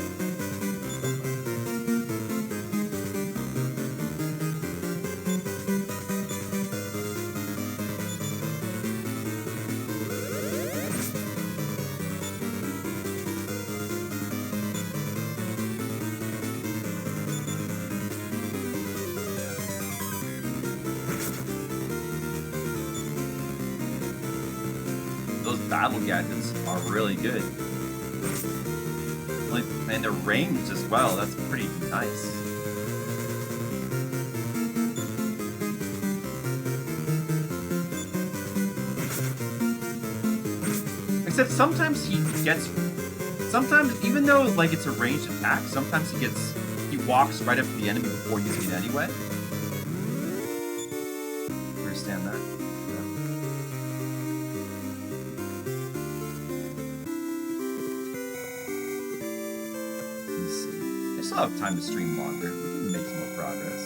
those battle gadgets are really good. Like, and they're ranged as well. That's pretty nice. Except sometimes he gets... Sometimes, even though like it's a ranged attack, sometimes he walks right up to the enemy before using it anyway. Understand that? I still have time to stream longer. We can make some more progress.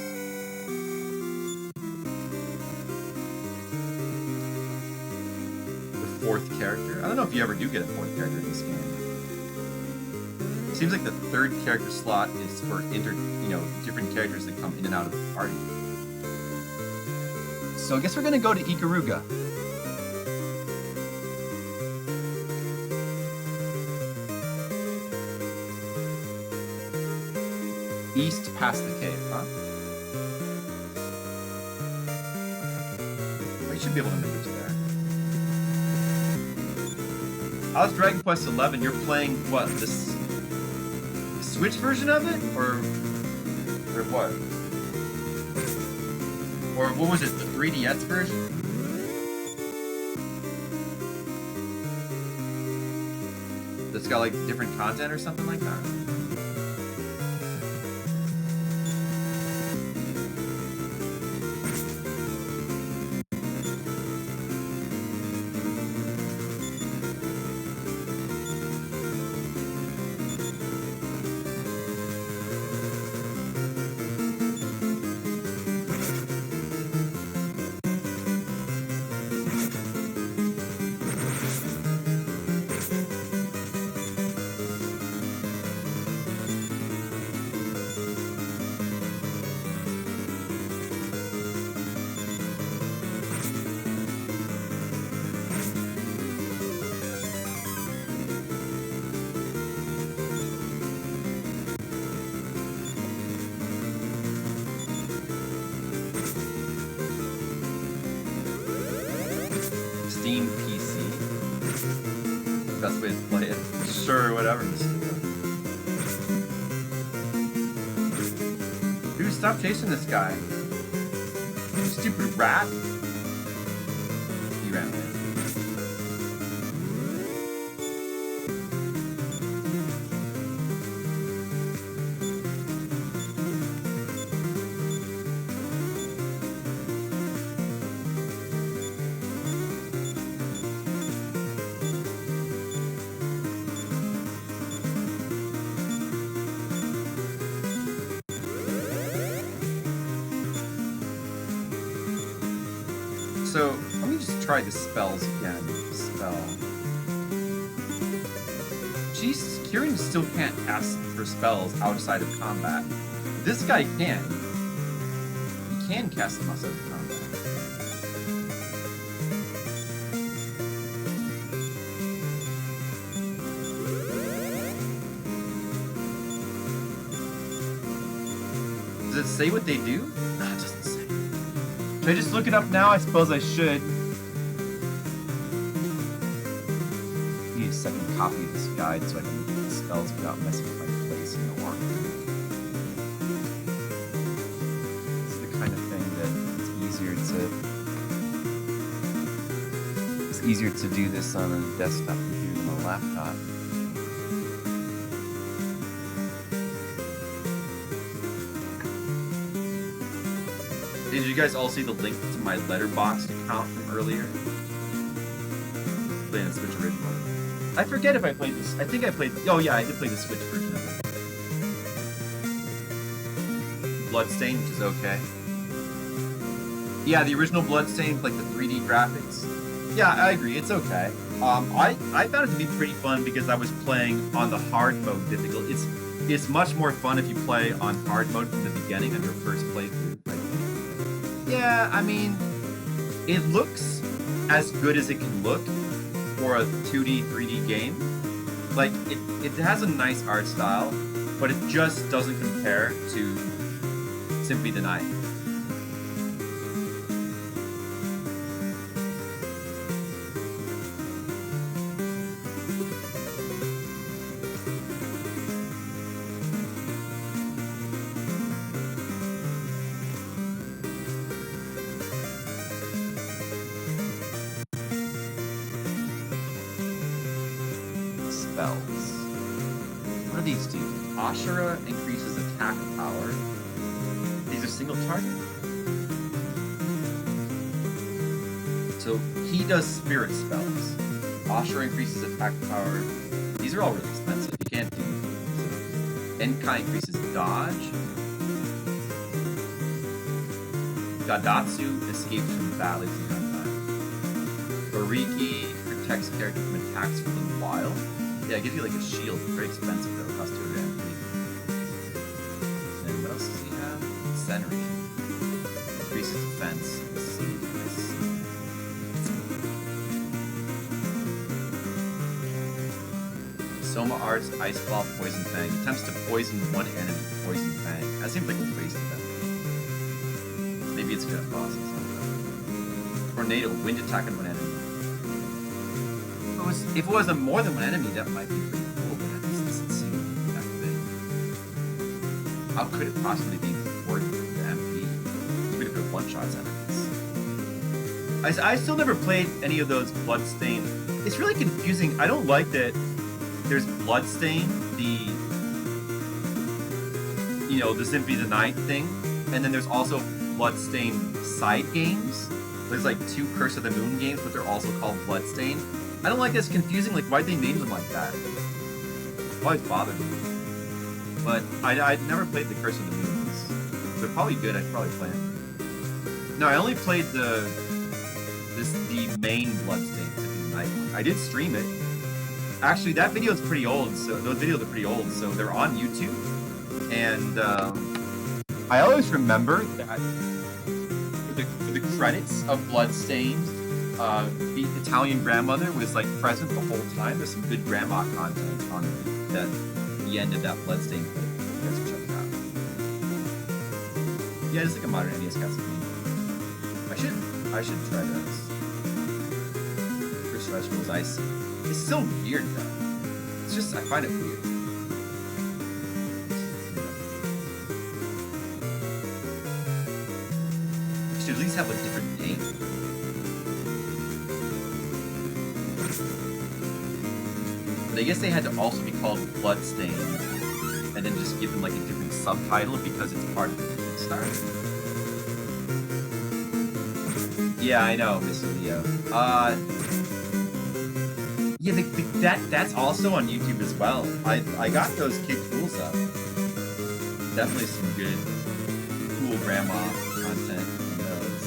The fourth character? I don't know if you ever do get a fourth character in this game. It seems like the third character slot is for different characters that come in and out of the party. So I guess we're gonna go to Ikaruga. East past the cave, huh? We should be able to make it to there. How's Dragon Quest XI? You're playing what? This Switch version of it, or what? Or what was it? The 3DS version? That's got like different content or something like that. Steam PC. Best way to play it. Sure, whatever. Dude, stop chasing this guy. You stupid rat. He ran away. So, let me just try the spells again. Spell. Kieran still can't cast her spells outside of combat. This guy can. He can cast them outside of combat. Does it say what they do? No, it doesn't say. Should I just look it up now? I suppose I should. Need a second copy of this guide so I can look at the spells without messing with my place in the order. It's the kind of thing that it's easier to do this on a desktop computer than on a laptop. Did you guys all see the link to my Letterboxd account from earlier? Playing the Switch original. I forget if I played this. I think I played. Oh yeah, I did play the Switch version of it. Bloodstain, which is okay. Yeah, the original Bloodstain, like the 3D graphics. Yeah, I agree. It's okay. I found it to be pretty fun because I was playing on the hard mode difficult. It's much more fun if you play on hard mode from the beginning on your first playthrough. Right? Yeah, I mean, it looks as good as it can look for a 2D, 3D game. Like, it has a nice art style, but it just doesn't compare to Symphony of the Night. Spells. What do these do? Ashura increases attack power. These are single target. So he does spirit spells. Ashura increases attack power. These are all really expensive. You can't do these. Enkai increases dodge. Gadatsu escapes from valleys in that time. Oriki protects character from attacks from the wild. Yeah, it gives you like a shield. Very expensive though. It costs 200 MP. And what else does he have? Senri. Increases defense. Let's see. Soma Arts, Ice Ball, Poison Fang. Attempts to poison one enemy. Poison Fang. That seems like a waste of them. Maybe it's gonna cost us something. Tornado, wind attack on one enemy. If it was a more than one enemy, that might be pretty cool, but that doesn't seem that big. How could it possibly be worth the MP? Even if it one-shots enemies. I still never played any of those Bloodstain. It's really confusing. I don't like that there's Bloodstain, the Symphony of the Night thing, and then there's also Bloodstain side games. There's like 2 Curse of the Moon games, but they're also called Bloodstain. I don't like this confusing, like, why'd they name them like that? It always bothered me. But I'd never played the Curse of the Moons. They're probably good, I'd probably play them. No, I only played the main Bloodstain Symphony of the Night one. I did stream it. Actually, that video is pretty old, so those videos are pretty old, so they're on YouTube. And I always remember that for the credits of Bloodstained, the Italian grandmother was like present the whole time. There's some good grandma content on the end of that Bloodstained clip. You guys can check it out. Yeah, it's like a modern NES Castlevania. I should try this. First vegetables I see. It's so weird though. It's just I find it weird. It should at least have a different name. I guess they had to also be called Bloodstain, and then just give them like a different subtitle because it's part of the Kickstarter. Yeah, I know, Mr. Leo. Yeah, that's also on YouTube as well. I got those Kick Tools up. Definitely some good, cool grandma content in those.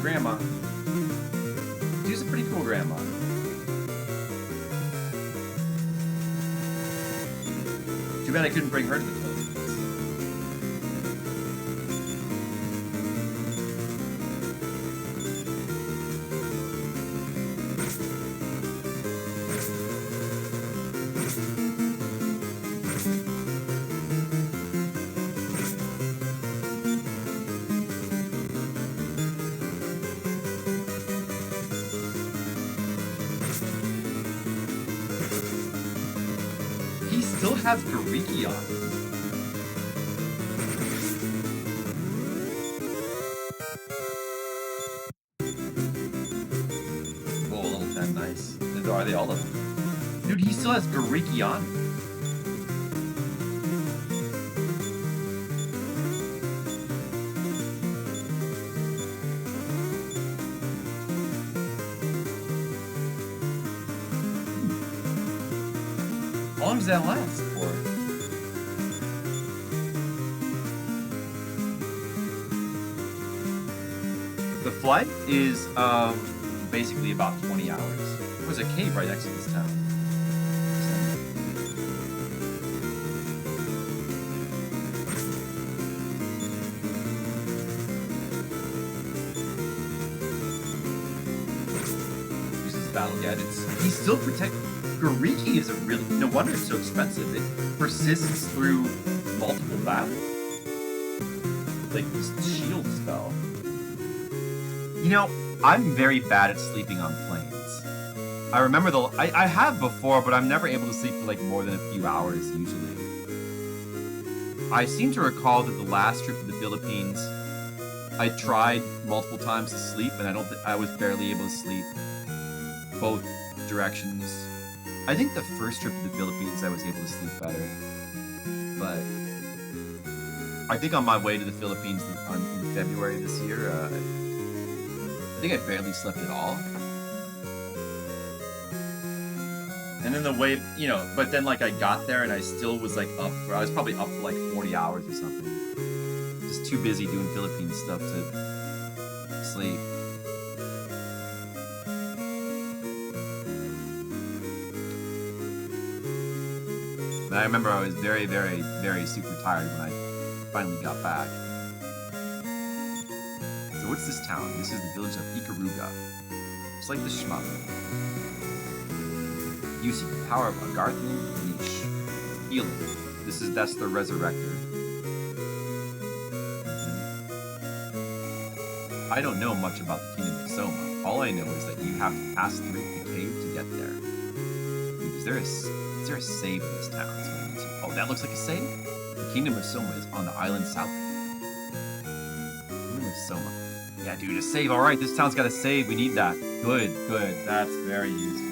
Grandma. She's a pretty cool grandma. Too bad I couldn't bring her to the Philippines. Still has Gariki on. Oh, level 10, nice. Are they all of them? Dude, he still has Gariki on. How long does that last for? The flight is basically about 20 hours. There's a cave right next to this town. This is battle. Yeah, he's still protected. Gariki is a really, no wonder it's so expensive. It persists through multiple battles. Like this shield spell. You know, I'm very bad at sleeping on planes. I remember I have before, but I'm never able to sleep for like more than a few hours usually. I seem to recall that the last trip to the Philippines, I tried multiple times to sleep, and I was barely able to sleep both directions. I think the first trip to the Philippines I was able to sleep better, but I think on my way to the Philippines in February this year, I think I barely slept at all. And then the way, you know, but then like I got there and I still was like up, I was probably up for like 40 hours or something. Just too busy doing Philippine stuff to sleep. And I remember I was very, very, very super tired when I finally got back. So what's this town? This is the village of Ikaruga. Just like the shmup. Using the power of a Garthian leash. Healing. That's the resurrector. I don't know much about the kingdom of Soma. All I know is that you have to pass through the cave to get there. Dude, is there a save in this town? That's what I need to. Oh, that looks like a save? The kingdom of Soma is on the island south of here. Kingdom of Soma. Yeah, dude, a save. All right, this town's got a save. We need that. Good, good. That's very useful.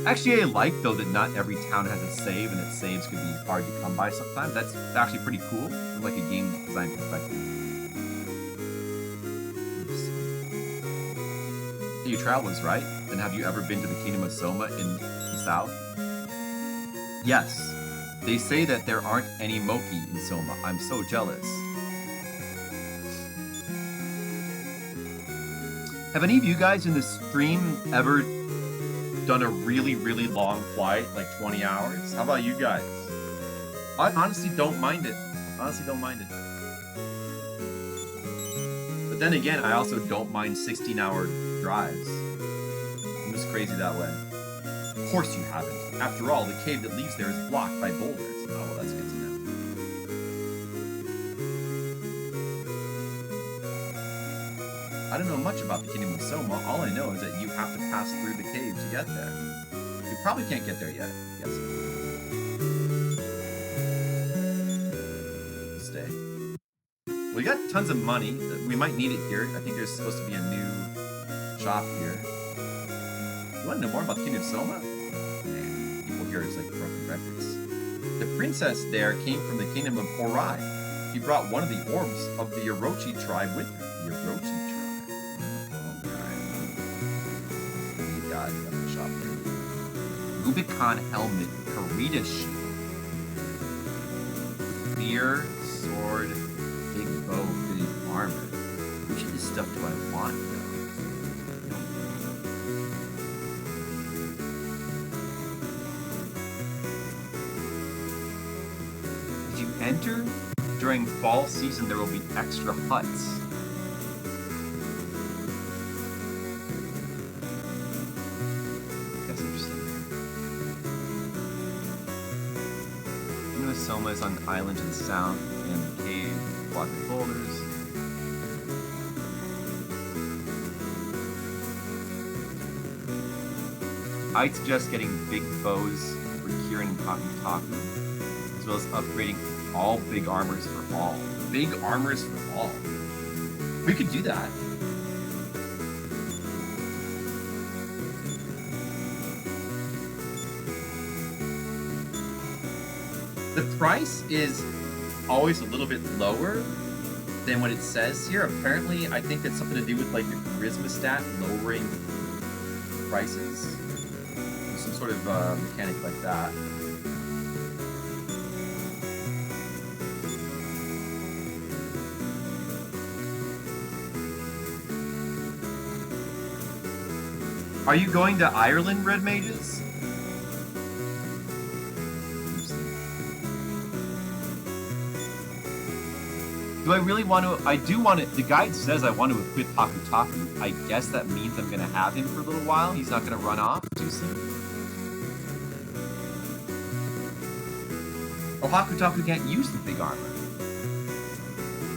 Actually, I like, though, that not every town has a save, and that saves could be hard to come by sometimes. That's actually pretty cool, from like a game design perspective. Hey, you travelers, right? Then have you ever been to the Kingdom of Soma in the south? Yes. They say that there aren't any Moki in Soma. I'm so jealous. Have any of you guys in the stream ever done a really, really long flight, like 20 hours? How about you guys? I honestly don't mind it. Honestly don't mind it. But then again, I also don't mind 16-hour drives. I'm just crazy that way. Of course you haven't. After all, the cave that leads there is blocked by boulders. Oh, well, that's good to know. I don't know much about the Kingdom of Soma. All I know is that you have to pass through the cave to get there. You probably can't get there yet. Yes. Stay. We got tons of money. We might need it here. I think there's supposed to be a new shop here. You want to know more about the Kingdom of Soma? Man, people here is like broken records. The princess there came from the Kingdom of Horai. She brought one of the orbs of the Orochi tribe with her. The Orochi tribe. Shop here. Rubicon helmet, Karita shield, spear, sword, big bow, big armor. Which of this stuff do I want though? If you enter during fall season, there will be extra huts. Soma is on the island to the south, and the cave blocked with boulders. I'd suggest getting big bows for Kieran and Taku, as well as upgrading all big armors for all. Big armors for all. We could do that. The price is always a little bit lower than what it says here. Apparently, I think it's something to do with like the charisma stat lowering prices. Some sort of mechanic like that. Are you going to Ireland, Red Mages? Do I really want to? I do want to. The guide says I want to equip Haku Taku. I guess that means I'm going to have him for a little while. He's not going to run off too soon. Oh, Haku Taku can't use the big armor.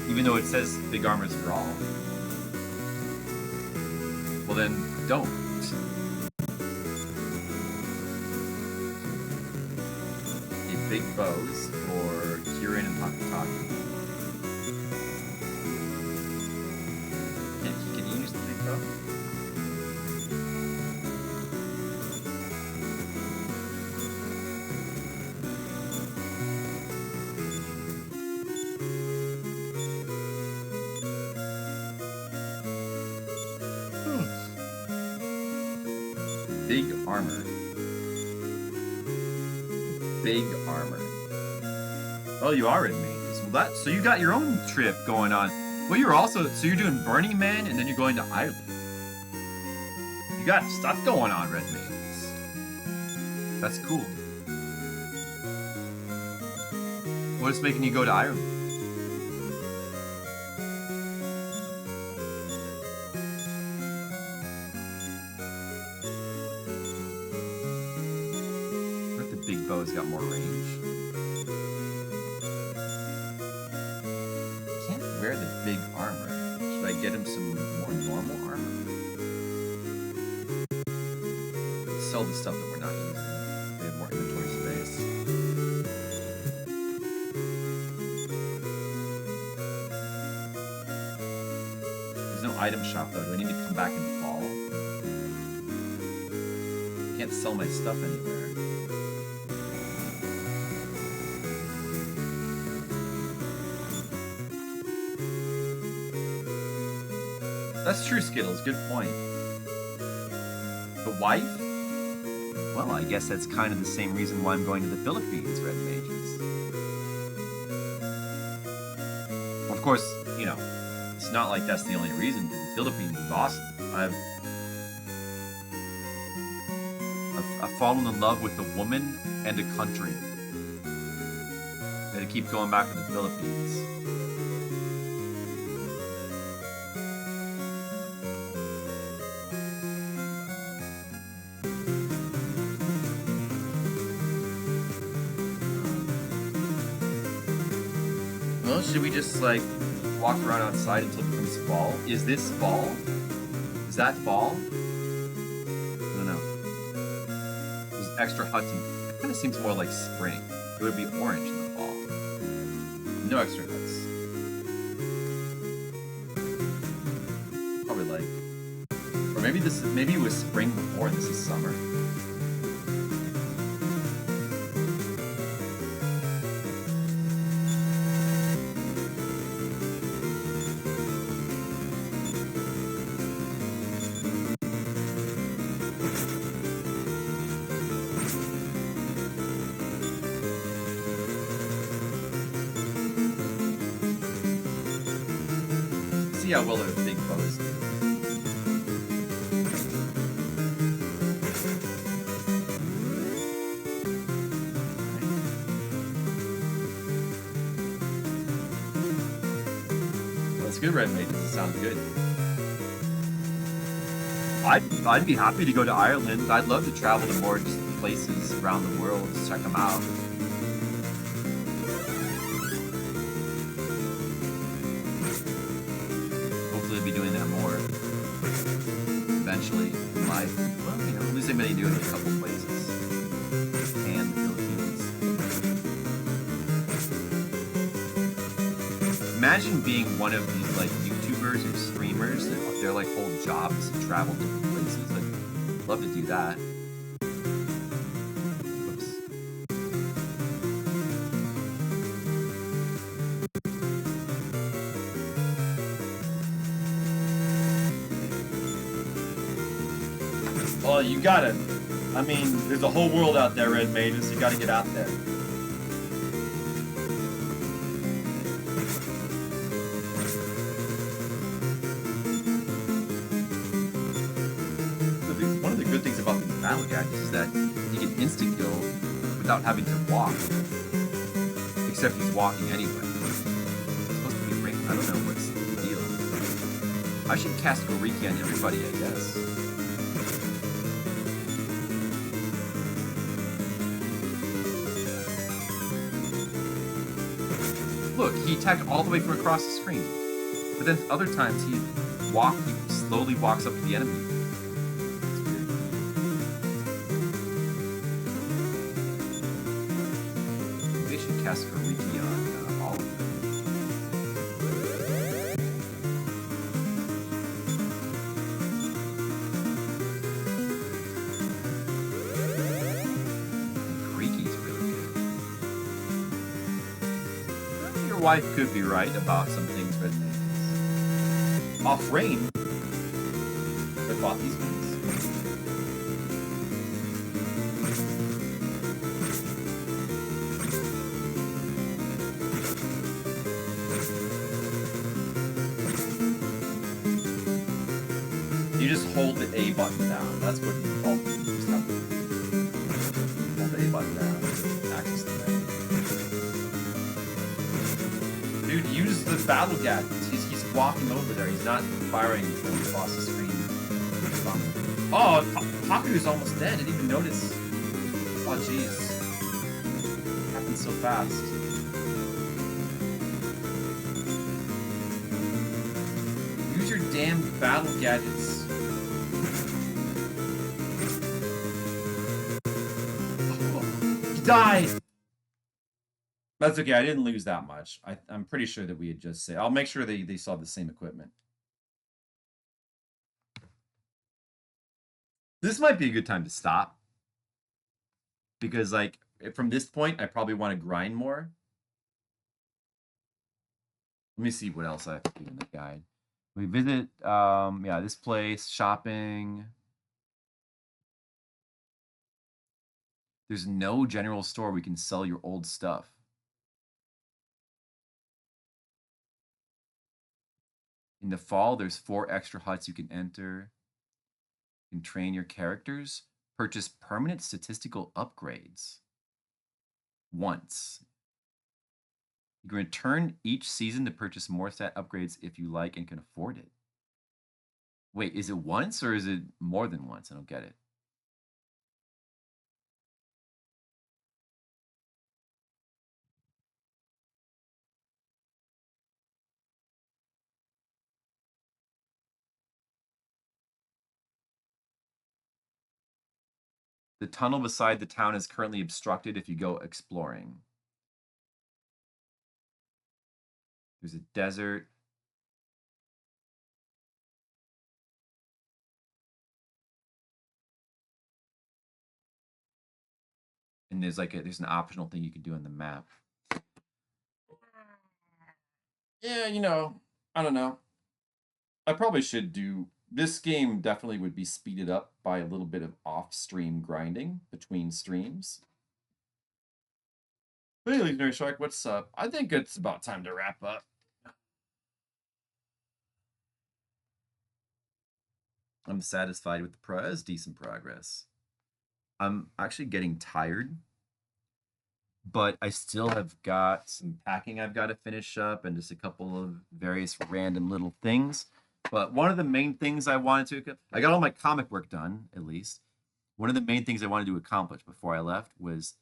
Even though it says big armor's for all. Well then, don't. Big bows for Kirin and Hakutaki. Can you use the big bow? Big armor. Big armor. Oh, you are in Mages. Well, so you got your own trip going on. Well, you're also, so you're doing Burning Man and then you're going to Ireland. You got stuff going on, Red Mages. That's cool. What's making you go to Ireland? Big bow's got more range. Can't wear the big armor. Should I get him some more normal armor? Let's sell the stuff that we're not using. They have more inventory space. There's no item shop though. Do I need to come back in fall? I can't sell my stuff anywhere. That's true, Skittles. Good point. The wife? Well, I guess that's kind of the same reason why I'm going to the Philippines, Red Mages. Of course, you know, it's not like that's the only reason, because the Philippines is awesome. I've fallen in love with a woman and a country. And I keep going back to the Philippines. Should we just like walk around outside until it becomes fall? Is this fall? Is that fall? I don't know. There's extra huts and it kind of seems more like spring. It would be orange in the fall. No extra huts. Probably like, or maybe maybe it was spring before and this is summer. See how well those big bows do. Well, that's good, Red Mages. It sounds good. I'd be happy to go to Ireland. I'd love to travel to more places around the world to check them out. Be doing that more eventually in life. Well, you know, at least I'm going to do it in a couple places. And the Philippines. Imagine being one of these like YouTubers or streamers that their like whole job is to travel to different places. I'd love to do that. Whoops. Well, you gotta. I mean, there's a whole world out there, Red Mages. You gotta get out there. One of the good things about these battle gadgets is that you can instant kill without having to walk. Except he's walking anyway. It's supposed to be great. I don't know what's the deal. I should cast Goriki on everybody, I guess. Look, he attacked all the way from across the screen. But then other times he slowly walks up to the enemy. They should cast Goriki on all of them. Goriki's really good. Your wife could be right about some things, Red Mages. Off rain, I bought these ones. You just hold the A button down. That's what you call it. You just have to hold the A button down to access the menu. Dude, use the battle gadgets. He's walking over there. He's not firing from across the screen. Oh, Haku's almost dead. I didn't even notice. Oh, jeez. It happened so fast. Use your damn battle gadgets. He died! That's okay, I didn't lose that much. I'm pretty sure that we had just said... I'll make sure they saw the same equipment. This might be a good time to stop. Because, like, from this point, I probably want to grind more. Let me see what else I have to do in the guide. We visit, yeah, this place, shopping. There's no general store we can sell your old stuff. In the fall, there's 4 extra huts you can enter. You can train your characters. Purchase permanent statistical upgrades. Once. You can return each season to purchase more stat upgrades if you like and can afford it. Wait, is it once or is it more than once? I don't get it. The tunnel beside the town is currently obstructed if you go exploring. There's a desert. And there's like there's an optional thing you can do on the map. Yeah, you know, I don't know. I probably should do... This game definitely would be speeded up by a little bit of off-stream grinding between streams. Hey, Legendary Shark, what's up? I think it's about time to wrap up. I'm satisfied with the progress. Decent progress. I'm actually getting tired, but I still have got some packing I've got to finish up and just a couple of various random little things. But one of the main things I wanted to... I got all my comic work done, at least. One of the main things I wanted to accomplish before I left was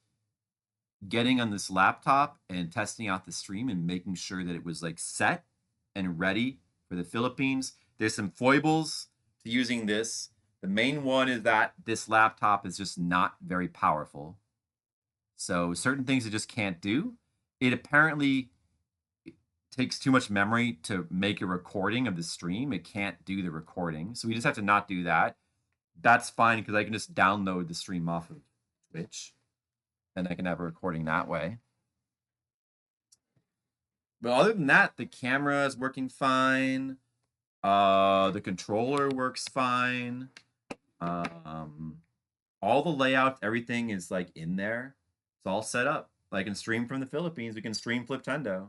getting on this laptop and testing out the stream and making sure that it was like set and ready for the Philippines. There's some foibles to using this. The main one is that this laptop is just not very powerful. So certain things it just can't do. It apparently takes too much memory to make a recording of the stream. It can't do the recording. So we just have to not do that. That's fine because I can just download the stream off of Twitch. And I can have a recording that way. But other than that, the camera is working fine. The controller works fine. All the layouts, everything is like in there. It's all set up. I can stream from the Philippines. We can stream Fliptendo.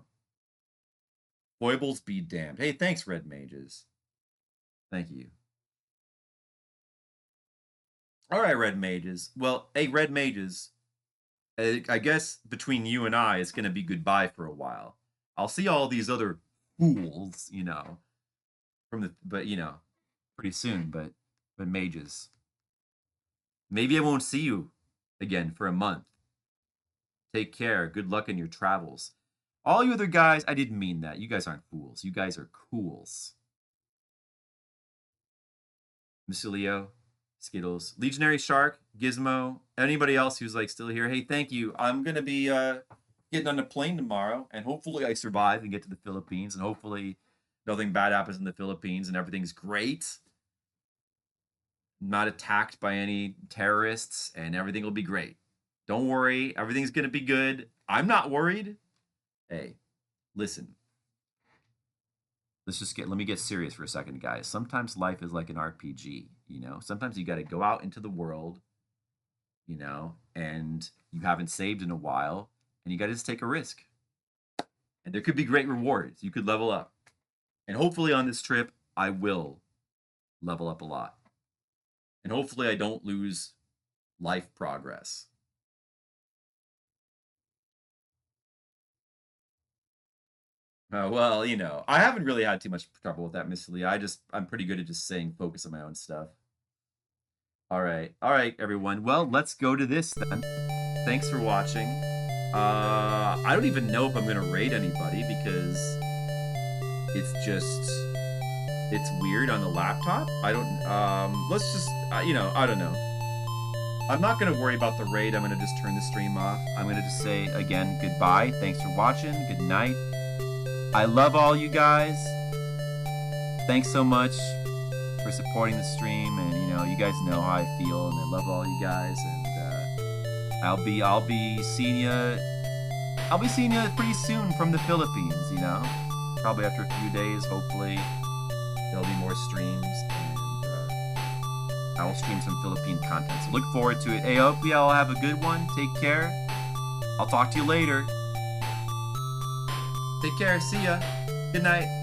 Foibles be damned. Hey, thanks, Red Mages. Thank you. All right, Red Mages. Well, hey, Red Mages. I guess between you and I, it's going to be goodbye for a while. I'll see all these other fools, you know, pretty soon, but mages. Maybe I won't see you again for a month. Take care. Good luck in your travels. All you other guys, I didn't mean that. You guys aren't fools. You guys are cools. Missilio, Skittles, Legionary Shark, Gizmo, anybody else who's like still here. Hey, thank you. I'm going to be getting on a plane tomorrow, and hopefully I survive and get to the Philippines, and hopefully nothing bad happens in the Philippines and everything's great. Not attacked by any terrorists, and everything will be great. Don't worry, everything's going to be good. I'm not worried. Hey, listen. Let me get serious for a second, guys. Sometimes life is like an RPG, you know? Sometimes you got to go out into the world, you know, and you haven't saved in a while, and you got to just take a risk. And there could be great rewards. You could level up. And hopefully on this trip, I will level up a lot. And hopefully I don't lose life progress. Well, you know, I haven't really had too much trouble with that, Miss Lee. I'm pretty good at just saying focus on my own stuff. All right, everyone. Well, let's go to this then. Thanks for watching. I don't even know if I'm gonna raid anybody because it's weird on the laptop. I don't. Let's just, I don't know. I'm not gonna worry about the raid. I'm gonna just turn the stream off. I'm gonna just say again goodbye. Thanks for watching. Good night. I love all you guys. Thanks so much for supporting the stream, and you guys know how I feel, and I love all you guys. And I'll be seeing you. I'll be seeing you pretty soon from the Philippines. Probably after a few days. Hopefully there'll be more streams, and I will stream some Philippine content. So look forward to it. Hey, I hope you all have a good one. Take care. I'll talk to you later. Take care. See ya. Good night.